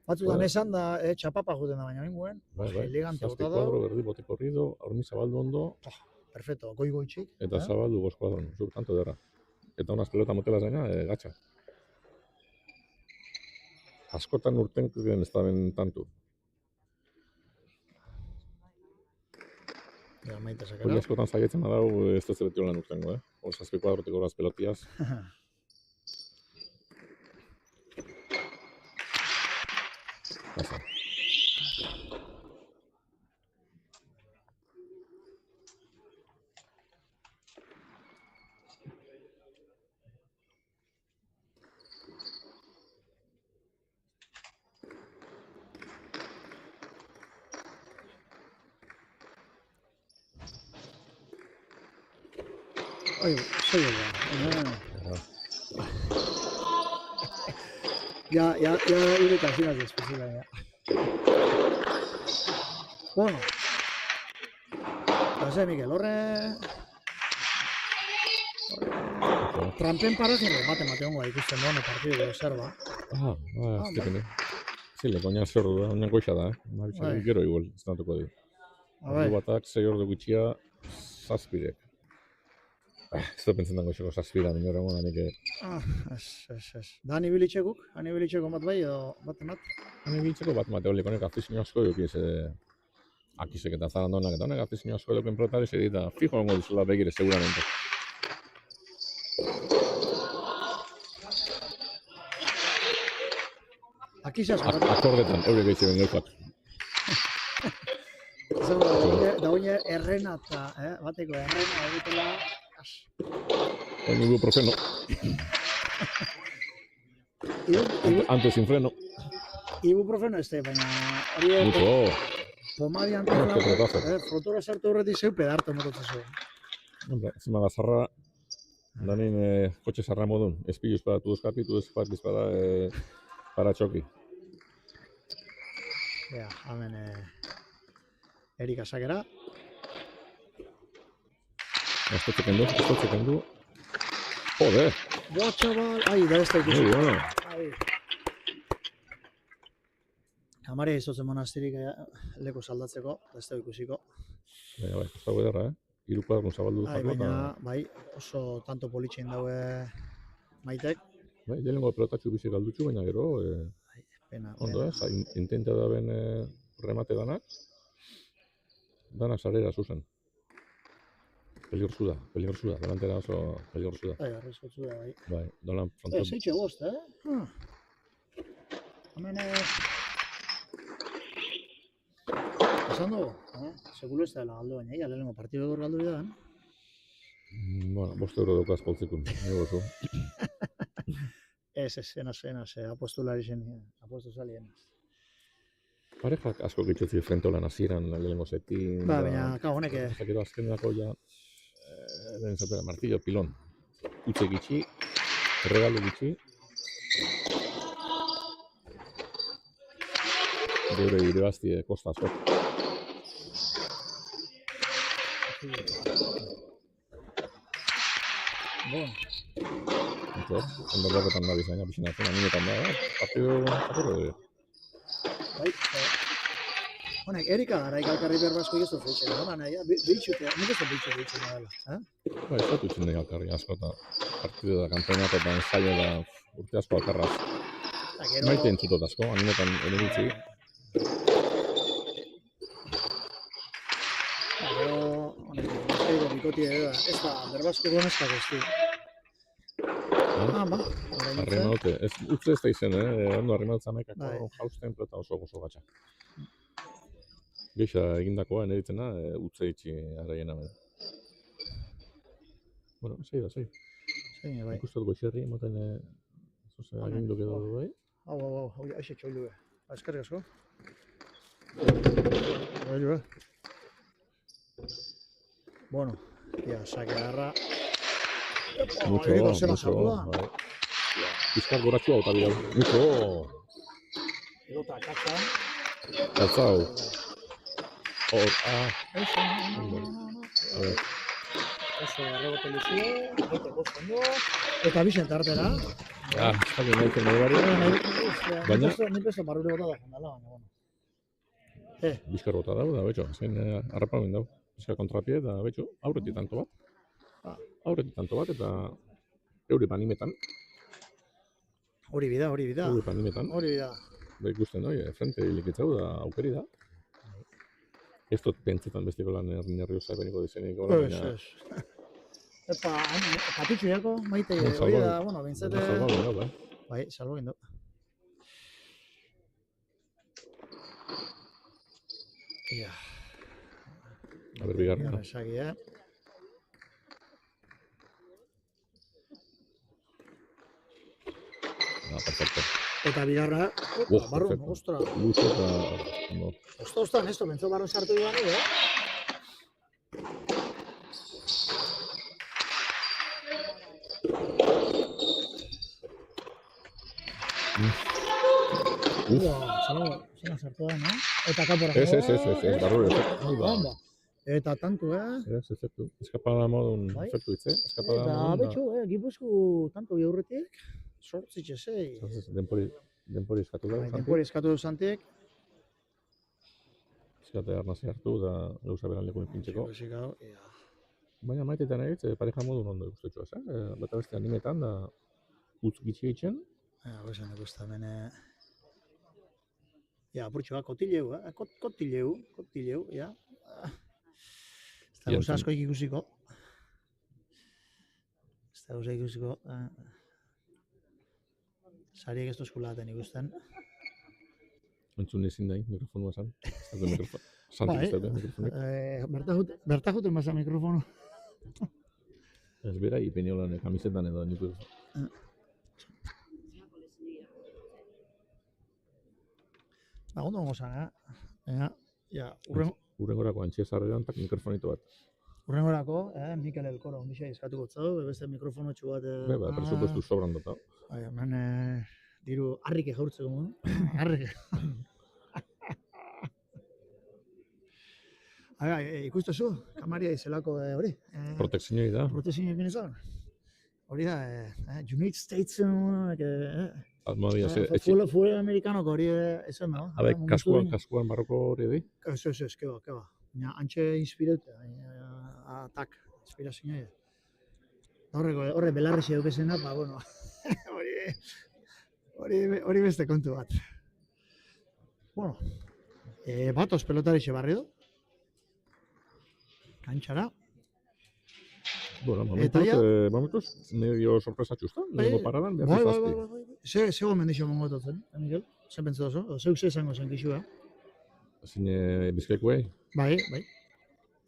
Batzutan Bai. esan da, txapapa juten da baina bingoen. Bai. Elegante Zazpi bota kuadro, da. berdi, bote corrido, horni zabaldu ondo, Perfecto, goigoitxik. eta zabaldu bost kuadron. Zuk tanto derra. Eta unas pelota motelaz gaina, gatxa. Askotan urten ez da ben tantu. Ja, maite Hori sakera. askotan zaiatzen badau, ez dut beti lan urtengo, Hor zazpi kuadrotik horaz pelotiaz. Pasa. Oi, soy yo. Ya iré casi las despedidas ya. Bueno. No sé, Miguel, horre... Trampen paraje remate hongo ikusten duan partidu de observa. Ez tekene. Zile, koina zer du da, oinan goixa da, Bai. Gero igual, ez natuko di. Ordu batak, 6 ordu gutxia, zazpirek. Ez da pentsen dago xeko zazpira, minora gona nik. Ez. Da han ibilitxekuk? Han ibilitxeko bat bai edo bat emat? Han ibiltzeko bat mate, holik honek afizio asko edukiz, akizek eta zarandonak eta honek afizio asko eduken protari zer eta fijo hongo dizula begire, seguramente. Akizaz, Akordetan, eurek eitxe ben gauzak. da oine errena eta, bateko errena egitela... Ibuprofeno. Antes sin freno. Ibuprofeno ez baina... hori Mucho. pomadi Qué pelotazo. frotura sartu horretik zeu pedarto mototzen zuen. Hombre, encima da zarra, danin kotxe zarra modun. Espillu espada tu eskapitu, espat espada para txoki. Ja, hemen Erika sakera. Esto chequen du. Joder, Boa, chaval! Ai, da ez da ikusi. muy bueno. Ai. Amare izotzen monastirik leko saldatzeko, da ez da ikusiko. Baina bai, ez dago ederra, Hiru kuadron zabaldu Ai, jarro, baina, bai, oso tanto politxein daue maitek. bai, lehenengo pelotatxu bizi galdutxu, baina gero, Pena. ondo, intenta da ben remate danak sarera zuzen. Peligrosu da, delantera oso peligrosu da. Bai, arrezkotzu da, bai. Bai, dolan frontal. Zeitxe bost, Hemen, esan dugu, sekulo ez da galdu baina, ia lehenengo partidu gaur galdu bidan. Bueno, 5 euro daukaz poltzikun, ego zu. Ez, enaz, apostulari zen, apostu salien. Parejak asko gitxotzi frentolan hasieran lehenengo zetin. Ba, baina, honek... Gero azkenako ja, lehen zatera, martillo, pilon. Utxe gitxi, erregalu gitxi. Geure irebazti kosta asko. Bon. Ondo berretan da bizaina, pixinatzen, animetan da, partidu apurre. Bai, honek, Erika gara ikalkarri berbasko egizu feitxe, behitxute, nik ez da behitxe nadala. Bai, ez dut utzen egalkarri asko eta partidu da, kampeonato eta ensaio da urte asko alkarraz. Maite entzutot asko, animetan ereditzi. Gero, honek, bizkaiko bikoti edo, ez da, berbasko gonezkak ez du. Ba, Arrimaute, utze ez da izen, ondo arrimautza amaikako jausten pelota oso gatsa. Geixa egindakoa, neritzena, utze itxi araiena bera. Bueno, zei da. Bai. Ikustot goxerri, moten, zoze, aginduk edo du bai. Hau, aixe txoilu be. Eskerrik asko. Bueno, ya, sake garra. Mucho, bai. Bizkar goratxua eta bidau. Mucho! Pilota katza. Katzau. Hor, oso errebote luzio, bete bost ondo, eta Bixen tartera. Ez dakit nahi zen nahi Baina- Nik ez barrure bota da jendala, baina, bueno. bizkar bota dago, da betxo, zein harrapamen dago. Bizkar kontrapie, da betxo, aurretik tanto bat. Aurretik tanto bat, eta euri panimetan, Hori bida. Hori bida, da ikusten doi, frente ilikitzau da aukeri da. Ez dut pentsetan bestiko lan nerviosa beniko dizeniko, baina Epa, patitxu jako, maite, Bon, hori salbau. da, bueno, bintzate... salbau dago, bai. Bai, salbo egin du. Ia, A ber, bigarren. bigarren esagi, Perfecto. Eta bigarra, barru, perfecto. ostra. Luze eta ondo. Osta, nesto, bentzo barru sartu joan, Zena sartu da, no? Eta kapora. Ez, barru Bomba. Eta tanto, Ez, efektu. Eskapada modun Bai. efektu hitze. Eskapada Eta modun da. betxo, Gipuzku tanto biaurretik, sortzitxe zei. Denpori eskatu da. Denpori eskatu duzantik. Eskate arnazi hartu da gauza beran lekuen pintzeko. Ikusiko, Baina maitetan egitze pareja modun ondo ikustetxoaz, Bata beste animetan da utz gitxi egiten. Goizan ikusta hemen... Ja, apurtxo bat, kotileu, kotileu, ja. Ez da gauza asko ikusiko. Sariek ez duzkulaten ikusten. Entzun ezin dain, mikrofonua zan. Ez da mikrofon. Santik ez da mikrofonik. Berta juten basa mikrofono. Ez bera, ipeniolan kamisetan edo nitu. Ondo gongo zan, Ja, Urrengorako antxe zarreran tak mikrofonito bat. urrengorako, Mikel Elkoro, ondixa izkatuko zau, beste mikrofonotxu bat... Ba, presupuestu sobran dota. Hemen diru harrike jaurtzeko mun. Harrike. Ikustezu, kamaria izelako hori. Protekzioi da. Protekzio egin izan. Hori da, United States, Almohadia Fue amerikanoko hori esan da. Abe, kaskuan barroko hori di? Ez, keba. Antxe inspiratu, atak, inspirazioa. Horre belarrexia dukezena, bueno, hori beste kontu bat. Bueno, batoz pelotarixe barri du. Kantxara. Bueno, momentuz, medio sorpresatxu ezta? Lehenko paradan, behar zazpi. Zego mendixo mongototzen, Miguel? Zer pentsa oso? Zeuk ze esango zen kixua? Zine bizkaikuei? Bai.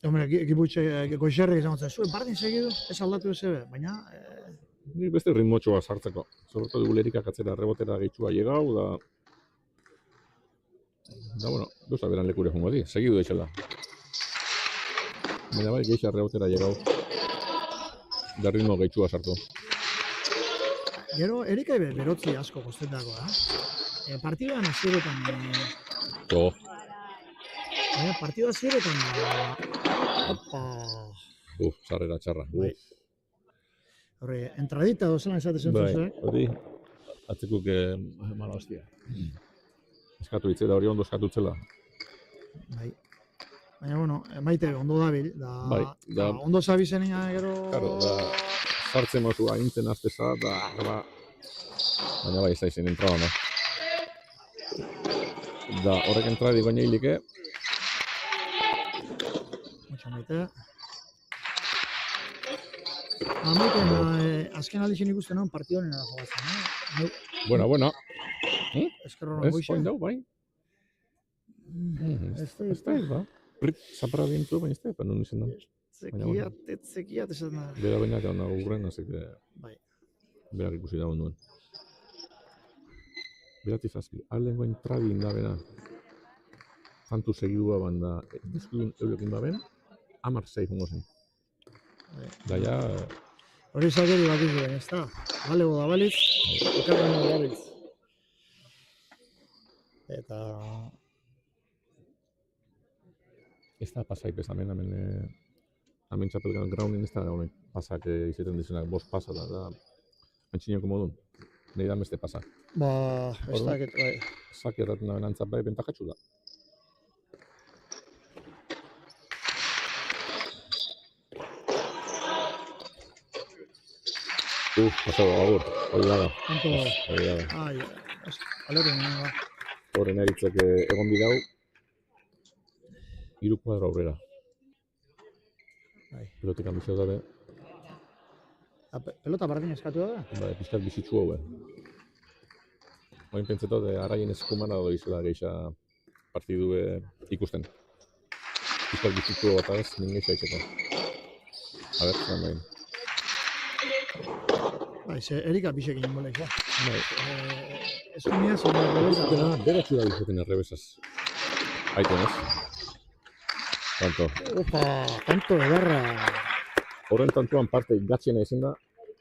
Hombre, giputxe, goizerrek esan zen, zuen bardin segidu, ez aldatu zebe, baina... Ni beste ritmotxoa sartzeko. Zorretu gulerikak atzera rebotera gehitxua llegau, da... Da, bueno, gauza beran lekure jongo di, segidu eixela. Baina bai, gehixa rebotera llegau. Da ritmo gehitxua sartu. Gero, Erika berotzi asko kostetako, partiduan hasieretan... Jo, Partidu hasieretan... Opa! sarrera txarra. Bai. Horre, entradita dozelan esatezen zuzu, Hori, atzekuk mala hostia. Eskatu hitze da hori ondo eskatutzela. Bai. Baina, bueno, maite ondo dabil, Bai, da... ondo zabizenina gero... Claro, da... Sartzen mozu aintzen azteza, da... Baina bai, ez da izen entrada, no? Da, horrek entradi baina hilike. Mucho maite. Maite, azken aldixen ikusten hon partidu honena da jogatzen, Buena. Eskerroan Ez, goixe. join dau, bai. Ez da, ba. Rit, zapara dintu, baina ez da, nun izan da. Zekiat esan da. Bera baina eta hona gurren, azek Bai. berak ikusi da onduen. Berati zazpi, alengo entradi indabena. Jantu segidua banda, dizkudun eurekin baben, 10-6 jongo zen. Da ja... Hori zakeri bakizu, ez da? Balego da balitz, ekarren da balitz. Eta... Ez da pasai pesamen, hemen... Hemen txapelgan groundin ez da honek pasak izaten dizunak, 5 pasa da antxineko modun. Nahi da beste pasa. Ba, ez Orduan? dakit, bai. Zaki erraten da benantzat bai bentajatxu da. Pasado, agur, hori da. Tanto, Hori da. ai, aleru nena da. Horren eritzek egon bidau, 3 kuadro aurrera. Bai. Pelotik ambizio dabe, Pelota bardin eskatu da? bai, pixkat bizitzu hau. Oin pentsetot, araien eskumana doizela geixa partidu ikusten. Pixkat bizitzu hau eta ez, ningeixa itxeko. A ber, zan behin. Bai, ze erika bisek egin boleik, ja. Bai, Ez unia zena rebeza. dena, beratxu da bizaten errebesaz. Aiten ez. Tanto. Opa, tanto edarra. Horren tantuan parte gatxena izan da,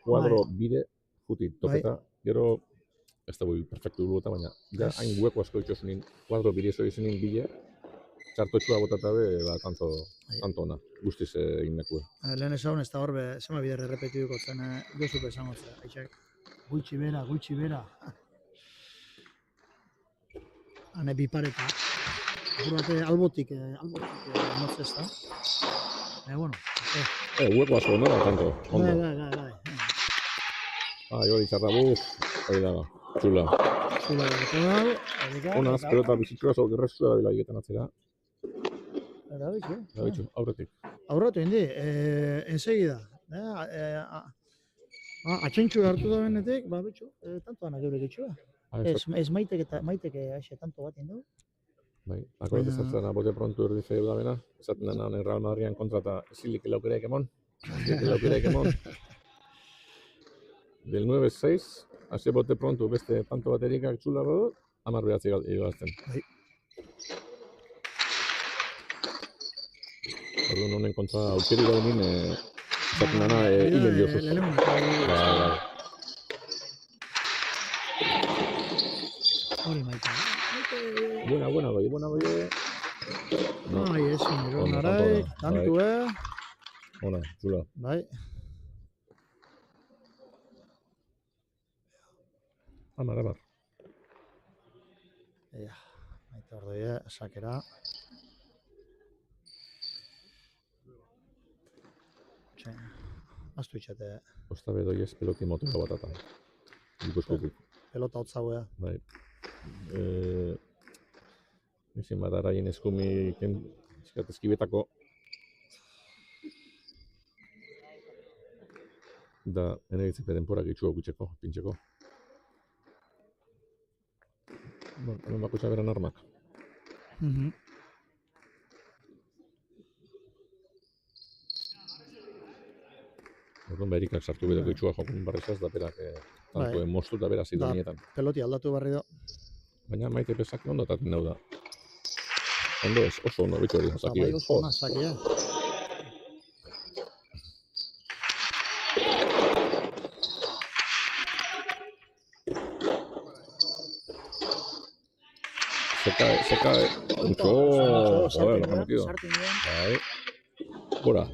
kuadro bide, futi, topeta, gero, ez da perfektu dulu eta baina, ja, hain hueko asko itxosunin, kuadro bide zo izanin bide, txartotxua botatabe, tanto ona, guztiz egin nekue. Lehen ezagun ez da horbe, zema bider errepetituko zen, Josupe esango zen, aitzak. Gutxi bera. Hane bipareta. Burate albotik motz ez da. Bueno. Hueko asko ondo da, tanto, ondo. Bai. Hori txarra buf, hori da, txula. Zula erika. Honaz, pelota bizitzua zo gerrezua da bila hietan atzera. Eta bitxu. Da bitxu, aurretik. Aurratu indi, ensegida. Atxentxu hartu da benetik, ba bitxu, tanto anak eurek itxua. Ez maiteke aixe tanto bat indu. Bai, akoet ezatzen bote pronto erdi feu da bena, esaten dena honen Real Madrian kontra eta zilik laukereak emon. Del 9-6, hasi bote pronto beste tanto bat erikak txula rodo, 10 behatzi igazten. Bai. Orduan honen kontra aukeri gaunin, esaten dena hilen diosuz. Hori maite. Buena goie. Ai, ezin, gero Ondo, naraik, tanto tantu, Ona, txula. Bai. Amar. Ea, maite ordoie, sakera. Aztu itxate, Ostabe doiez peloti motora batata. Ikuskukik. pelota hotzauea. Bai. Ezin bat araien eskumi eskibetako da eneritzepe denporak itxua gutxeko, pintxeko. Hemen bakutsa beran armak. Orduan berikak sartu bedeko itxua jokun barrezaz da berak tantoen mostu da beraz idonietan. Peloti aldatu barri do. Baina maite pesak ondo etaten nau da. Ondo ez, oso ondo bitxo hori zaki Bai, hori. oso ona zakia. Seka, mucho, joder, lo que ha metido. Bai, gora.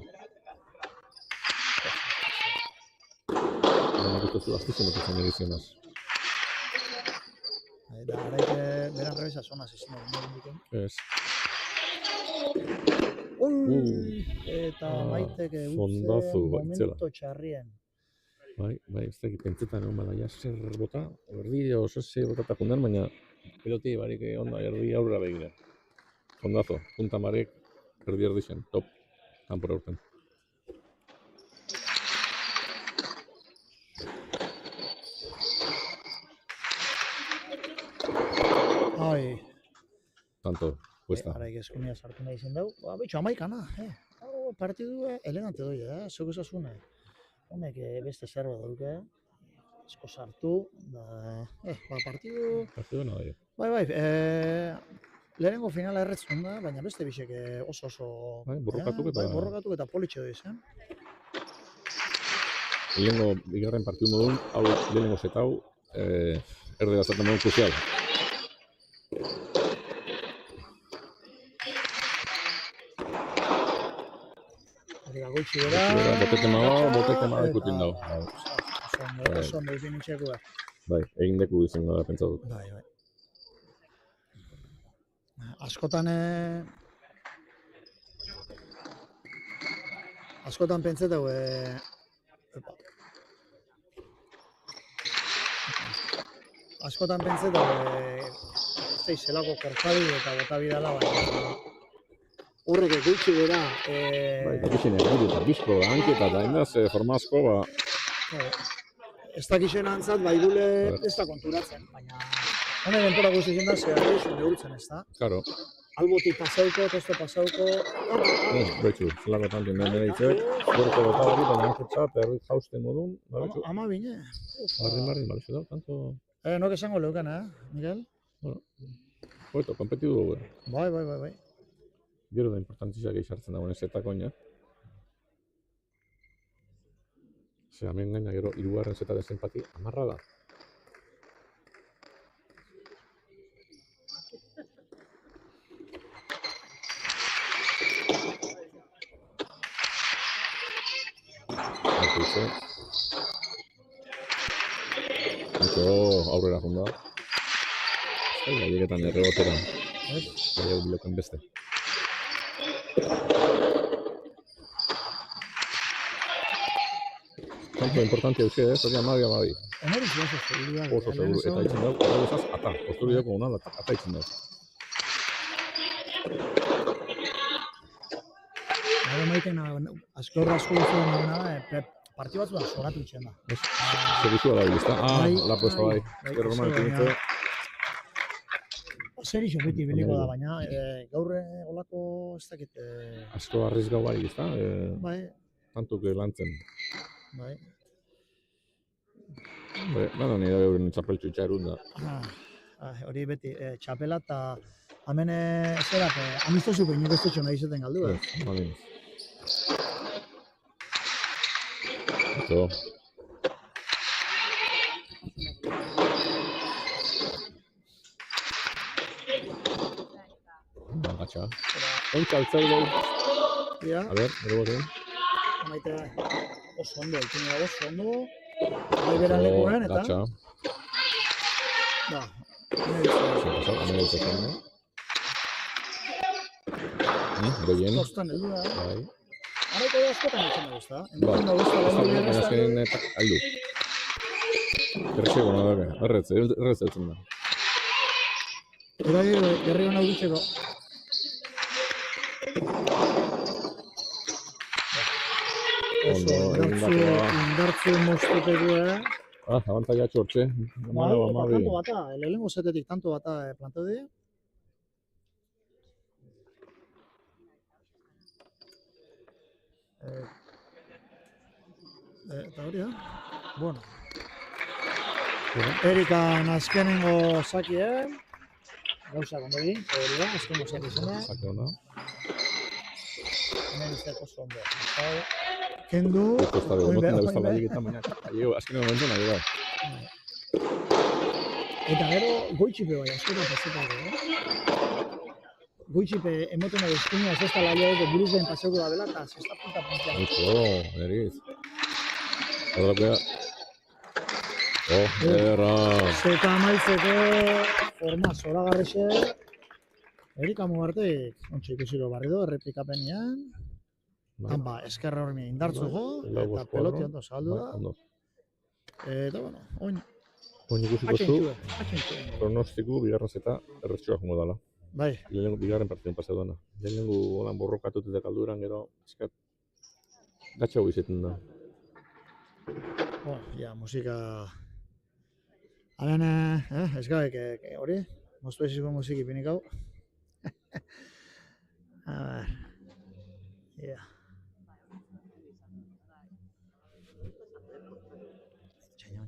Gustatzen aztizen ikusten edizionaz. Da, araike beran rebeza zona zizien egin Ez. Eta maiteke fondazu baitzela. momento txarrien. Bai, ez dakit pentsetan egon bada, ja zer bota, erdi oso ze botata jundan, baina peloti barik onda erdi aurrera begira. Fondazo, punta marek, erdi zen, top, kanpora urten. Ai, Tanto, cuesta. araik eskunia sartu nahi zen dau. Ba, bitxo, amaikana, partidu elegante doi, zuk esasune. Honek beste zerba dauke, esko sartu, partidu... Partidu nahi. Bai, lehenengo finala erretzun da, baina beste bisek oso... Bai, borrokatuk eta politxe doiz, Lehenengo bigarren partidu modun, hau lehenengo zetau, erde bazaten modun kruzial. Eta gutxi bera. Botetema ikutin dago. Oso ondo ipin itxeko. Bai, egin deku izango da pentsatu. Bai. Askotan pentsatu ez zelako kortari eta bota bidala, baina horrek gutxi bera. Bai, dakizien egin eta bizko, hanketa eta indaz formazko, Ez dakixen antzat, bai dule ez da konturatzen, baina hone denpora guztien da, zehar egin neurtzen ez da. Claro. Alboti pasauko, testo pasauko. Betxu, zelako tantin den ere itzek, gorko bota hori, baina hanketza, perrit jausten modun, betxu. Ama bine. Marrin, balizu da, tanto... Nok esango leuken, Miguel? Bueno, hoeto, kompetitu dugu. Bai. Gero da importantizak eixartzen dagoen zetako ina. Ze, hemen gaina gero, irugarren zeta desenpati, amarra da. Aurrera junda. Gaieketan erreboteran. Gaia biloken beste. Tanto importante euske, hori amabi. Honori oso seguru. Oso seguru, eta itzen dago, hori esaz, ata. Posturi dago una, ata itzen dago. Hore maiten, asko guztien dagoena, partio batzu da, zoratu itxen da. Zerrizua da bilizta. La puesta bai. Ezkerro manetik Zer iso beti biliko da, baina gaur olako ez dakit... Asko arriesgau bai, ezta? Bai. Tantuk lantzen. Bai. Bada nire da euren txapeltxu itxarun da. Hori beti, txapela eta hemen zerak, amistosuko inigostetxo nahi zeten galdu. Bale. Eto. Bagatxa. Ontsa altzailu. A ver, nire boten. Maite oso ondo, ikin oso ondo. Bai beran lekuen, eta... Gatxa. Ba, nire boten. Behien. Kostan heldu da. Bai. Araiko da askotan itzen da guzta. Baina azkenin aldu. Gertxego nahi dabe, erretz eltzen da. Gerri hona uditxeko. Oso indartzu moztuteko, Abantaia txortxe. Tanto bata, lehenengo zetetik tanto bata planteu di. Eta hori da. Bueno. Erikan azkenengo zakien. Gauza gondo egin, hori da, azkenengo zaki zena. Zaki hona. Hemen izteko oso ondo. Kendu. Azkenengo momentu nahi da. Eta gero, goitxipe bai, askotan pasetako, Goitxipe emoten nahi eskunia ez da laia dugu buruz den paseuko da bela, eta zesta punta. Oso, neriz. Horrela erra. Zeta amaitzeko forma zoragarrixe. Erika mugartek, ontsa ikusiko barrido, errepikapenian. Hanba, eskerra hormi indartzuko, eta peloti ondo saldu da. Eta bueno, oin ikusiko zu, pronostiku bigarren zeta erretxoa jongo dala. Bai. Lehenengo bigarren partidun pasatu dana. Lehenengo holan borrokatut eta kalduran gero, eskat, gatxago izaten da. Ja, musika... Haren, ez gabe, hori, moztu ezizko musiki pinik hau. A ver... Ja. Txaino,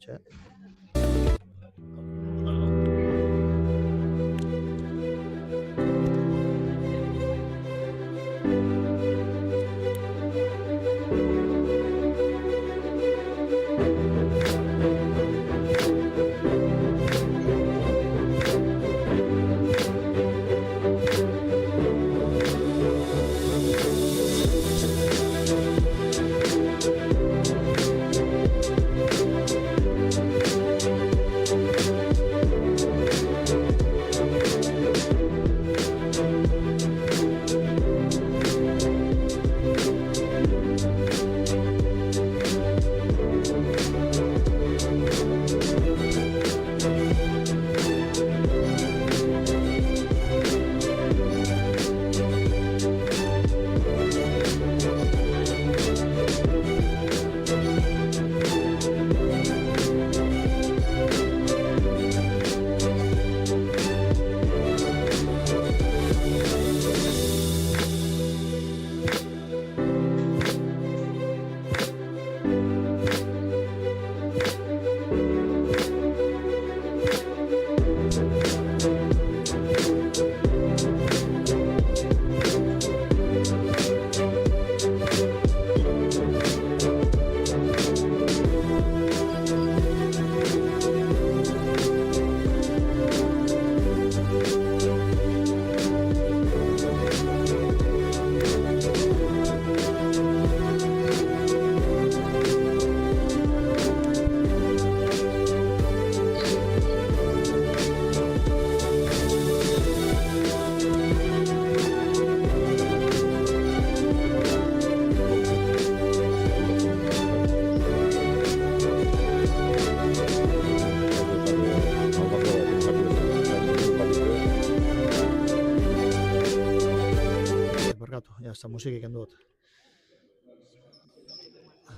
barkatu, jazta musikik endu dut.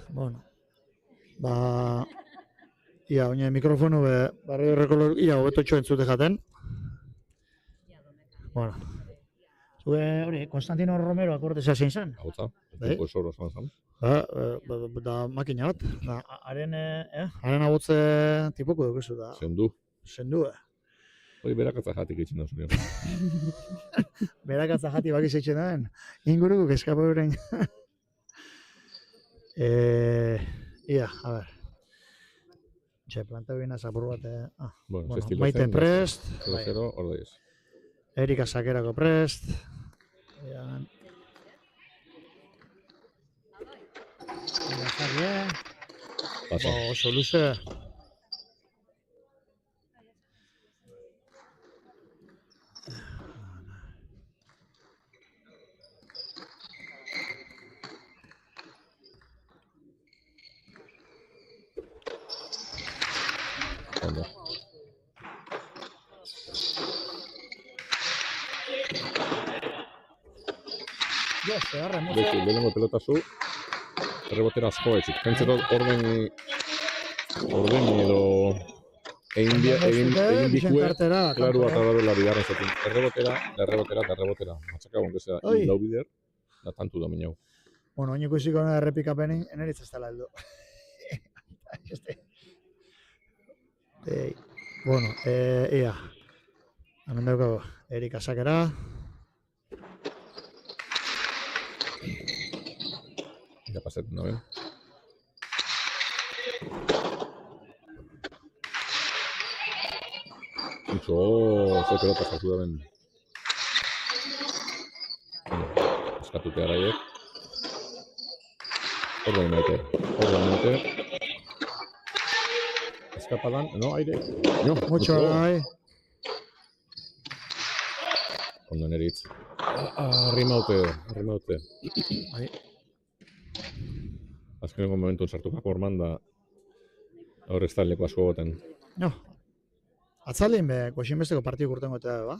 Bueno, ia, oine mikrofonu barri horreko ia hobetotxo entzute jaten. Bueno, zue hori, Konstantino Romero akortezea zein zen? Hau za, Bai. esoro zan. Da makina bat, haren abotze tipoko dukezu da. Zendu. Sendu, Hori berakatza jatik itxen da zure. Berakatza jati bakiz eitzen daen, inguruko kezkapo beren. Ia, a ber. Planteo bina zapur bat, Bueno, Maite prest, 0-0, hor daiz. Erika Sakerako prest. Pasa. Oso luze. Ondo. Beti, lehenengo pelota zu, errebotera asko etxik. Pentsetot orden edo egin bikue, klaru bat adabela bigarren zaten. Errebotera. Matxaka gonkesea, lau bider, da tantu da minau. Bueno, oineko iziko errepikapenin, eneritz ez dela heldu. Bueno, ia. Hemen daukago, Erika Sakera. Ja paseten da ben. Mucho, ze pelota sartu da ben. Eskatute araiek. Ordain maite. Escapadan, no, aire. No, Mucho, bai. Ondo neritz. Arrimaute. Bai. Azkeneko momentun sartukako orman da hor ez da leku asko goten. No. Atzaldin koxinbesteko partidu urtengo eta ba?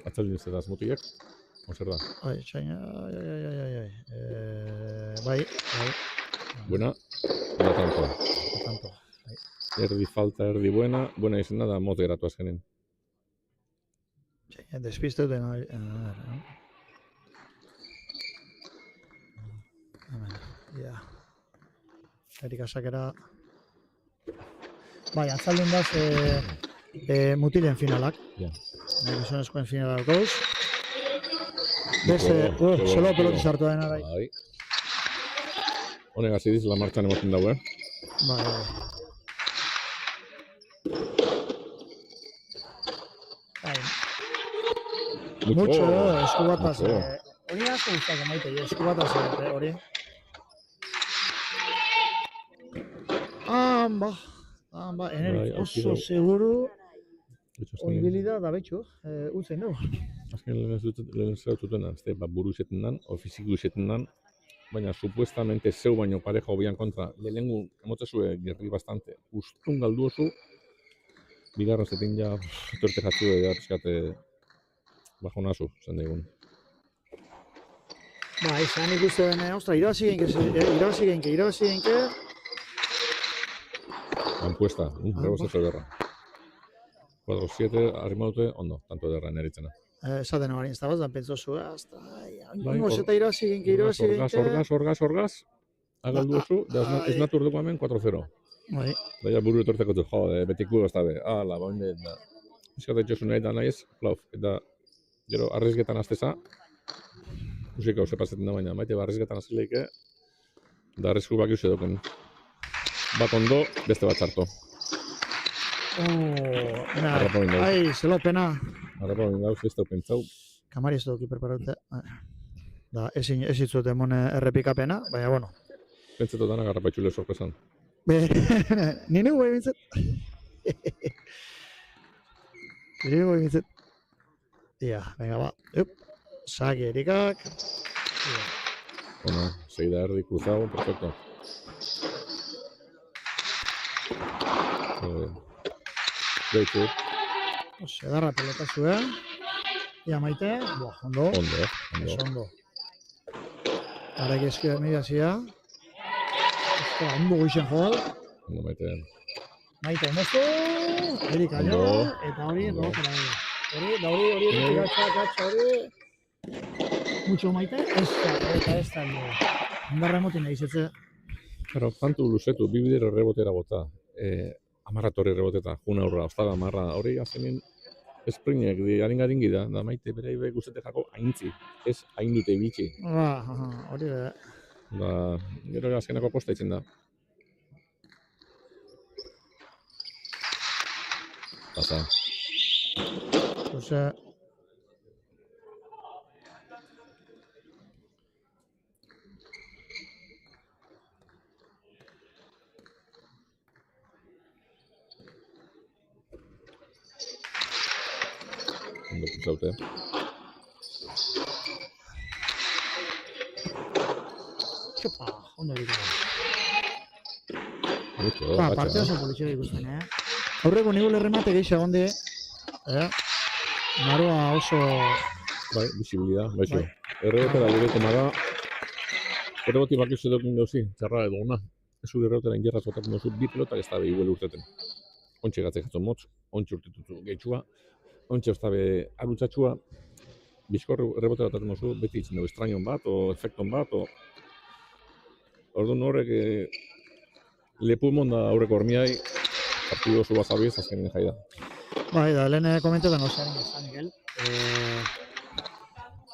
Atzaldin ez da azmutiek? Zer da? Bai, txaina, bai. Buena, no tanto. Tanto. Erdi falta, erdi buena izena da mot geratu azkenen. Txaina, despiste duten, ja. Erika Sakera. Bai, atzaldin daz mutilen finalak. Ja. Gizonezkoen finalak gauz. Beste, zelo peloti sartu dena bai. Bai. Honegaz idiz la martxan emoten dago, Bai. Mucho, eskubataz. Hori asko guztako maite, eskubataz hori. Eneritz oso seguru. Oibilida da betxo, utzen du. Azken lehen zeraututen buru izetan dan, o fiziku izetan dan, baina supuestamente zeu baino pareja hobian kontra, lehenengu emotezue gerri bastante, ustun galdu oso, bigarren zetin ja torte jatzu ja pizkate bajonazu, zen daigun. Ba, izan ikusten, ostra, irabazi genke. Enpuesta, rebozetzo ederra. 4-7, arrimaute, ondo, tanto ederra neritzena. Esaten hori, ez da bazan, pentsozu, oingo zeta irabazi genke. Orgaz, agaldu oso, ez natur dugu hemen 4-0. Bai. Daia buru etortzeko zu, betiku ez da be, ala, bainde, da. Izkata itxosu nahi da nahiz, plauf, eta gero arrizgetan azteza, musika hau pasetan da baina, maite arrizgetan azeleike, da arrizku baki uste duken. Bat ondo, beste bat txarto. Zelo pena. Arrapa bain gauz, ez da pentsau. Kamari ez duki preparaute. Da, ez itzut emone errepikapena, baina, bueno. Pentseto danak arrapaitxule sorpresan. Nire guai bintzet. Ia, venga, ba. Saki Erikak. Bueno, seida erdi cruzado, perfecto. Edarra pelota zuen. Ia Maite, ondo. Ondo. Ondo. Araik eskia mediazia. Ondo goizen joal. Ondo Maite. Maite, moztu. Erika Ondo. jo, eta hori, Ondo. robotera hori. Hori, gatxa hori. Mucho Maite, ez da. Indarra emotin egizetze. Claro, kantu luzetu, bi bider errebotera bota. Amarratorri erreboteta, juna aurra, ostaga amarra, hori azkenin esprinek di haringaringi da Maite bere ibe guztetako aintzi, ez hain dute bitxi. Hori da. Da, gero azkenako posta itzen da. Pasa. Ose, Ondo puzaute. txopa, ondo egiten. Mucho, Parte gatxa. oso politxera ikusten, Aurreko nigul erremate gehiago onde, Naroa oso... Bai, visibilidad, baixo. Bai. Errebotera gure tema da, erreboti bakizu edokin dozi, txarra edo ona. Ez du errebotera ingerraz botatzen dozu, bi pelotak ez da behi huele urteten. Ontxe gatzek jatzen motz, ontxe urtetutu gehitxua, ontxe ez da be arutzatxua, bizkorre errebotera botatzen dozu, beti itzen dugu estrañon bat, o efekton bat, o... Orduan horrek lepu monda aurreko hormiai, partidu oso bazabiez azkenin jai da. Bai, da, lehen komentetan ozean ez da, Miguel.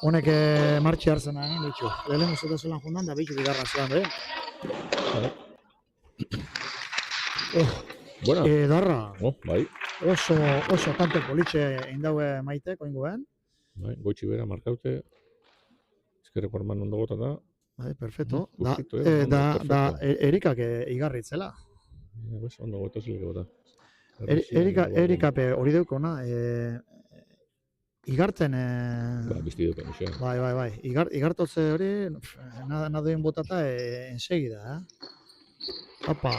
Honek martxi hartzen da, behitxu. Lehen uzeta zelan jundan, da behitxu bigarra zelan, Buena. Darra, Bai. oso kanto politxe indaue Maite, koingoen. Bai, goitxi bera markaute, ezkerreko arman ondo gota da. Bai, perfecto. Justito, Da, Erikak igarritzela. Bez, ondo gota zilik gota. Erikape hori deukona, igartzen... Ba, bizti dut, Mixe. Bai. Igartotze hori, nadoen botata ensegida, Apa.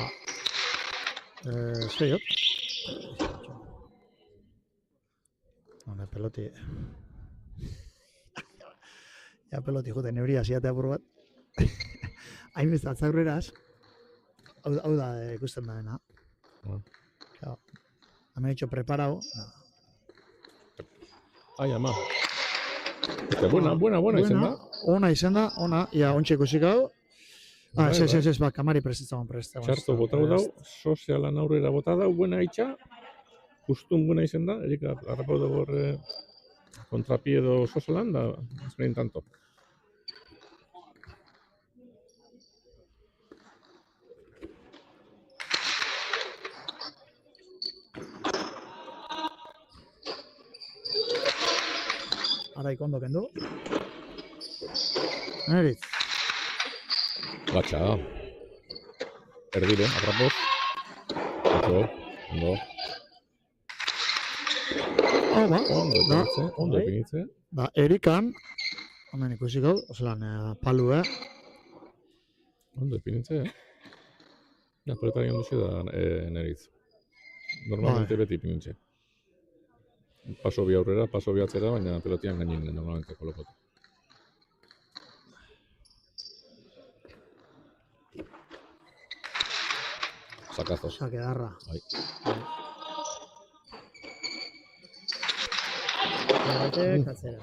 Zeiot. Hone, peloti... Ja, peloti juten euria ziatea apur bat. Hainbeste atzaurreraz. Hau da ikusten da dena. Hemen hecho preparado. Ai, ama. Buena izen da. Ona izen da, ona. Ia, ontsa ikusik hau. Ez, kamari prestitzagon presta. Txarto botau dau, sozialan aurrera bota dau, buena itxa. Justun buena izen da, erika harrapau dugu horre kontrapiedo sozialan, da, ezberin tanto. Araik ondo kendu. Neritz. Gatxa. Erdire, atrapoz. Ondo. Ondo epinitze. Da, Erikan, hemen ikusik hau, ozelan palu, Ondo epinitze, Ja, peletari ondo da neritz. Normalmente beti epinitze. Paso bi aurrera, paso bi atzera, baina pelotian gainin normalmente kolokotu. Sakazo. Sakedarra. Bai. Batek atzera.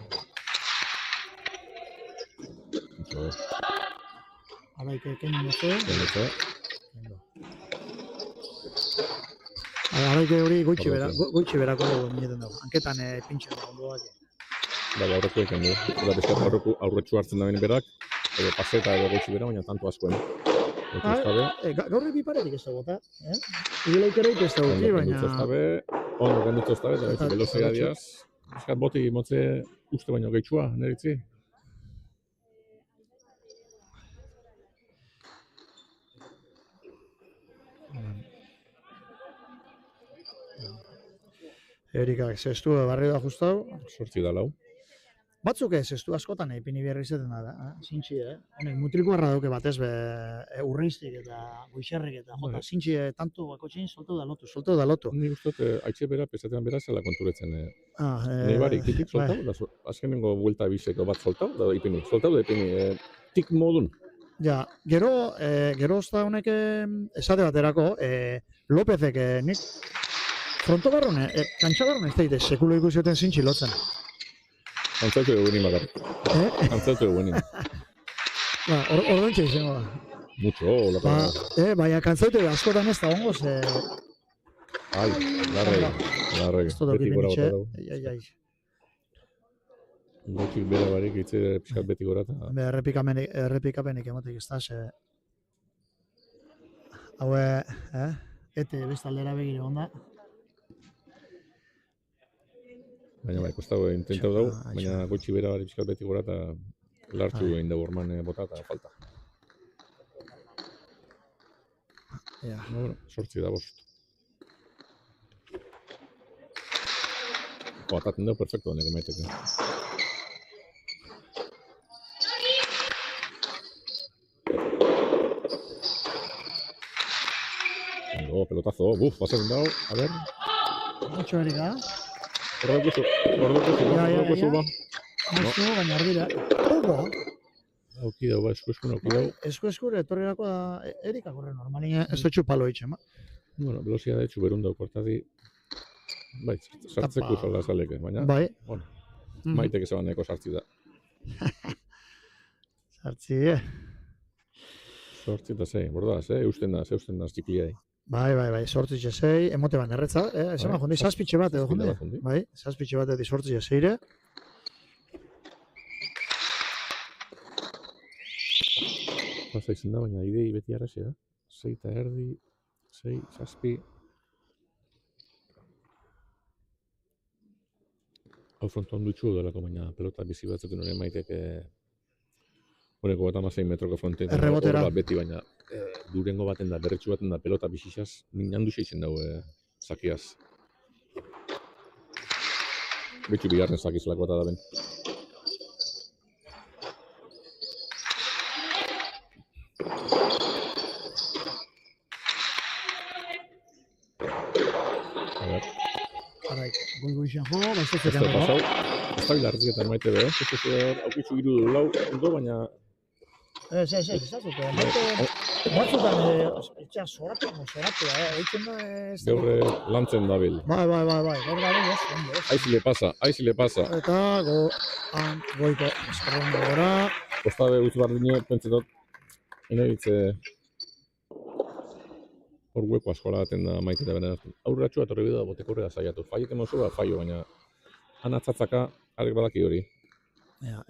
Araik keinu nuzu. Araik hori goitxi berako dugu mineten dago. Hanketan pintxen dago ondo daki. Bai, aurreko eken du. Eta beskat aurretxu hartzen da bene berak, edo paseta edo goitxi bera, baina tanto askoen. Gaur bi paretik ez dago, eta? Igilaikereik ez dago, baina... Ondo gendutzu ez dabe, eta beti belozea diaz. Eskat boti motze uste baino gehitxua, neritzi. Erikak zestu barri da justau. Sortzi da lau. Batzuk ez du askotan ipini behar izaten da, zintxi, honek mutrikuarra dauke batez be urreiztik eta goixerrik eta jota, zintxi tanto bakotxein soltau da lotu. Nik uste dut, haitxe bera, pesatean bera zela konturetzen. Nahi barik, titik soltau, da azkenengo buelta biseko bat soltau, da ipini, tik modun. Ja, gero ozta honek esate baterako, Lopezek nik frontogarrone, kantxagarrone ez daite sekulo ikusioten zintxi lotzen. Antzautu egunin bakarrik. Antzautu egunin. Ordontxe izango da. Mucho, lapa. Baina kantzautu askotan ez da hongoz. Ai, larregi. Beti gora bota dago. Gotxik bera barik hitze pixkat beti gora eta... Errepikapenik ematek ez da, haue, ete bestaldera begire onda. Baina bai, kostago intentau dugu, baina gotxi bera barik pixkat beti gora eta lartu egin dugu orman bota eta falta. Bueno, sortzi da bost. Ataten dugu perfecto honek emaiteke. Pelotazo, pasatzen dago, a ver. Mucho erika. Orduko ba. Mucho, baina ardira. Auki dago, esku-eskun auki dago. Esku-eskur etorrirako da erika korre normalin, ez dutxu palo itxe, ma. Bueno, velozia da etxu berun dago kortadi. Bai, sartzeko zola zaleke, baina... Bai. Bueno, maiteke zebaneko sartzi da. Sartzi, Sortzi eta zei, bordaz, eusten da txikliai. Bai, sortzitxe zei, emote ban erretza, esan jondi, zazpitxe bat edo jondi. Bai, zazpitxe bat edo sortzitxe zeire. Pasa izan da, baina idei beti arraxea. 6 eta erdi, 6, zazpi. Hau fronton dutxu delako, baina pelota bizi batzuten hori maiteke horreko bat 6 metroko fronten. Errebotera. Beti, baina durengo baten da, berretxu baten da, pelota bizizaz, minan duxe izan dago zakiaz. Betxu bigarren zakizlako bat da ben. Goixen jo, baizetzen dago. Ez da bilarrizketan maite be, ez haukitzu iru du lau, ondo, baina... Ez, batzutan, etxea zoratu, eitzen da ez... Gaurre lantzen dabil. Bai, gaur dabil ez, ondo ez. Aizi le pasa. Eta goiko eskerrondo gora. Kostabe utz bardine, pentsetot, inabitze... Hor hueko askola baten da maite da benen. Aurratxua etorri bida botekorrea zaiatu. Faiek emozu da, faio, baina... Han atzatzaka, arek badaki hori.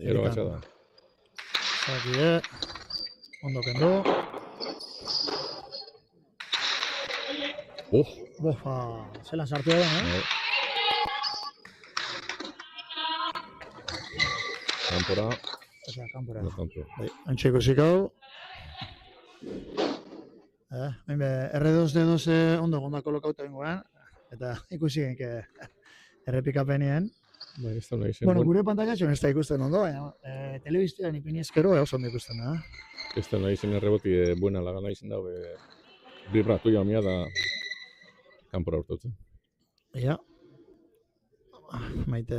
Gero batxa da. Zakide, ondo kendo. Zelan sartu egon, Kanpora. Kanpora. Antxe ikusik hau. R2D2 ondo gonda kolokauta bengoen. Eta ikusi genke errepikapenien. Bueno, gure pantailatxon ez da ikusten ondo, baina telebiztean ipini ezkero oso ondo ikusten da. Ez da nahi zen erreboti buena lagana izan dago, vibratu jamia da kanpora urtutzen. Ja. Maite...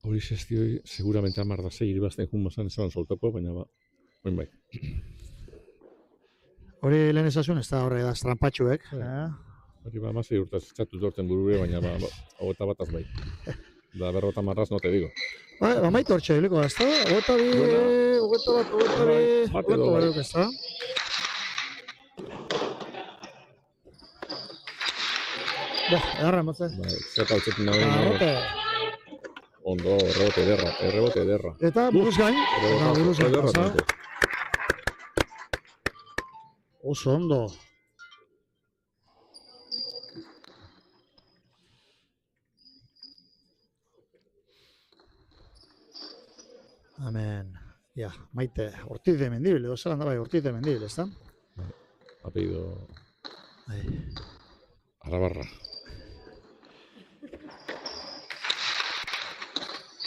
Hori zestioi, seguramente amar da zei iribazten junbazan esan soltoko, baina ba, oin bai. Hori lehen esasun ez da horre da strampatxuek. Hori ba, mazei urtaz txatu dorten burure, baina ba, hogeta bataz bai. Da berrota marraz no te digo. Ba, maite hortxe hiliko, ez da? Hogeta bat, ez da? Edarra, motze. Zeta altzetin nahi. Ondo, errebote ederra. Eta buruz gain. Oso ondo. Amen. Ja, maite, Ortiz de Mendibil, edo zelan da bai, Ortiz de Mendibil, ez da? Apellido... Arabarra.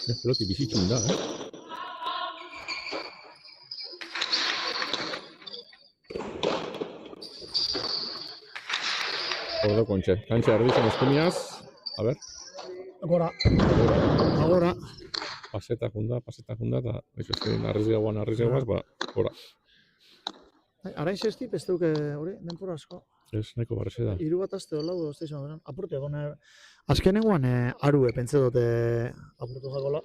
Peloti bizitzun da, Hor da kontxe. Kantxa erdizan eskumiaz. A ber. Agora. Paseta junda, eta eso eskin arrizgagoaz, ba, gora. Arain zestip ez duke hori, denpora asko. Ez nahiko barreze da. 3 bat aste lau dozte izan duen. Apurte egon, azkenengoan arue pentsa dute apurtu jakola.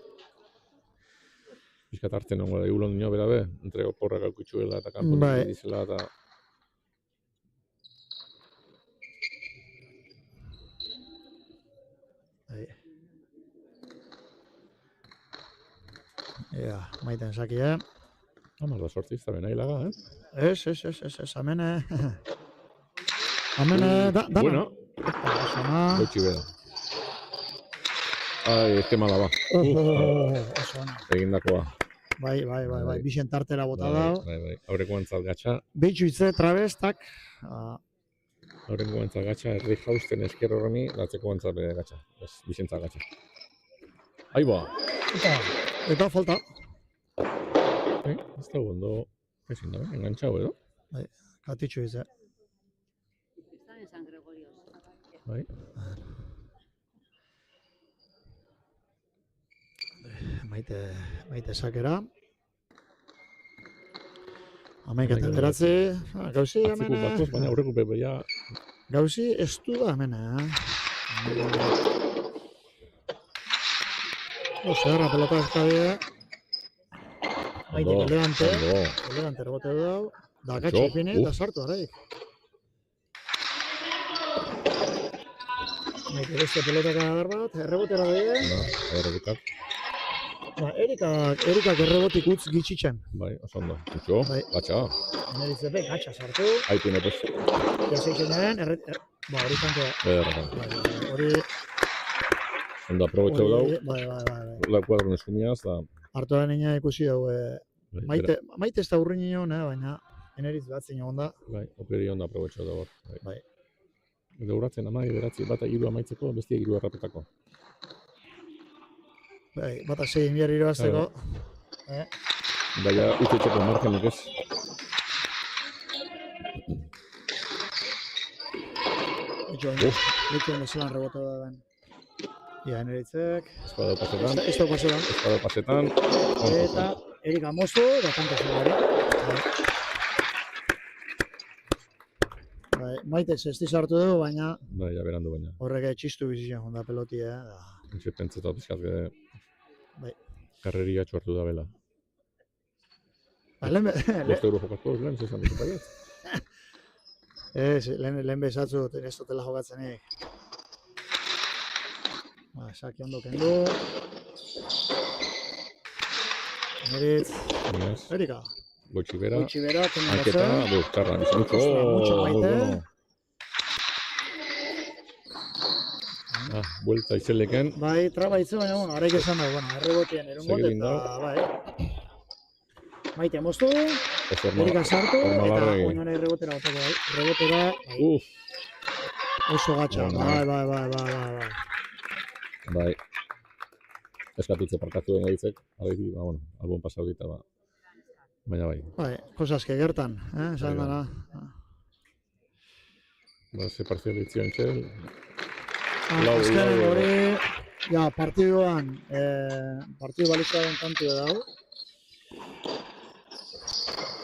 Bizkat arte nongo da, egulo nio bera be, entre oporrak aukitxuela eta kanpotik dizela eta... Ea, maiten zaki, Amar da sortzi, ez da bena hilaga, Ez, amene... Amene, dana. Bueno. Gotxi beda. Ai, ez que mala ba. Egindakoa. Bai, bixen tartera bota dao. Bai, aurreko antzat gatxa. Beitxu itze, travestak. Aurreko antzat gatxa, erri jausten esker horreni, datzeko antzat bere gatxa. Ez, bixentzat gatxa. Aiba! Eta falta. Ez da gondo, ezin da, engantzau edo? Bai, katitxu izan. Está en San Gregorio. Bai. Maite sakera. Amaik eta beratzi. Gauzi hemen... Atziku batoz, baina aurreko bebeia... Gauzi ez du da hemen, Zerra pelota ezkabide. Maitik elegante rebote du dau. Da gatxe ipine eta sartu araik. Maitik beste pelotaka dar bat, errebotera daie. Errebukat. Erikak errebotik utz gitxitzen. Bai, oso ondo. Kutxo, gatxa. Eneritzepe gatxa sartu. Haitu nepez. Jaseitzen hori kantoa. Hori... Ondo aprobetxau dau. Bai. La kuadron eskumiaz, da... Artoa nina ikusi dau. Maite ez da urrin nion, baina eneritz batzen egon da. Bai, okeri ondo aprobetxau da hor. Bai. Eta urratzen amai, beratzi, bata 3 amaitzeko, bestia 3 errapetako. Bai, bata 6 behar irabazteko. Baina utzetxeko margenik ez. Etxoen bezelan rebote da ben. Ia, eneritzek. Espada pasetan. Ez da pasetan. Espada pasetan. Eta Erika Mosto, da tanto zugari. Maitek zesti sartu dugu, baina... Bai, ja berandu baina. Horrek txistu bizitzen jonda peloti, Entxe pentsatu pizkat Bai. Karreria txortu da bela. Ba, 5 euro jokatu, lehen zezan dut baiet. Lehen bezatzu, ez dutela jokatzenik. Ba, saki ondo kendu. Eneritz. Erika. Goitxibera. Kendu Anketa, karra, bizmucho. Mucho maite. Buelta izeleken. Bai, traba itze, baina, araik esan da, errebotien erungot, eta, bai. Maite moztu, Erika sartu, eta oinona errebotera botako, bai. Rebotera, oso gatxa, bai. Bai. Eskatutze parkatu den editzek, alegi, albon pasau dita, baina bai. Bai, cosas que gertan, esan dara. Ze parzial ditzion txel. Azkenen hori, partiduan, partidu balizaren kantu edau.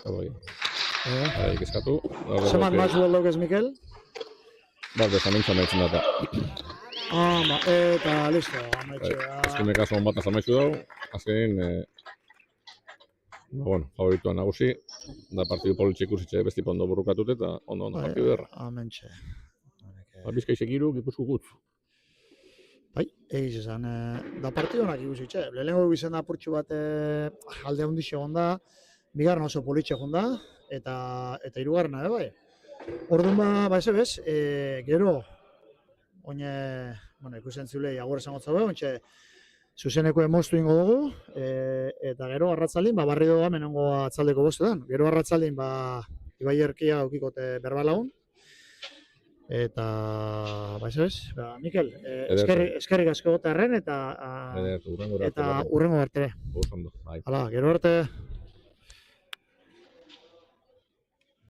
Bai. Araik eskatu. Zeman matxu daukez, Mikel? Bat, desamintza maitzen data. Eta listo, amaitxea. Azkene kasuan bat azamaitzu dau, azken, favorituan nagusi, da partidu politxe ikusitxe besti ondo burrukatut eta ondo partidu derra. Amentxe. Bizkai segiru, Gipuzko gutz. Bai, egiz esan, da partidu honak ikusitxe. Lehenengo egizien da apurtxu bat alde hundixe gonda, bigarren oso politxe gonda, eta hirugarrena, bai. Orduan ba ez ebez, gero, oine, ikusten zilei agur esango zabe, ointxe, zuzeneko emoztu ingo dugu, eta gero arratzaldin, barri doa menengo atzaldeko bostetan. Gero arratzaldin, Ibai Erkia aukikote berbalagun, Eta, ba, ez ez, ba, Mikel, Ederto. eskerrik asko gotarren eta Ederto, hurrengo eta hurrengo arte. Oso ondo, bai. Hala, gero arte.